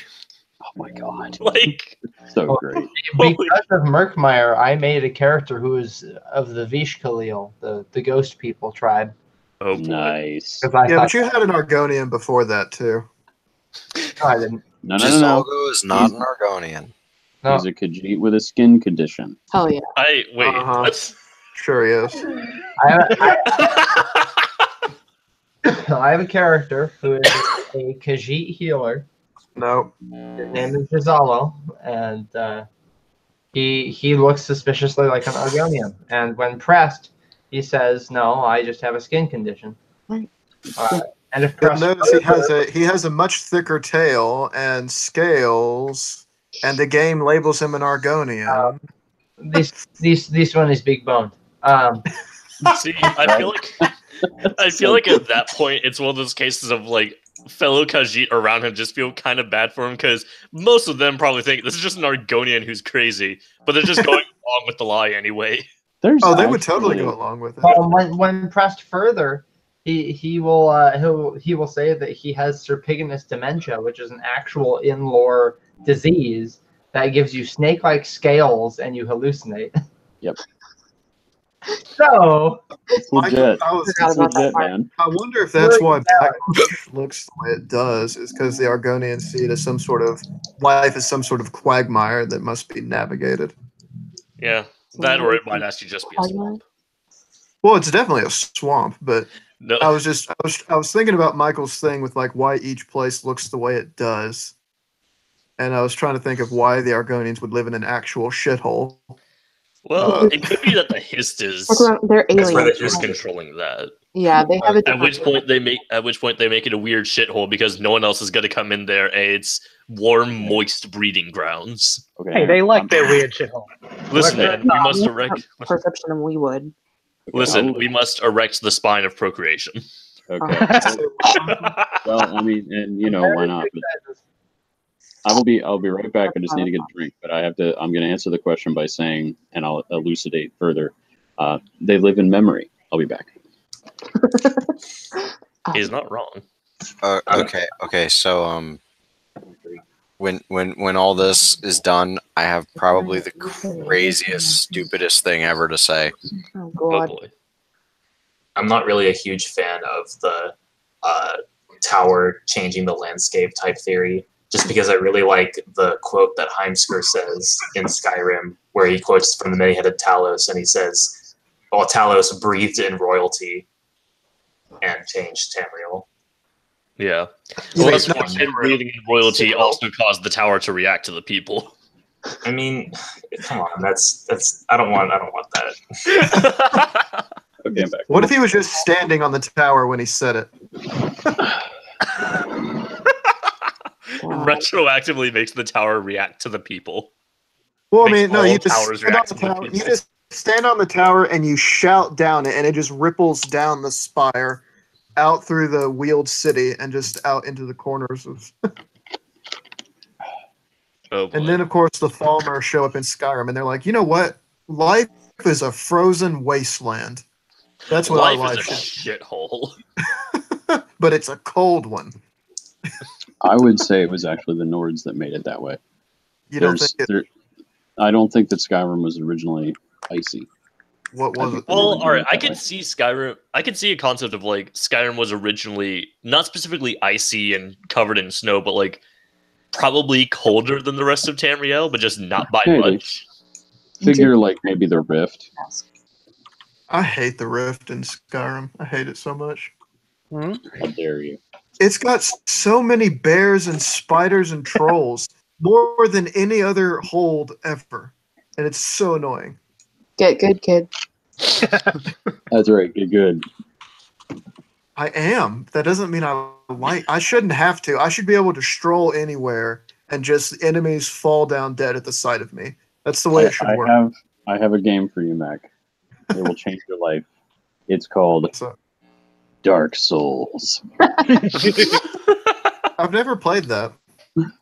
Oh my god, Like so great. Because of Murkmire, I made a character who is of the Vish Khalil, the ghost people tribe. Oh boy. Nice. Yeah, but you had an Argonian before that too. No, I didn't. No. Gisalgo is not an Argonian. No. He's a Khajiit with a skin condition. Hell yeah. Wait, Uh-huh. what? Sure he is. I have a character who is a Khajiit healer. No. His name is Gisallo, and he looks suspiciously like an Argonian. And when pressed, he says, "No, I just have a skin condition." Right. And if You'll pressed notice he has a much thicker tail and scales, and the game labels him an Argonian. this one is big boned. See, I feel like at that point it's one of those cases of like fellow Khajiit around him just feel kind of bad for him because most of them probably think this is just an Argonian who's crazy, but they're just going along with the lie anyway. They would totally go along with it. Well, when pressed further, he will say that he has serpiginous dementia, which is an actual in-lore disease that gives you snake-like scales and you hallucinate. Yep. So it's legit. It's legit, man. I wonder if that's why Backmarch looks the way it does, is because the Argonians see it as some sort of life as some sort of quagmire that must be navigated. Yeah, that or it might actually just be a swamp. Well, it's definitely a swamp, but No. I was thinking about Michael's thing with like why each place looks the way it does, and I was trying to think of why the Argonians would live in an actual shithole. Well, it could be that the Hist is They're that's where aliens. the Hist controlling that. Yeah, they have a At which point they make it a weird shithole because no one else is going to come in there, and it's warm, moist breeding grounds. Okay. Hey, they like their weird shithole. Listen, man, we must erect. perception than we would. Listen, we must erect the spine of procreation. Okay. Well, I mean, and you know why not? But I'll be right back. I just need to get a drink, but I'm going to answer the question by saying, and I'll elucidate further. They live in memory. I'll be back. He's not wrong. Okay. So when all this is done, I have probably the craziest, stupidest thing ever to say. Oh god. Oh boy. I'm not really a huge fan of the tower changing the landscape type theory, just because I really like the quote that Heimskr says in Skyrim, where he quotes from the many-headed Talos, and he says, "Well, Talos breathed in royalty and changed Tamriel." Yeah. Well, that's why breathing in royalty also caused the tower to react to the people. I mean, come on, that's I don't want that. Okay, I'm back. What if he was just standing on the tower when he said it? Retroactively makes the tower react to the people. Well, I Makes mean, no, all you just towers stand on react the to the tower. people. You just stand on the tower and you shout down it, and it just ripples down the spire, out through the wheeled city, and just out into the corners of. Oh boy. And then, of course, the Falmer show up in Skyrim, and they're like, you know what? Life is a frozen wasteland. That's what our life life is a should. shithole. But it's a cold one. I would say it was actually the Nords that made it that way. You don't think I don't think that Skyrim was originally icy. What was it? Well, all right. I could see Skyrim. I could see a concept of like Skyrim was originally not specifically icy and covered in snow, but like probably colder than the rest of Tamriel, but just not by Maybe. much. Figure like maybe the Rift. I hate the Rift in Skyrim. I hate it so much. How dare you? It's got so many bears and spiders and trolls. more than any other hold ever, and it's so annoying. Get good, kid. That's right. Good. I am. That doesn't mean I shouldn't have to. I should be able to stroll anywhere and just enemies fall down dead at the sight of me. That's the way it should work. I have a game for you, Mac. It will change your life. It's called Dark Souls. I've never played that.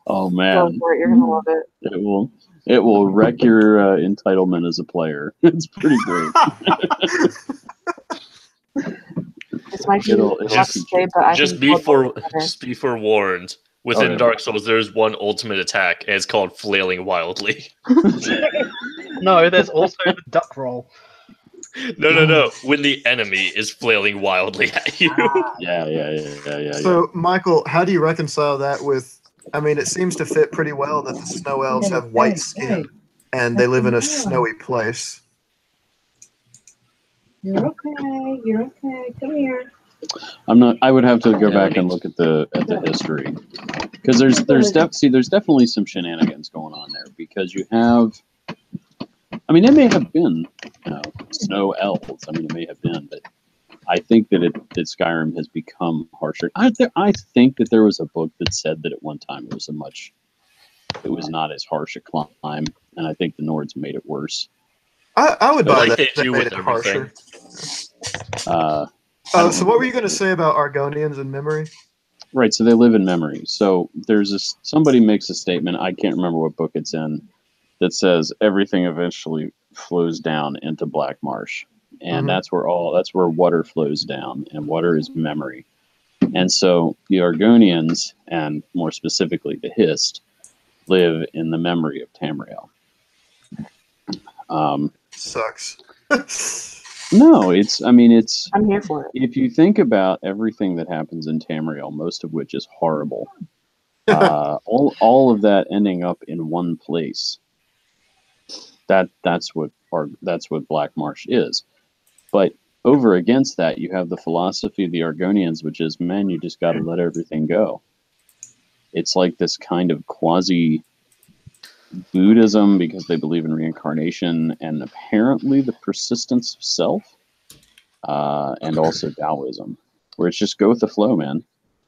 Oh Go man, for it. You're gonna love it. it will wreck your entitlement as a player. It's pretty great. This might be It'll tough to say, but I Just think be forewarned. Within yeah. Dark Souls, there's one ultimate attack, and it's called Flailing Wildly. No, there's also the duck roll. No. When the enemy is flailing wildly at you. Yeah. So, Michael, how do you reconcile that with? I mean, it seems to fit pretty well that the snow elves have white skin and they live in a snowy place. You're okay. You're okay. Come here. I'm not. I would have to go back and look at the history because there's definitely some shenanigans going on there because you have. I mean, it may have been snow elves. I mean, it may have been, but I think that Skyrim has become harsher. I think that there was a book that said that at one time it was not as harsh a climb, and I think the Nords made it worse. I would buy that. They do made with it everything. harsher. So what were you going to say about Argonians in memory? Right, so they live in memory. So there's somebody makes a statement. I can't remember what book it's in. That says everything eventually flows down into Black Marsh, and that's where water flows down, and water is memory. And so the Argonians, and more specifically the Hist, live in the memory of Tamriel. Sucks. No, I'm here for it. If you think about everything that happens in Tamriel, most of which is horrible, all of that ending up in one place. That's what Black Marsh is. But over against that, you have the philosophy of the Argonians, which is, man, you just got to let everything go. It's like this kind of quasi Buddhism because they believe in reincarnation and apparently the persistence of self, and also Taoism, where it's just go with the flow, man.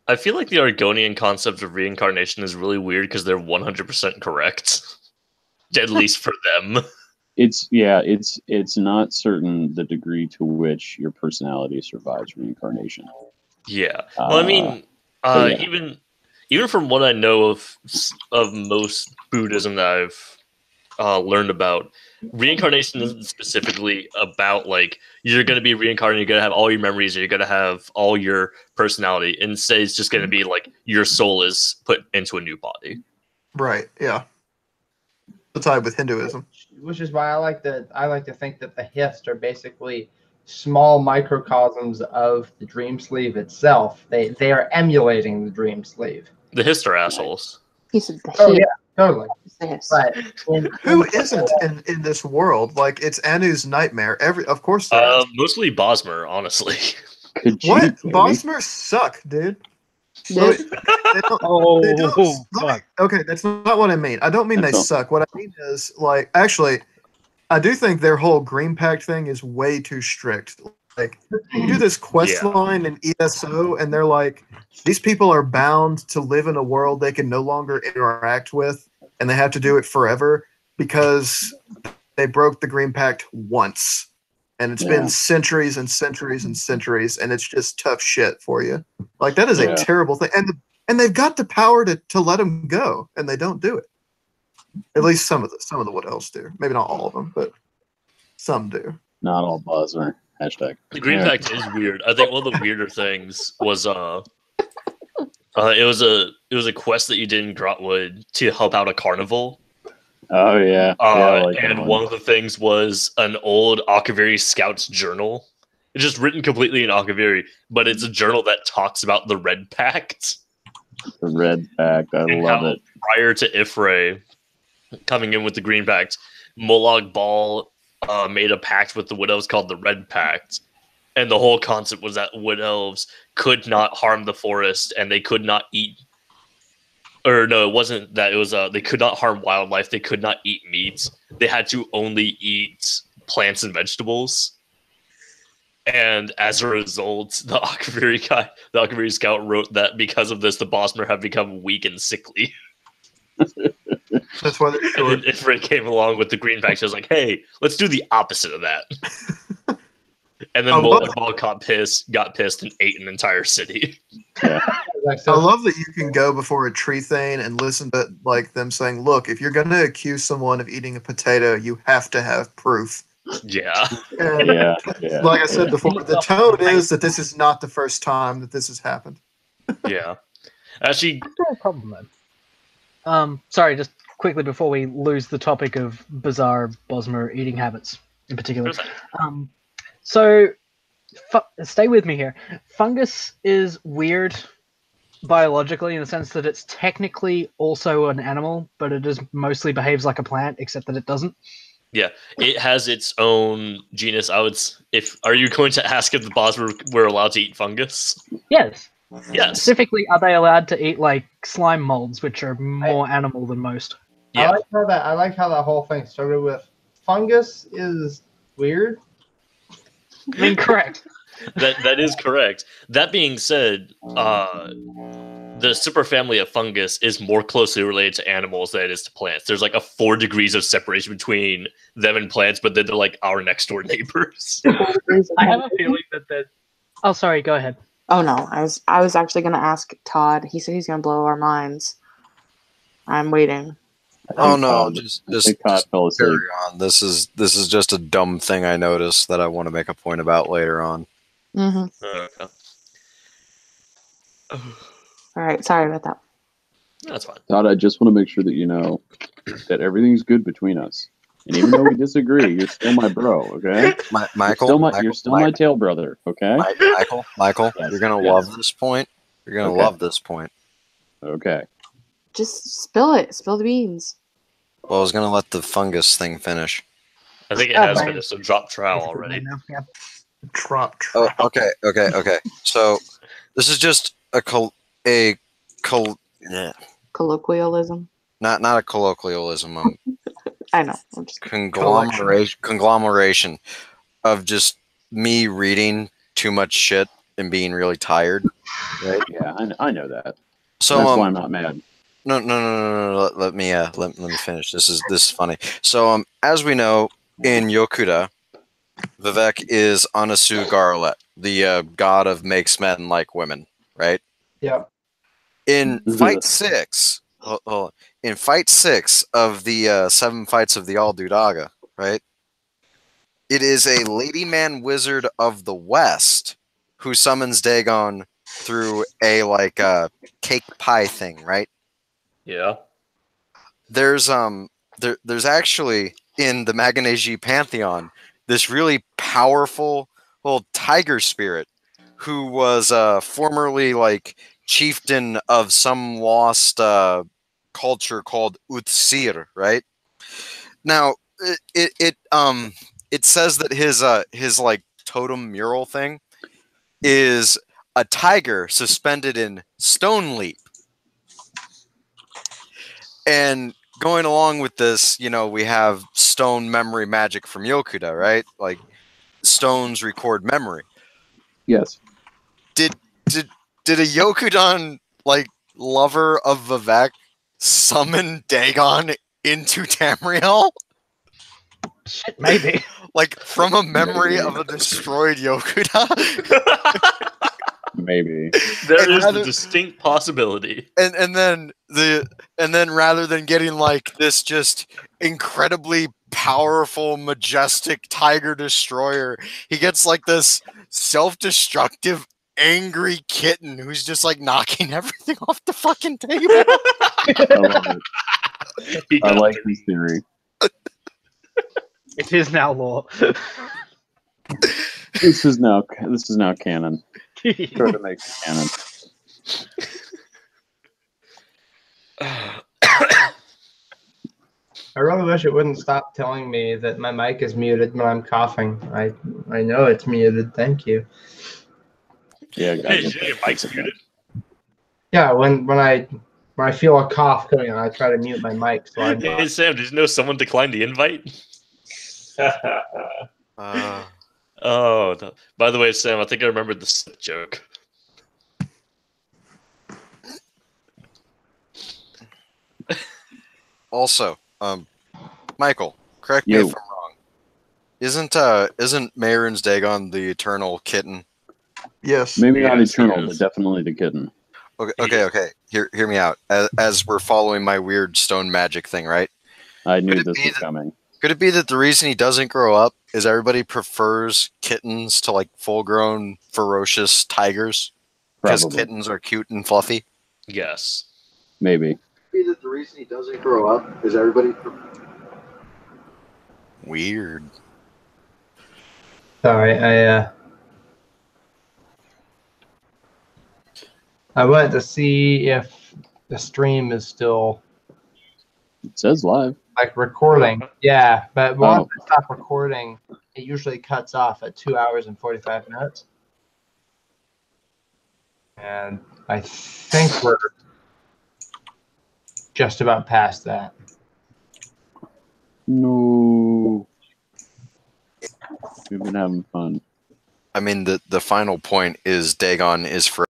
I feel like the Argonian concept of reincarnation is really weird because they're 100% correct. At least for them. It's not certain the degree to which your personality survives reincarnation. Yeah. Well, I mean, even from what I know of most Buddhism that I've learned about, reincarnation isn't specifically about like you're going to be reincarnated, you're going to have all your memories, or you're going to have all your personality. Instead, it's just going to be like your soul is put into a new body. Right. Yeah. The tie with Hinduism, which is why I like to think that the Hist are basically small microcosms of the Dream Sleeve itself. They are emulating the Dream Sleeve. The Hist are assholes. Piece of the Oh yeah, totally. But who isn't in this world? Like it's Anu's nightmare. Of course. Mostly Bosmer, honestly. What? Bosmer suck, dude. Nope. Okay, that's not what I mean. I don't mean they suck. What I mean is, like, actually, I do think their whole Green Pact thing is way too strict. Like, you do this quest line in ESO, and they're like, these people are bound to live in a world they can no longer interact with, and they have to do it forever because they broke the Green Pact once. And it's been centuries and centuries and centuries, and it's just tough shit for you. Like that is a terrible thing, and they've got the power to let them go, and they don't do it. At least some of the Wood Elves do. Maybe not all of them, but some do. Not all Bosmer. Hashtag. The Green Pact is weird. I think one of the weirder things was it was a quest that you did in Grotwood to help out a carnival. Oh yeah. And one of the things was an old Akaviri scout's journal. It's just written completely in Akaviri, but it's a journal that talks about the Red Pact. The Red Pact, I love it. Prior to Ifray coming in with the Green Pact, Molag Bal made a pact with the Wood Elves called the Red Pact. And the whole concept was that Wood Elves could not harm the forest and they could not eat Or no, it wasn't that. It was they could not harm wildlife. They could not eat meat. They had to only eat plants and vegetables. And as a result, the Akaviri scout wrote that because of this, the Bosmer have become weak and sickly. That's why they're And short. then Ifrit came along with the Green Faction. Was like, hey, let's do the opposite of that. And then Ball got pissed, and ate an entire city. Yeah. I love that you can go before a tree thane and listen to like them saying, "Look, if you're going to accuse someone of eating a potato, you have to have proof." Yeah. And Yeah. like I said before, the tone is that this is not the first time that this has happened. Yeah. Actually, No problem then. Sorry, just quickly before we lose the topic of bizarre Bosmer eating habits in particular. So, stay with me here. Fungus is weird biologically in the sense that it's technically also an animal, but it just mostly behaves like a plant, except that it doesn't. yeah, it has its own genus. Are you going to ask if the Bosmer were allowed to eat fungus? Yes. Yes. Specifically, are they allowed to eat like slime molds, which are more animal than most? Yeah. I like how that whole thing started with fungus is weird. I mean, correct. That is correct. That being said, the superfamily of fungus is more closely related to animals than it is to plants. There's like a 4 degrees of separation between them and plants, but then they're like our next door neighbors. I have a feeling that. Oh, sorry. Go ahead. Oh no, I was actually gonna ask Todd. He said he's gonna blow our minds. I'm waiting. Oh no, just fell asleep. carry on. This is just a dumb thing I noticed that I want to make a point about later on. Mm-hmm. All right, sorry about that. That's fine. Todd, I just want to make sure that you know that everything's good between us. And even though we disagree, you're still my bro, okay? Michael, you're still my tail brother, okay? Michael, Yes, you're gonna love this point. You're gonna love this point. Okay. Just spill it. Spill the beans. Well, I was gonna let the fungus thing finish. I think it has finished, so drop trowel already. Yeah. Drop. Oh, okay. So this is just Colloquialism. not a colloquialism. I know. I'm just Conglomeration of just me reading too much shit and being really tired. Right? Yeah, I know that. So that's why I'm not mad. No. Let me finish. This is funny. So as we know, in Yokuda, Vivek is Anasu Garlet, the god of makes men like women, right? Yeah. In fight 6, in fight 6 of the 7 fights of the Aldudaga, right? It is a lady man wizard of the West who summons Dagon through a cake pie thing, right? Yeah. There's actually in the Maganeji pantheon this really powerful little tiger spirit who was formerly like chieftain of some lost culture called Utsir, right? Now it says that his like totem mural thing is a tiger suspended in stone leap. And going along with this, we have stone memory magic from Yokuda, right? Like stones record memory. Yes. Did a Yokudan lover of Vivek summon Dagon into Tamriel? Shit, maybe. Like from a memory of a destroyed Yokuda? Maybe. There is a distinct possibility. And then rather than getting like this just incredibly powerful, majestic tiger destroyer, he gets like this self-destructive, angry kitten who's just like knocking everything off the fucking table. I love it. I like this theory. It is now law. This is now canon. Try to make it canon. I really wish it wouldn't stop telling me that my mic is muted when I'm coughing. I know it's muted. Thank you. Yeah, Hey, your mic's muted. Yeah, when I When I feel a cough coming on, I try to mute my mic so I'm Hey not. Sam, did you know someone declined the invite? By the way, Sam, I think I remembered the sip joke. Also, Michael, correct me Yo. if I'm wrong. Isn't Marin's Dagon the eternal kitten? Yes. Maybe not Yes, eternal, yes. but definitely the kitten. Okay. Hear me out. As we're following my weird stone magic thing, right? I knew Could it this be was that- coming. Could it be that the reason he doesn't grow up is everybody prefers kittens to like full-grown ferocious tigers? Because Probably. kittens are cute and fluffy. Yes. Maybe. Be that the reason he doesn't grow up is everybody. Weird. Sorry, I wanted to see if the stream is still It says live. like recording. Yeah, but once Oh. I stop recording, it usually cuts off at 2 hours and 45 minutes. And I think we're just about past that. No. We've been having fun. I mean, the final point is Dagon is for